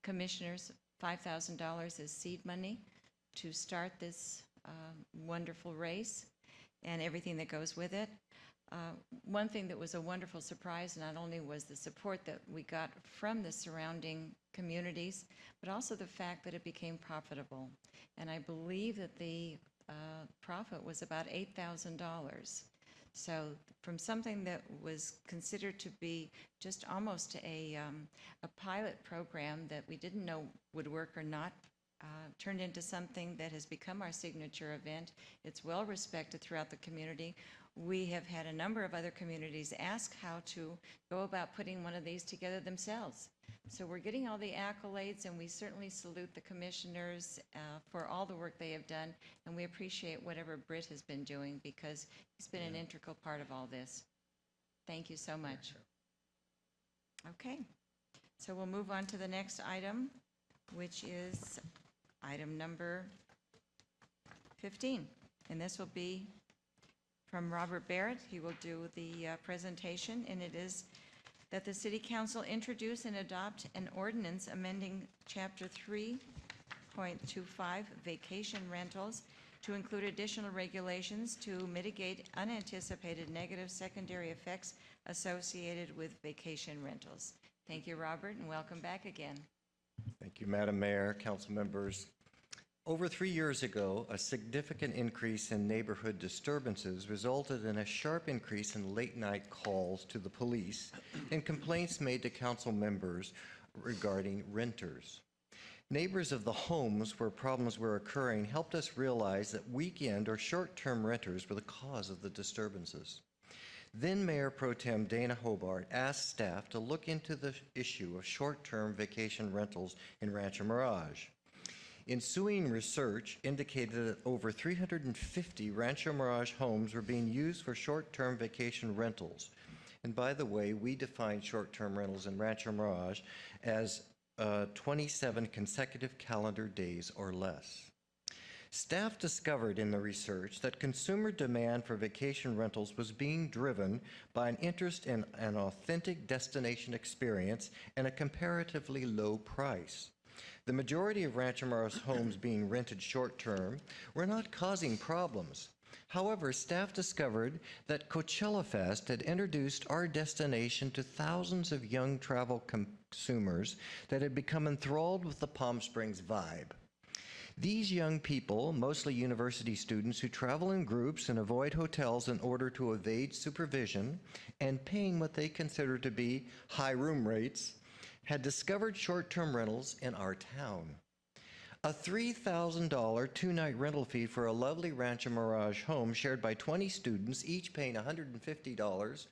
[SPEAKER 1] commissioners $5,000 as seed money to start this wonderful race and everything that goes with it. One thing that was a wonderful surprise not only was the support that we got from the surrounding communities, but also the fact that it became profitable. And I believe that the profit was about $8,000. So from something that was considered to be just almost a pilot program that we didn't know would work or not, turned into something that has become our signature event. It's well respected throughout the community. We have had a number of other communities ask how to go about putting one of these together themselves. So we're getting all the accolades, and we certainly salute the commissioners for all the work they have done, and we appreciate whatever Britt has been doing because he's been an integral part of all this. Thank you so much. Okay, so we'll move on to the next item, which is item number 15, and this will be from Robert Barrett. He will do the presentation, and it is that the City Council introduce and adopt an ordinance amending Chapter 3.25 vacation rentals to include additional regulations to mitigate unanticipated negative secondary effects associated with vacation rentals. Thank you, Robert, and welcome back again.
[SPEAKER 20] Thank you, Madam Mayor, council members. Over 3 years ago, a significant increase in neighborhood disturbances resulted in a sharp increase in late-night calls to the police and complaints made to council members regarding renters. Neighbors of the homes where problems were occurring helped us realize that weekend or short-term renters were the cause of the disturbances. Then Mayor Pro Tem Dana Hobart asked staff to look into the issue of short-term vacation rentals in Rancho Mirage. Ensuing research indicated that over 350 Rancho Mirage homes were being used for short-term vacation rentals. And by the way, we define short-term rentals in Rancho Mirage as 27 consecutive calendar days or less. Staff discovered in the research that consumer demand for vacation rentals was being driven by an interest in an authentic destination experience and a comparatively low price. The majority of Rancho Mirage homes being rented short-term were not causing problems. However, staff discovered that Coachella Fest had introduced our destination to thousands of young travel consumers that had become enthralled with the Palm Springs vibe. These young people, mostly university students who travel in groups and avoid hotels in order to evade supervision and paying what they consider to be high room rates, had discovered short-term rentals in our town. A $3,000 two-night rental fee for a lovely Rancho Mirage home shared by 20 students, each paying $150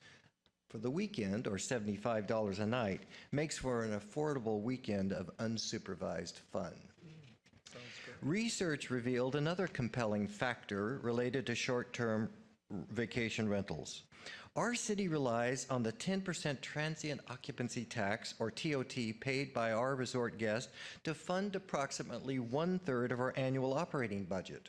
[SPEAKER 20] for the weekend or $75 a night, makes for an affordable weekend of unsupervised fun. Research revealed another compelling factor related to short-term vacation rentals. Our city relies on the 10% transient occupancy tax, or TOT, paid by our resort guests to fund approximately 1/3 of our annual operating budget.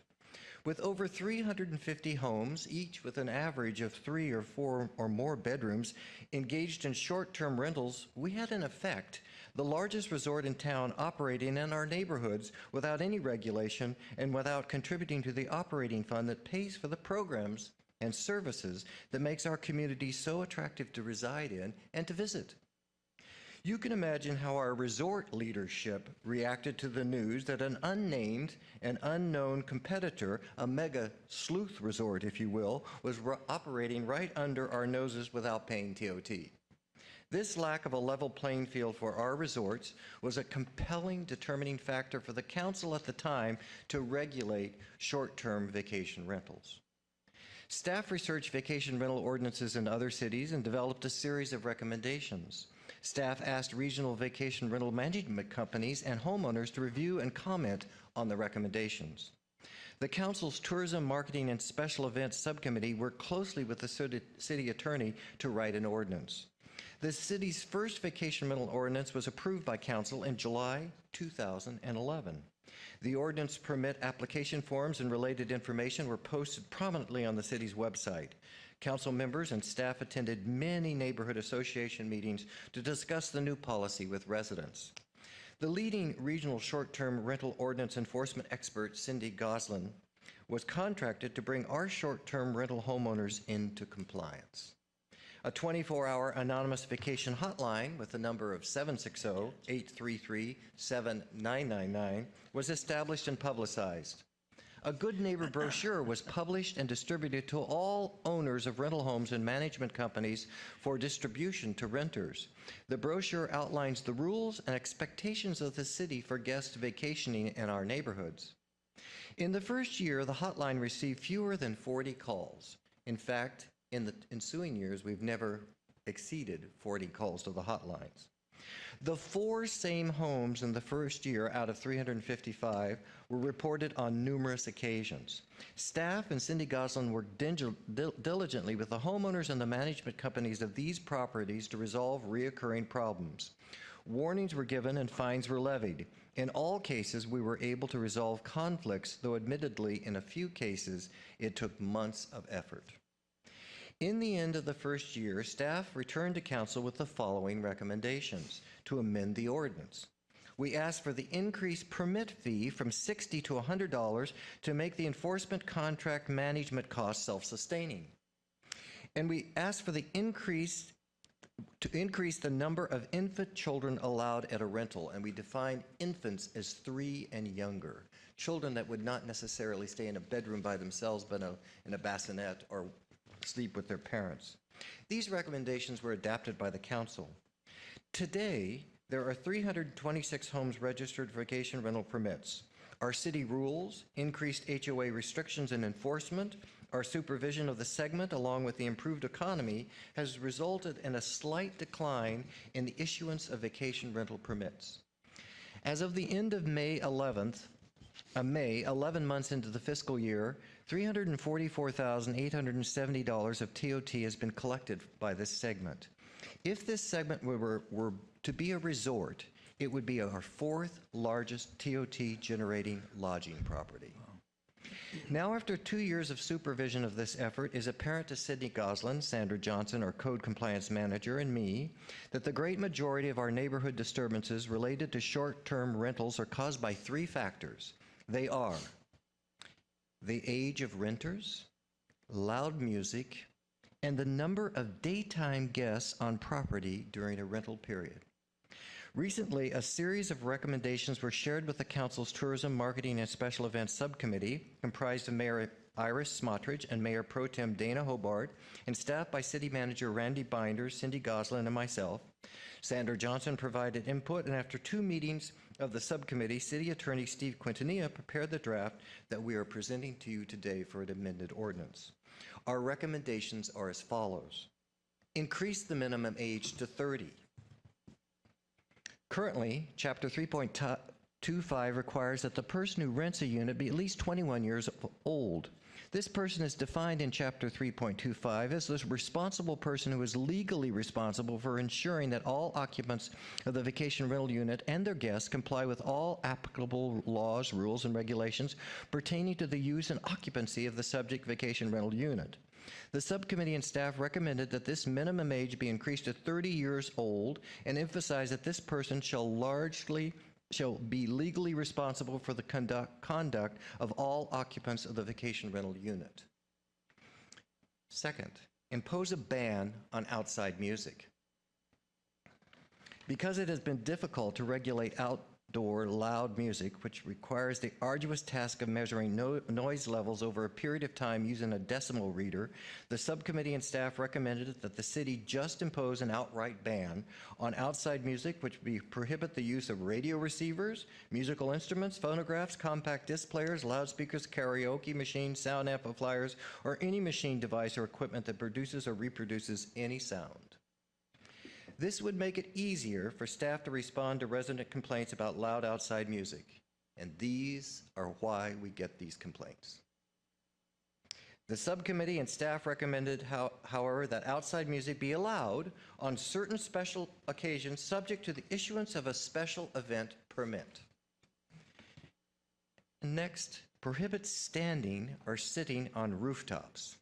[SPEAKER 20] With over 350 homes, each with an average of 3 or 4 or more bedrooms, engaged in short-term rentals, we had in effect the largest resort in town operating in our neighborhoods without any regulation and without contributing to the operating fund that pays for the programs and services that makes our community so attractive to reside in and to visit. You can imagine how our resort leadership reacted to the news that an unnamed and unknown competitor, a mega sleuth resort, if you will, was operating right under our noses without paying TOT. This lack of a level playing field for our resorts was a compelling determining factor for the council at the time to regulate short-term vacation rentals. Staff researched vacation rental ordinances in other cities and developed a series of recommendations. Staff asked regional vacation rental management companies and homeowners to review and comment on the recommendations. The Council's Tourism, Marketing, and Special Events Subcommittee worked closely with the city attorney to write an ordinance. The city's first vacation rental ordinance was approved by Council in July 2011. The ordinance permit application forms and related information were posted prominently on the city's website. Council members and staff attended many neighborhood association meetings to discuss the new policy with residents. The leading regional short-term rental ordinance enforcement expert, Cindy Goslin, was contracted to bring our short-term rental homeowners into compliance. A 24-hour anonymous vacation hotline with the number of 760-833-7999 was established and publicized. a Good Neighbor brochure was published and distributed to all owners of rental homes and management companies for distribution to renters. The brochure outlines the rules and expectations of the city for guests vacationing in our neighborhoods. In the first year, the hotline received fewer than 40 calls. In fact, in the ensuing years, we've never exceeded 40 calls to the hotlines. The 4 same homes in the first year out of 355 were reported on numerous occasions. Staff and Cindy Goslin worked diligently with the homeowners and the management companies of these properties to resolve reoccurring problems. Warnings were given and fines were levied. In all cases, we were able to resolve conflicts, though admittedly, in a few cases, it took months of effort. In the end of the first year, staff returned to council with the following recommendations to amend the ordinance. We asked for the increased permit fee from $60 to $100 to make the enforcement contract management costs self-sustaining. And we asked for the increase the number of infant children allowed at a rental, and we defined infants as 3 and younger, children that would not necessarily stay in a bedroom by themselves, but in a bassinet or sleep with their parents. These recommendations were adopted by the council. Today, there are 326 homes registered for vacation rental permits. Our city rules, increased HOA restrictions and enforcement, our supervision of the segment, along with the improved economy, has resulted in a slight decline in the issuance of vacation rental permits. As of the end of May 11 months into the fiscal year, $344,870 of TOT has been collected by this segment. If this segment were to be a resort, it would be our 4th largest TOT generating lodging property. Now, after 2 years of supervision of this effort, it is apparent to Sydney Goslin, Sandra Johnson, our Code Compliance Manager, and me that the great majority of our neighborhood disturbances related to short-term rentals are caused by 3 factors. They are the age of renters, loud music, and the number of daytime guests on property during a rental period. Recently, a series of recommendations were shared with the Council's Tourism, Marketing, and Special Events Subcommittee, comprised of Mayor Iris Smotrich and Mayor Pro Tem Dana Hobart, and staffed by City Manager Randy Binder, Cindy Goslin, and myself. Sandra Johnson provided input, and after 2 meetings of the subcommittee, City Attorney Steve Quintanilla prepared the draft that we are presenting to you today for an amended ordinance. Our recommendations are as follows. Increase the minimum age to 30. Currently, Chapter 3.25 requires that the person who rents a unit be at least 21 years old. This person is defined in Chapter 3.25 as the responsible person who is legally responsible for ensuring that all occupants of the vacation rental unit and their guests comply with all applicable laws, rules, and regulations pertaining to the use and occupancy of the subject vacation rental unit. The subcommittee and staff recommended that this minimum age be increased to 30 years old and emphasized that this person shall be legally responsible for the conduct of all occupants of the vacation rental unit. Second, impose a ban on outside music. Because it has been difficult to regulate outdoor loud music, which requires the arduous task of measuring noise levels over a period of time using a decimal reader, the subcommittee and staff recommended that the city just impose an outright ban on outside music, which would prohibit the use of radio receivers, musical instruments, phonographs, compact disc players, loudspeakers, karaoke machines, sound amplifiers, or any machine device or equipment that produces or reproduces any sound. This would make it easier for staff to respond to resident complaints about loud outside music. And these are why we get these complaints. The subcommittee and staff recommended, however, that outside music be allowed on certain special occasions subject to the issuance of a special event permit. Next, prohibit standing or sitting on rooftops.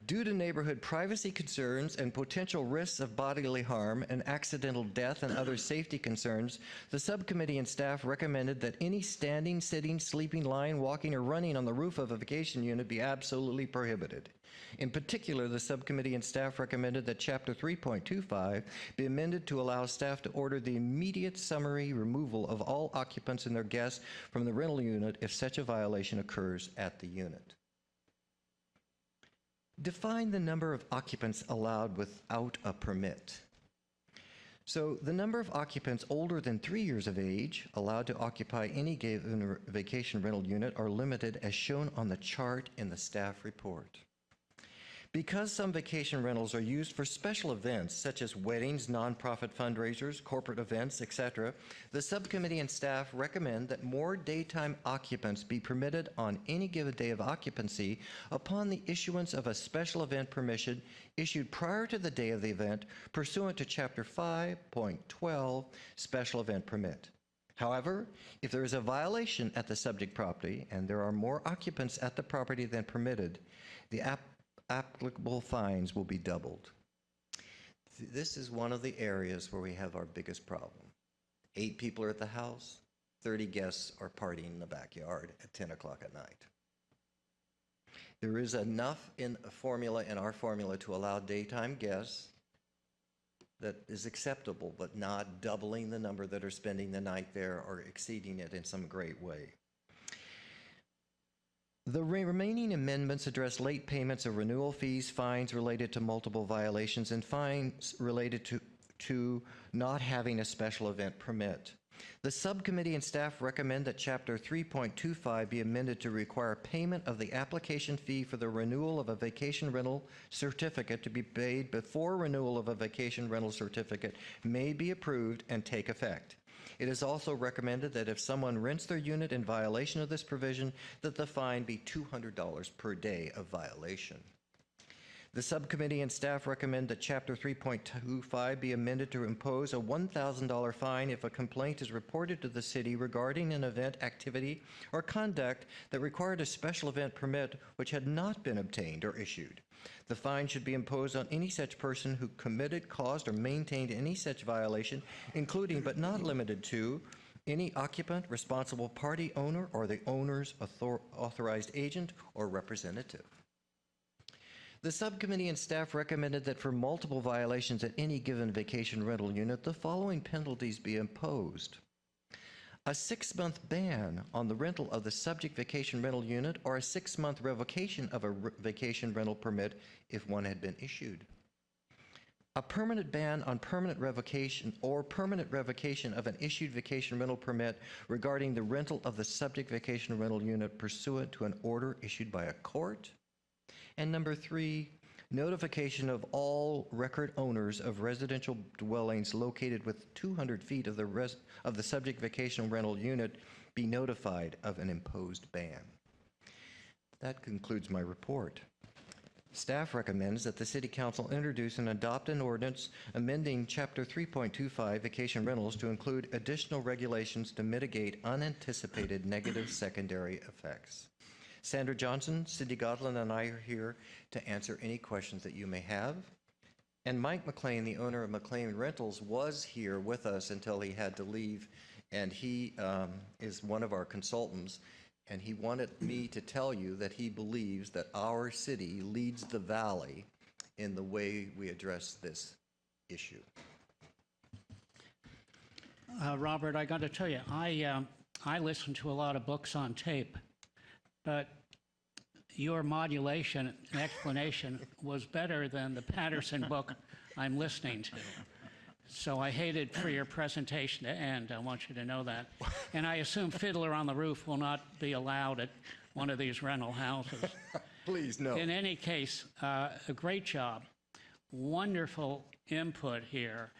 [SPEAKER 20] Due to neighborhood privacy concerns and potential risks of bodily harm and accidental death and other safety concerns, the subcommittee and staff recommended that any standing, sitting, sleeping, lying, walking, or running on the roof of a vacation unit be absolutely prohibited. In particular, the subcommittee and staff recommended that Chapter 3.25 be amended to allow staff to order the immediate summary removal of all occupants and their guests from the rental unit if such a violation occurs at the unit. Define the number of occupants allowed without a permit. So the number of occupants older than 3 years of age allowed to occupy any given vacation rental unit are limited as shown on the chart in the staff report. Because some vacation rentals are used for special events such as weddings, nonprofit fundraisers, corporate events, etc., the subcommittee and staff recommend that more daytime occupants be permitted on any given day of occupancy upon the issuance of a special event permission issued prior to the day of the event pursuant to Chapter 5.12 Special Event Permit. However, if there is a violation at the subject property and there are more occupants at the property than permitted, the applicable fines will be doubled. This is one of the areas where we have our biggest problem. 8 people are at the house, 30 guests are partying in the backyard at 10 o'clock at night. There is enough in our formula to allow daytime guests that is acceptable, but not doubling the number that are spending the night there or exceeding it in some great way. The remaining amendments address late payments of renewal fees, fines related to multiple violations, and fines related to not having a special event permit. The subcommittee and staff recommend that Chapter 3.25 be amended to require payment of the application fee for the renewal of a vacation rental certificate to be paid before renewal of a vacation rental certificate may be approved and take effect. It is also recommended that if someone rents their unit in violation of this provision, that the fine be $200 per day of violation. The subcommittee and staff recommend that Chapter 3.25 be amended to impose a $1,000 fine if a complaint is reported to the city regarding an event, activity, or conduct that required a special event permit which had not been obtained or issued. The fine should be imposed on any such person who committed, caused, or maintained any such violation, including but not limited to any occupant, responsible party owner, or the owner's authorized agent or representative. The subcommittee and staff recommended that for multiple violations at any given vacation rental unit, the following penalties be imposed. A 6-month ban on the rental of the subject vacation rental unit or a 6-month revocation of a vacation rental permit if one had been issued. A permanent ban on permanent revocation or permanent revocation of an issued vacation rental permit regarding the rental of the subject vacation rental unit pursuant to an order issued by a court. And number 3, notification of all record owners of residential dwellings located with 200 feet of the subject vacation rental unit be notified of an imposed ban. That concludes my report. Staff recommends that the City Council introduce and adopt an ordinance amending Chapter 3.25 vacation rentals to include additional regulations to mitigate unanticipated negative secondary effects. Sandra Johnson, Cindy Godlin, and I are here to answer any questions that you may have. And Mike McLean, the owner of McLean Rentals, was here with us until he had to leave, and he is one of our consultants, and he wanted me to tell you that he believes that our city leads the valley in the way we address this issue.
[SPEAKER 10] Robert, I got to tell you, I listen to a lot of books on tape, but your modulation and explanation was better than the Patterson book I'm listening to. So I hated for your presentation to end. I want you to know that. And I assume Fiddler on the Roof will not be allowed at one of these rental houses.
[SPEAKER 20] Please, no.
[SPEAKER 10] In any case, a great job. Wonderful input here.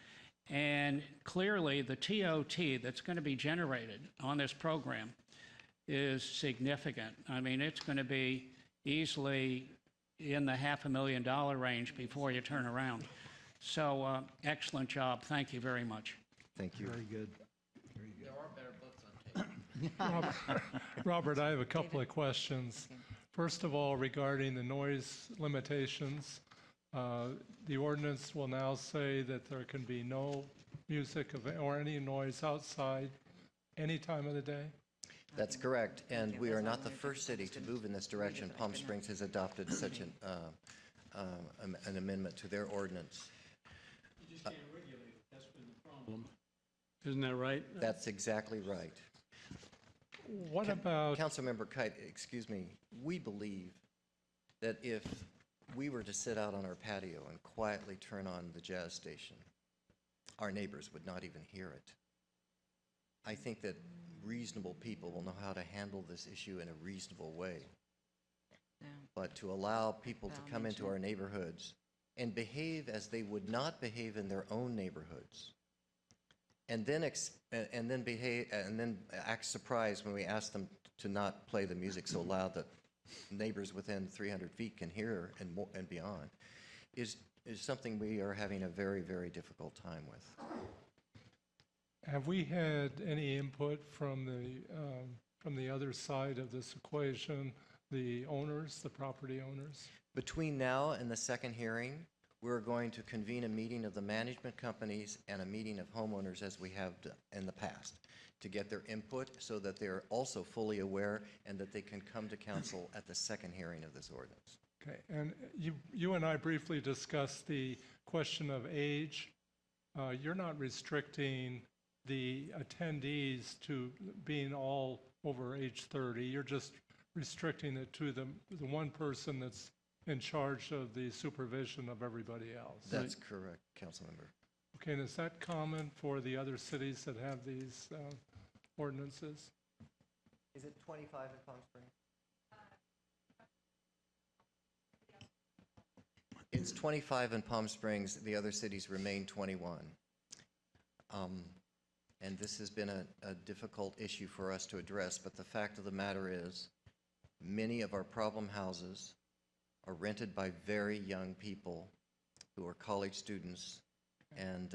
[SPEAKER 10] And clearly, the TOT that's going to be generated on this program is significant. I mean, it's going to be easily in the $500,000 range before you turn around. So, excellent job. Thank you very much.
[SPEAKER 20] Thank you.
[SPEAKER 13] Very good.
[SPEAKER 7] There are better books on tape.
[SPEAKER 9] Robert, I have a couple of questions. First of all, regarding the noise limitations, the ordinance will now say that there can be no music or any noise outside any time of the day?
[SPEAKER 20] That's correct, and we are not the first city to move in this direction. Palm Springs has adopted such an amendment to their ordinance.
[SPEAKER 4] You just can't regulate it. That's been the problem. Isn't that right?
[SPEAKER 20] That's exactly right.
[SPEAKER 9] What about...
[SPEAKER 20] Councilmember Kite, excuse me, we believe that if we were to sit out on our patio and quietly turn on the jazz station, our neighbors would not even hear it. I think that reasonable people will know how to handle this issue in a reasonable way.
[SPEAKER 1] Yeah.
[SPEAKER 20] But to allow people to come into our neighborhoods and behave as they would not behave in their own neighborhoods, and then act surprised when we ask them to not play the music so loud that neighbors within 300 feet can hear and beyond, is something we are having a very, very difficult time with.
[SPEAKER 9] Have we had any input from the other side of this equation, the owners, the property owners?
[SPEAKER 20] Between now and the second hearing, we're going to convene a meeting of the management companies and a meeting of homeowners as we have in the past to get their input so that they're also fully aware and that they can come to council at the second hearing of this ordinance.
[SPEAKER 9] Okay, and you and I briefly discussed the question of age. You're not restricting the attendees to being all over age 30. You're just restricting it to the one person that's in charge of the supervision of everybody else.
[SPEAKER 20] That's correct, Councilmember.
[SPEAKER 9] Okay, and is that common for the other cities that have these ordinances?
[SPEAKER 20] Is it 25 in Palm Springs? It's 25 in Palm Springs. The other cities remain 21. And this has been a difficult issue for us to address, but the fact of the matter is many of our problem houses are rented by very young people who are college students, and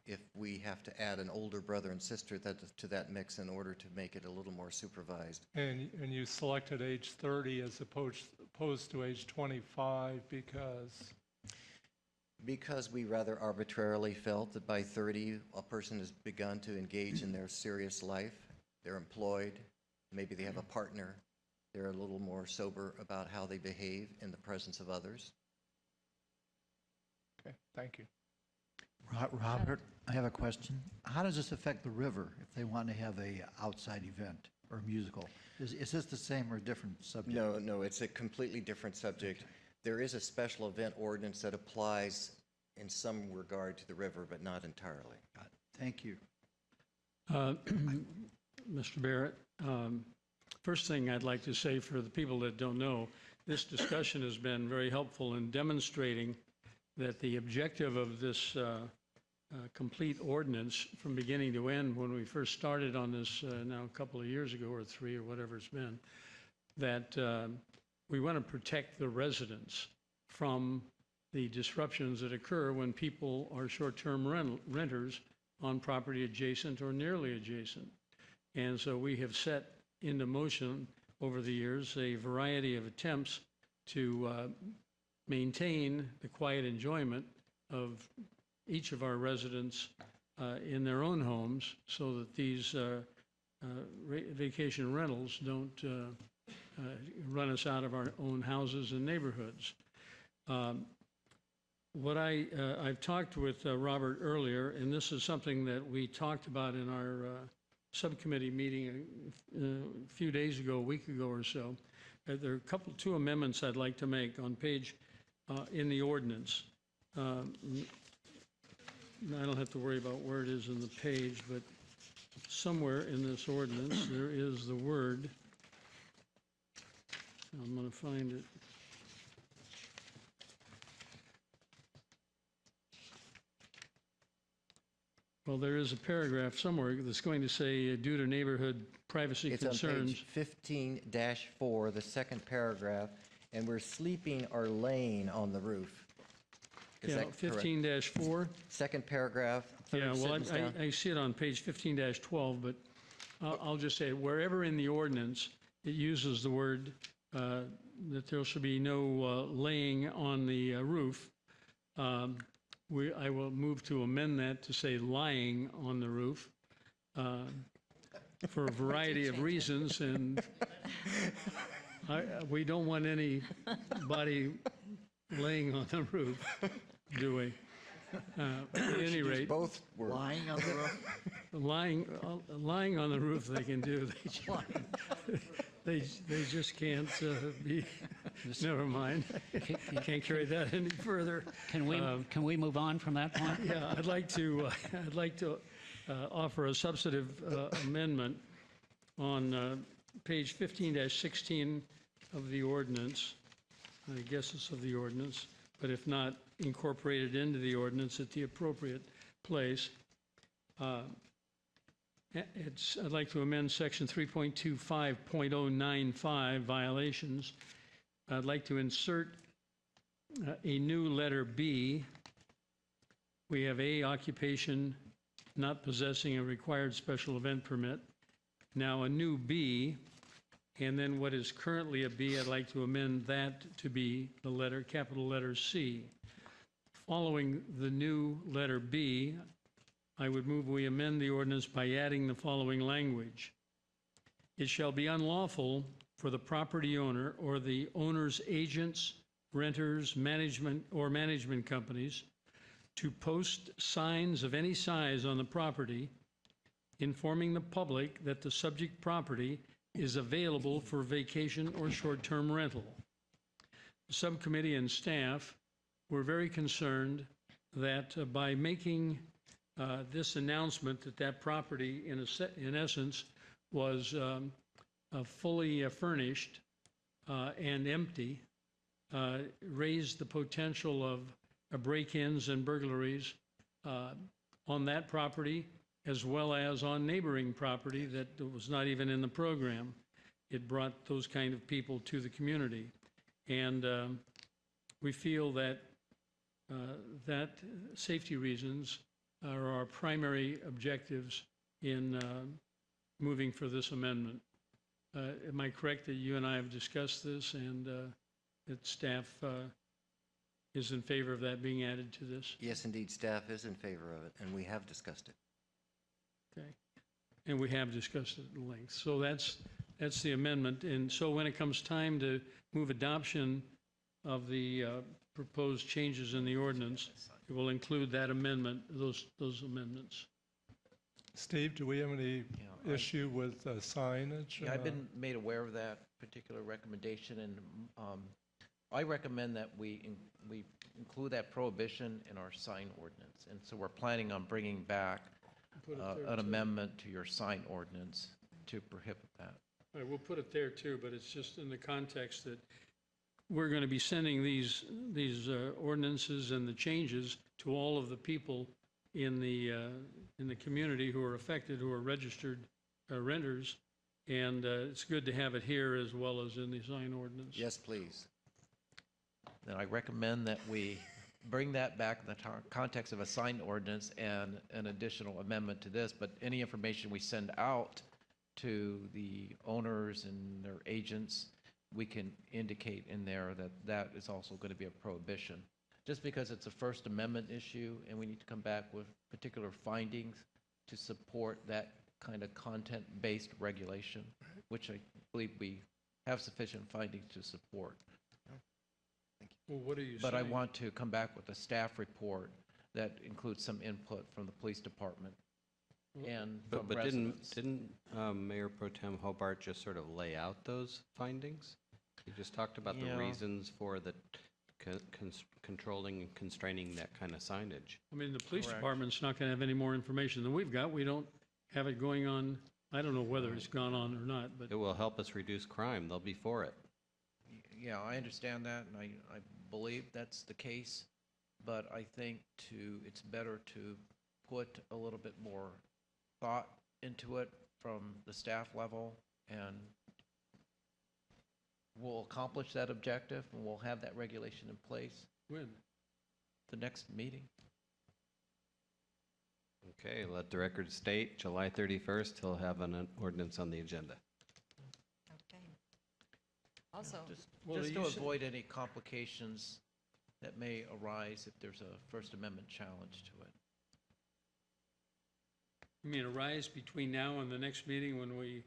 [SPEAKER 20] if we have to add an older brother and sister to that mix in order to make it a little more supervised.
[SPEAKER 9] And you selected age 30 as opposed to age 25 because?
[SPEAKER 20] Because we rather arbitrarily felt that by 30, a person has begun to engage in their serious life. They're employed, maybe they have a partner. They're a little more sober about how they behave in the presence of others.
[SPEAKER 9] Okay, thank you.
[SPEAKER 13] Robert, I have a question. How does this affect the river if they want to have a outside event or a musical? Is this the same or a different subject?
[SPEAKER 20] No, it's a completely different subject. There is a special event ordinance that applies in some regard to the river, but not entirely.
[SPEAKER 13] Thank you.
[SPEAKER 4] Mr. Barrett, first thing I'd like to say for the people that don't know, this discussion has been very helpful in demonstrating that the objective of this complete ordinance from beginning to end, when we first started on this now a couple of years ago or 3 or whatever it's been, that we want to protect the residents from the disruptions that occur when people are short-term renters on property adjacent or nearly adjacent. And so we have set into motion over the years a variety of attempts to maintain the quiet enjoyment of each of our residents in their own homes so that these vacation rentals don't run us out of our own houses and neighborhoods. I've talked with Robert earlier, and this is something that we talked about in our subcommittee meeting a few days ago, a week ago or so. There are two amendments I'd like to make on page in the ordinance. I don't have to worry about where it is in the page, but somewhere in this ordinance there is the word. I'm going to find it. Well, there is a paragraph somewhere that's going to say, due to neighborhood privacy concerns.
[SPEAKER 20] It's on page 15-4, the second paragraph, and we're sleeping or laying on the roof. Is
[SPEAKER 4] Yeah, 15-4?
[SPEAKER 20] Second paragraph.
[SPEAKER 4] Yeah, well, I see it on page 15-12, but I'll just say, wherever in the ordinance it uses the word that there should be no laying on the roof. I will move to amend that to say lying on the roof for a variety of reasons, and we don't want anybody laying on the roof, do we? At any rate,
[SPEAKER 2] both words. Lying on the roof?
[SPEAKER 4] Lying on the roof they can do. They just can't be, never mind. Can't carry that any further.
[SPEAKER 10] Can we move on from that point?
[SPEAKER 4] Yeah, I'd like to offer a substantive amendment on page 15-16 of the ordinance. I guess it's of the ordinance, but if not, incorporated into the ordinance at the appropriate place. I'd like to amend section 3.25.095 violations. I'd like to insert a new letter B. We have A, occupation not possessing a required special event permit. Now a new B, and then what is currently a B, I'd like to amend that to be the letter, capital letter C. Following the new letter B, I would move we amend the ordinance by adding the following language. It shall be unlawful for the property owner or the owner's agents, renters, management companies to post signs of any size on the property informing the public that the subject property is available for vacation or short-term rental. The subcommittee and staff were very concerned that by making this announcement that property, in essence, was fully furnished and empty, raised the potential of break-ins and burglaries on that property, as well as on neighboring property that was not even in the program. It brought those kind of people to the community. And we feel that that safety reasons are our primary objectives in moving for this amendment. Am I correct that you and I have discussed this and that staff is in favor of that being added to this?
[SPEAKER 20] Yes, indeed, staff is in favor of it, and we have discussed it.
[SPEAKER 4] Okay. And we have discussed it at length. So that's the amendment. And so when it comes time to move adoption of the proposed changes in the ordinance, it will include that amendment, those amendments.
[SPEAKER 9] Steve, do we have any issue with signage?
[SPEAKER 7] Yeah, I've been made aware of that particular recommendation, and I recommend that we include that prohibition in our sign ordinance. And so we're planning on bringing back an amendment to your sign ordinance to prohibit that.
[SPEAKER 4] All right, we'll put it there too, but it's just in the context that we're going to be sending these ordinances and the changes to all of the people in the community who are affected, who are registered renters, and it's good to have it here as well as in the sign ordinance.
[SPEAKER 20] Yes, please.
[SPEAKER 7] Then I recommend that we bring that back in the context of a sign ordinance and an additional amendment to this, but any information we send out to the owners and their agents, we can indicate in there that that is also going to be a prohibition. Just because it's a First Amendment issue and we need to come back with particular findings to support that kind of content-based regulation, which I believe we have sufficient findings to support.
[SPEAKER 4] Well, what are you
[SPEAKER 7] But
[SPEAKER 4] saying?
[SPEAKER 7] I want to come back with a staff report that includes some input from the police department and from
[SPEAKER 11] But
[SPEAKER 7] residents.
[SPEAKER 11] didn't Mayor Pro Tem Hobart just sort of lay out those findings? He just talked about the
[SPEAKER 7] Yeah.
[SPEAKER 11] reasons for the controlling and constraining that kind of signage.
[SPEAKER 4] I mean, the police
[SPEAKER 7] Correct.
[SPEAKER 4] department's not going to have any more information than we've got. We don't have it going on. I don't know whether it's gone on or not, but
[SPEAKER 11] It will help us reduce crime. They'll be for it.
[SPEAKER 7] Yeah, I understand that, and I believe that's the case, but I think it's better to put a little bit more thought into it from the staff level, and we'll accomplish that objective, and we'll have that regulation in place
[SPEAKER 4] when?
[SPEAKER 7] the next meeting.
[SPEAKER 11] Okay, let the record state, July 31st, he'll have an ordinance on the agenda.
[SPEAKER 1] Okay. Also,
[SPEAKER 7] Just to avoid any complications that may arise if there's a First Amendment challenge to it.
[SPEAKER 4] You mean arise between now and the next meeting when we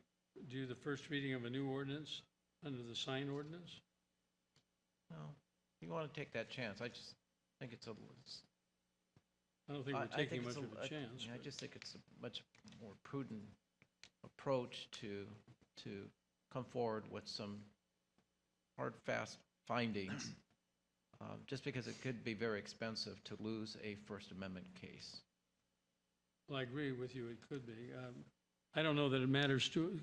[SPEAKER 4] do the first reading of a new ordinance under the sign ordinance?
[SPEAKER 7] No, you want to take that chance. I just think it's a,
[SPEAKER 4] I don't think we're
[SPEAKER 7] I
[SPEAKER 4] taking
[SPEAKER 7] think
[SPEAKER 4] much
[SPEAKER 7] it's
[SPEAKER 4] of a chance.
[SPEAKER 7] I just think it's a much more prudent approach to come forward with some hard, fast findings, just because it could be very expensive to lose a First Amendment case.
[SPEAKER 4] Well, I agree with you, it could be. I don't know that it matters to,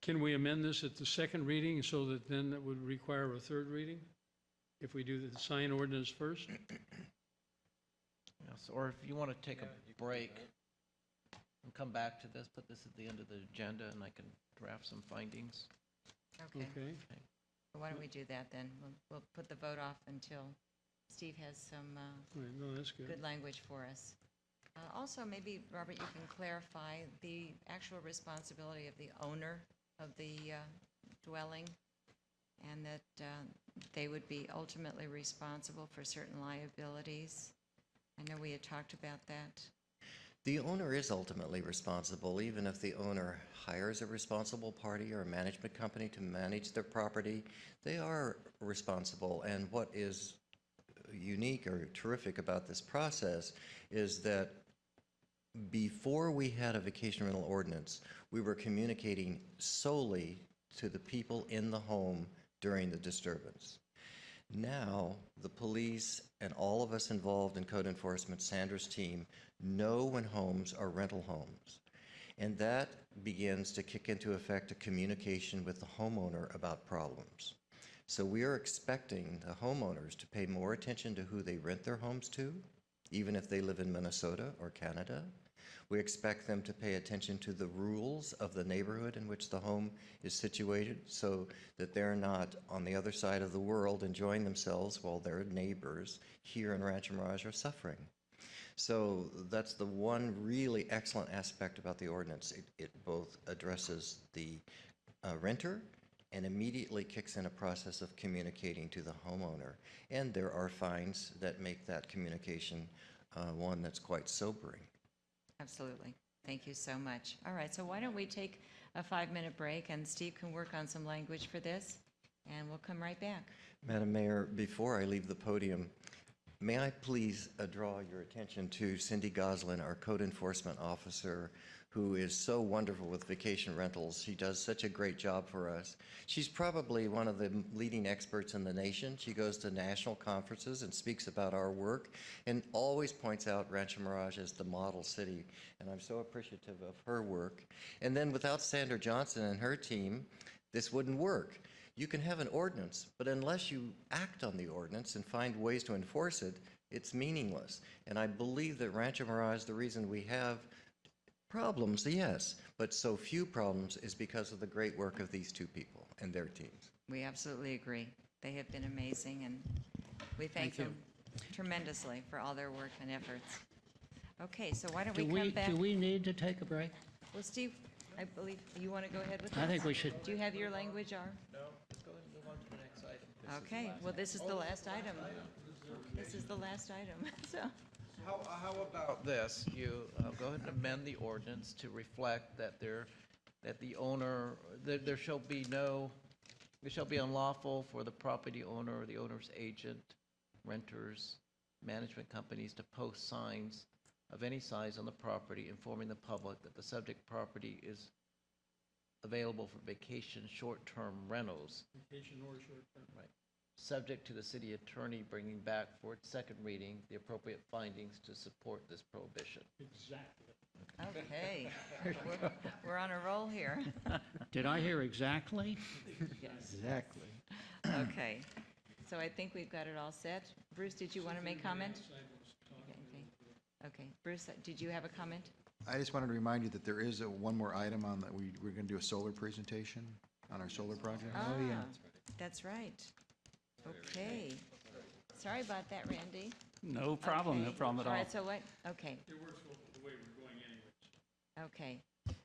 [SPEAKER 4] can we amend this at the second reading so that then it would require a third reading? If we do the sign ordinance first?
[SPEAKER 7] Yes, or if you want to take a break and come back to this, put this at the end of the agenda and I can draft some findings.
[SPEAKER 1] okay.
[SPEAKER 4] Okay.
[SPEAKER 1] Well, why don't we do that then? We'll put the vote off until Steve has some
[SPEAKER 4] Right, no, that's good.
[SPEAKER 1] good language for us. Also, maybe, Robert, you can clarify the actual responsibility of the owner of the dwelling, and that they would be ultimately responsible for certain liabilities. I know we had talked about that.
[SPEAKER 20] The owner is ultimately responsible, even if the owner hires a responsible party or a management company to manage their property. They are responsible, and what is unique or terrific about this process is that before we had a vacation rental ordinance, we were communicating solely to the people in the home during the disturbance. Now, the police and all of us involved in code enforcement, Sandra's team, know when homes are rental homes. And that begins to kick into effect a communication with the homeowner about problems. So we are expecting the homeowners to pay more attention to who they rent their homes to, even if they live in Minnesota or Canada. We expect them to pay attention to the rules of the neighborhood in which the home is situated so that they're not on the other side of the world enjoying themselves while their neighbors here in Rancho Mirage are suffering. So that's the one really excellent aspect about the ordinance. It both addresses the renter and immediately kicks in a process of communicating to the homeowner. And there are fines that make that communication one that's quite sobering.
[SPEAKER 1] Absolutely. Thank you so much. All right, so why don't we take a 5-minute break, and Steve can work on some language for this, and we'll come right back.
[SPEAKER 20] Madam Mayor, before I leave the podium, may I please draw your attention to Cindy Goslin, our code enforcement officer, who is so wonderful with vacation rentals. She does such a great job for us. She's probably one of the leading experts in the nation. She goes to national conferences and speaks about our work and always points out Rancho Mirage as the model city. And I'm so appreciative of her work. And then without Sandra Johnson and her team, this wouldn't work. You can have an ordinance, but unless you act on the ordinance and find ways to enforce it, it's meaningless. And I believe that Rancho Mirage, the reason we have problems, yes, but so few problems is because of the great work of these two people and their teams.
[SPEAKER 1] We absolutely agree. They have been amazing, and we thank them tremendously for all their work and efforts. Okay, so why don't we come back?
[SPEAKER 10] Do we need to take a break?
[SPEAKER 1] Well, Steve, I believe you want to go ahead with this?
[SPEAKER 10] I think we should.
[SPEAKER 1] Do you have your language, R?
[SPEAKER 7] No, let's go ahead and move on to the next item.
[SPEAKER 1] Okay, well, this is the last item. This is the last item, so.
[SPEAKER 7] How about this? You go ahead and amend the ordinance to reflect that the owner, there shall be it shall be unlawful for the property owner or the owner's agent, renters, management companies to post signs of any size on the property informing the public that the subject property is available for vacation short-term rentals.
[SPEAKER 4] Vacation or short-term.
[SPEAKER 7] Right. Subject to the city attorney bringing back for its second reading the appropriate findings to support this prohibition.
[SPEAKER 4] Exactly.
[SPEAKER 1] Okay, we're on a roll here.
[SPEAKER 10] Did I hear exactly?
[SPEAKER 1] Yes.
[SPEAKER 5] Exactly.
[SPEAKER 1] Okay, so I think we've got it all set. Bruce, did you want to make comment? Okay, Bruce, did you have a comment?
[SPEAKER 2] I just wanted to remind you that there is one more item on that we're going to do a solar presentation on our solar project.
[SPEAKER 1] Oh, yeah. That's right. Okay. Sorry about that, Randy.
[SPEAKER 10] No problem, no
[SPEAKER 1] Okay.
[SPEAKER 10] problem at all.
[SPEAKER 1] All right, so what, okay,
[SPEAKER 4] It works the way we're going anyways.
[SPEAKER 1] okay.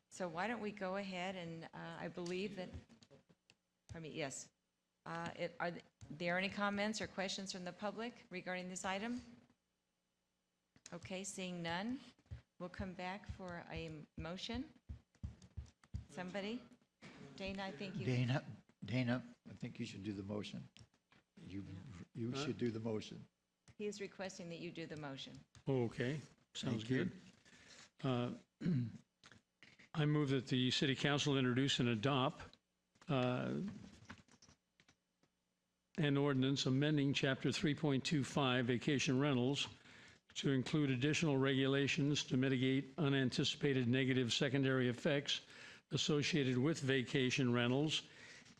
[SPEAKER 1] So why don't we go ahead and I believe that, pardon me, yes. Are there any comments or questions from the public regarding this item? Okay, seeing none, we'll come back for a motion. Somebody? Dana, I think you.
[SPEAKER 13] Dana, I think you should do the motion. You should do the motion.
[SPEAKER 1] He is requesting that you do the motion.
[SPEAKER 4] Okay, sounds
[SPEAKER 13] Thank you.
[SPEAKER 4] good. I move that the city council introduce and adopt an ordinance amending Chapter 3.25 vacation rentals to include additional regulations to mitigate unanticipated negative secondary effects associated with vacation rentals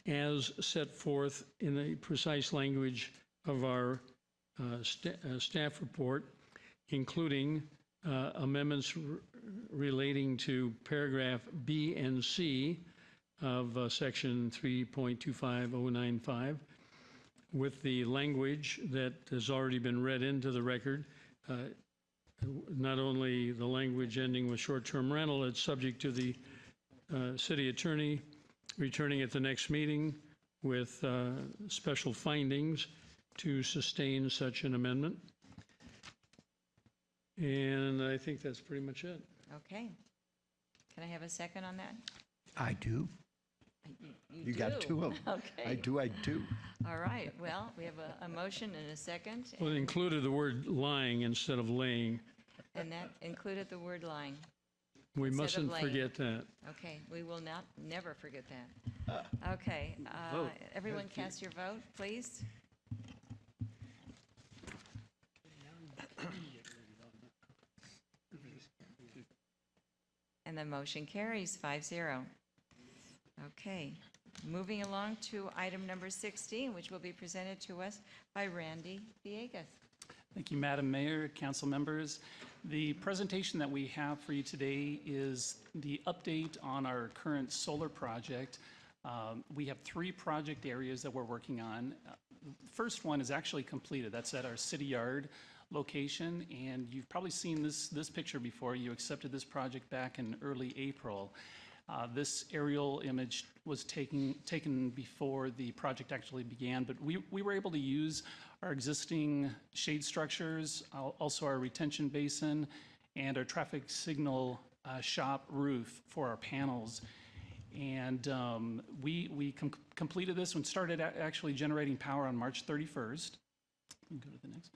[SPEAKER 4] as set forth in the precise language of our staff report, including amendments relating to paragraph B and C of section 3.25095 with the language that has already been read into the record. Not only the language ending with short-term rental, it's subject to the city attorney returning at the next meeting with special findings to sustain such an amendment. And I think that's pretty much it.
[SPEAKER 1] Okay. Can I have a second on that?
[SPEAKER 13] I do. You got
[SPEAKER 1] do.
[SPEAKER 13] two of them.
[SPEAKER 1] Okay.
[SPEAKER 13] I do.
[SPEAKER 1] All right, well, we have a motion and a second,
[SPEAKER 4] Well, it included the word lying instead of laying.
[SPEAKER 1] and that included the word lying.
[SPEAKER 4] We
[SPEAKER 1] Instead of
[SPEAKER 4] mustn't
[SPEAKER 1] laying.
[SPEAKER 4] forget that.
[SPEAKER 1] Okay, we will never forget that. Okay,
[SPEAKER 4] Vote.
[SPEAKER 1] everyone cast your vote, please. And the motion carries 5-0. Okay, moving along to item number 16, which will be presented to us by Randy Villegas.
[SPEAKER 6] Thank you, Madam Mayor, council members. The presentation that we have for you today is the update on our current solar project. We have 3 project areas that we're working on. The first one is actually completed. That's at our city yard location, and you've probably seen this picture before. You accepted this project back in early April. This aerial image was taken before the project actually began, but we were able to use our existing shade structures, also our retention basin, and our traffic signal shop roof for our panels. And we completed this and started actually generating power on March 31st. Go to the next.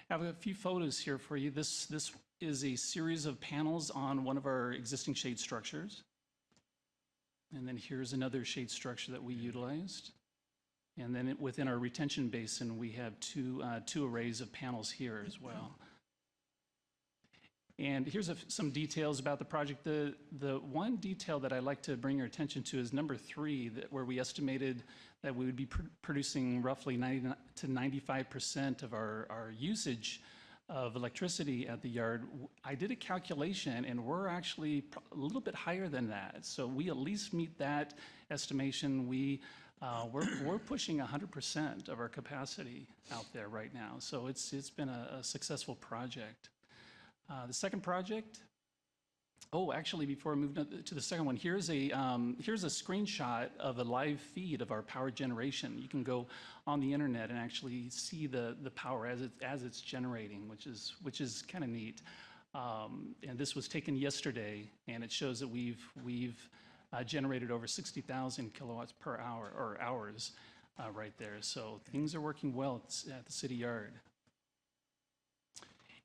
[SPEAKER 6] I have a few photos here for you. This is a series of panels on one of our existing shade structures. And then here's another shade structure that we utilized. And then within our retention basin, we have two arrays of panels here as well. And here's some details about the project. The one detail that I'd like to bring your attention to is number 3, where we estimated that we would be producing roughly 90 to 95% of our usage of electricity at the yard. I did a calculation, and we're actually a little bit higher than that. So we at least meet that estimation. We're pushing 100% of our capacity out there right now. So it's been a successful project. The second project. Oh, actually, before I move to the second one, here's a screenshot of a live feed of our power generation. You can go on the internet and actually see the power as it's generating, which is kind of neat. And this was taken yesterday, and it shows that we've generated over 60,000 kilowatts per hour, or hours, right there. So things are working well at the city yard.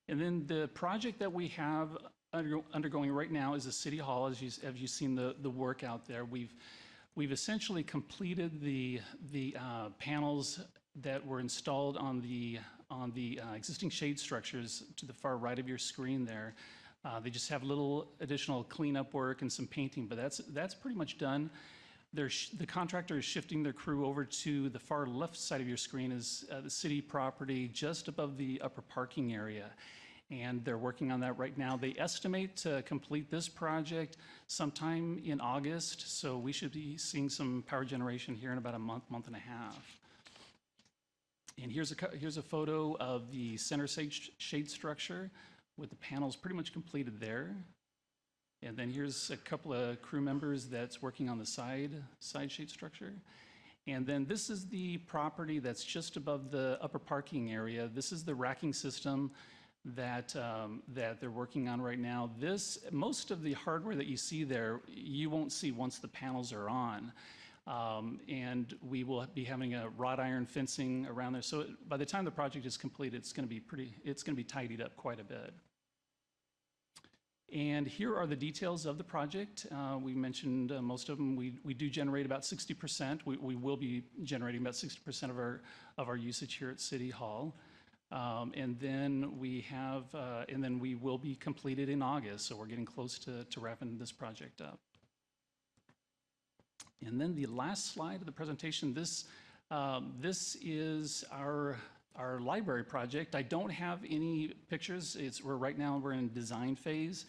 [SPEAKER 6] And then the project that we have undergoing right now is the City Hall. As you've seen the work out there, we've essentially completed the panels that were installed on the existing shade structures to the far right of your screen there. They just have a little additional cleanup work and some painting, but that's pretty much done. The contractor is shifting their crew over to the far left side of your screen is the city property just above the upper parking area. And they're working on that right now. They estimate to complete this project sometime in August, so we should be seeing some power generation here in about a month and a half. And here's a photo of the center shade structure with the panels pretty much completed there. And then here's a couple of crew members that's working on the side shade structure. And then this is the property that's just above the upper parking area. This is the racking system that they're working on right now. Most of the hardware that you see there, you won't see once the panels are on. And we will be having a wrought iron fencing around there. So by the time the project is completed, it's going to be tidied up quite a bit. And here are the details of the project. We mentioned most of them. We do generate about 60%. We will be generating about 60% of our usage here at City Hall. And then we will be completed in August. So we're getting close to wrapping this project up. And then the last slide of the presentation, this is our library project. I don't have any pictures. Right now we're in design phase,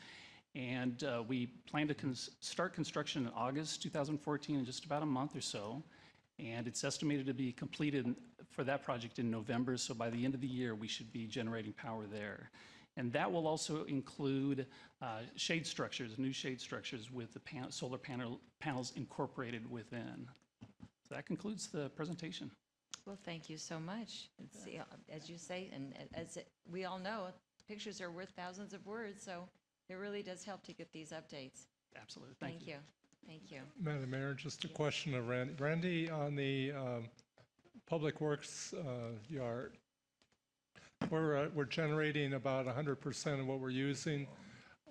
[SPEAKER 6] and we plan to start construction in August 2014, in just about a month or so. And it's estimated to be completed for that project in November. So by the end of the year, we should be generating power there. And that will also include shade structures, new shade structures with the solar panels incorporated within. So that concludes the presentation.
[SPEAKER 1] Well, thank you so much. As you say, and we all know, pictures are worth thousands of words, so it really does help to get these updates.
[SPEAKER 6] Absolutely.
[SPEAKER 1] Thank you. Thank you.
[SPEAKER 9] Madam Mayor, just a question of Randy. Randy, on the Public Works yard, we're generating about 100% of what we're using.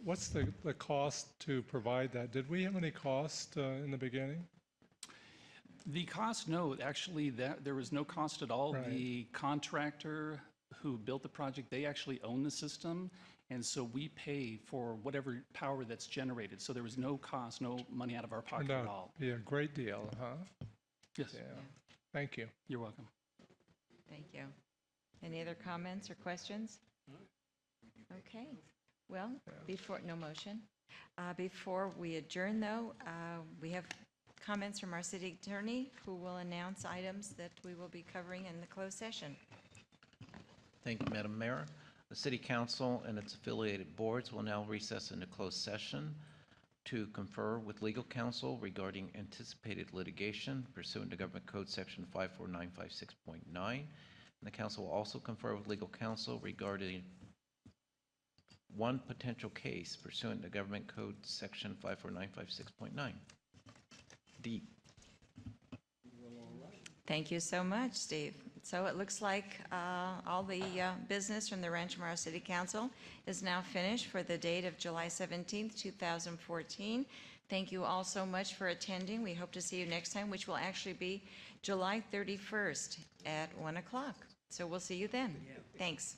[SPEAKER 9] What's the cost to provide that? Did we have any cost in the beginning?
[SPEAKER 6] The cost, no, actually there was no cost at all.
[SPEAKER 9] Right.
[SPEAKER 6] The contractor who built the project, they actually own the system, and so we pay for whatever power that's generated. So there was no cost, no money out of our pocket at all.
[SPEAKER 9] Be a great deal, huh?
[SPEAKER 6] Yes.
[SPEAKER 9] Yeah. Thank you.
[SPEAKER 6] You're welcome.
[SPEAKER 1] Thank you. Any other comments or questions? Okay. Well, no motion. Before we adjourn, though, we have comments from our city attorney, who will announce items that we will be covering in the closed session.
[SPEAKER 7] Thank you, Madam Mayor. The City Council and its affiliated boards will now recess into closed session to confer with legal counsel regarding anticipated litigation pursuant to Government Code Section 54956.9. And the council will also confer with legal counsel regarding one potential case pursuant to Government Code Section 54956.9. D.
[SPEAKER 1] Thank you so much, Steve. So it looks like all the business from the Rancho Mirage City Council is now finished for the date of July 17th, 2014. Thank you all so much for attending. We hope to see you next time, which will actually be July 31st at 1 o'clock. So we'll see you then. Thanks.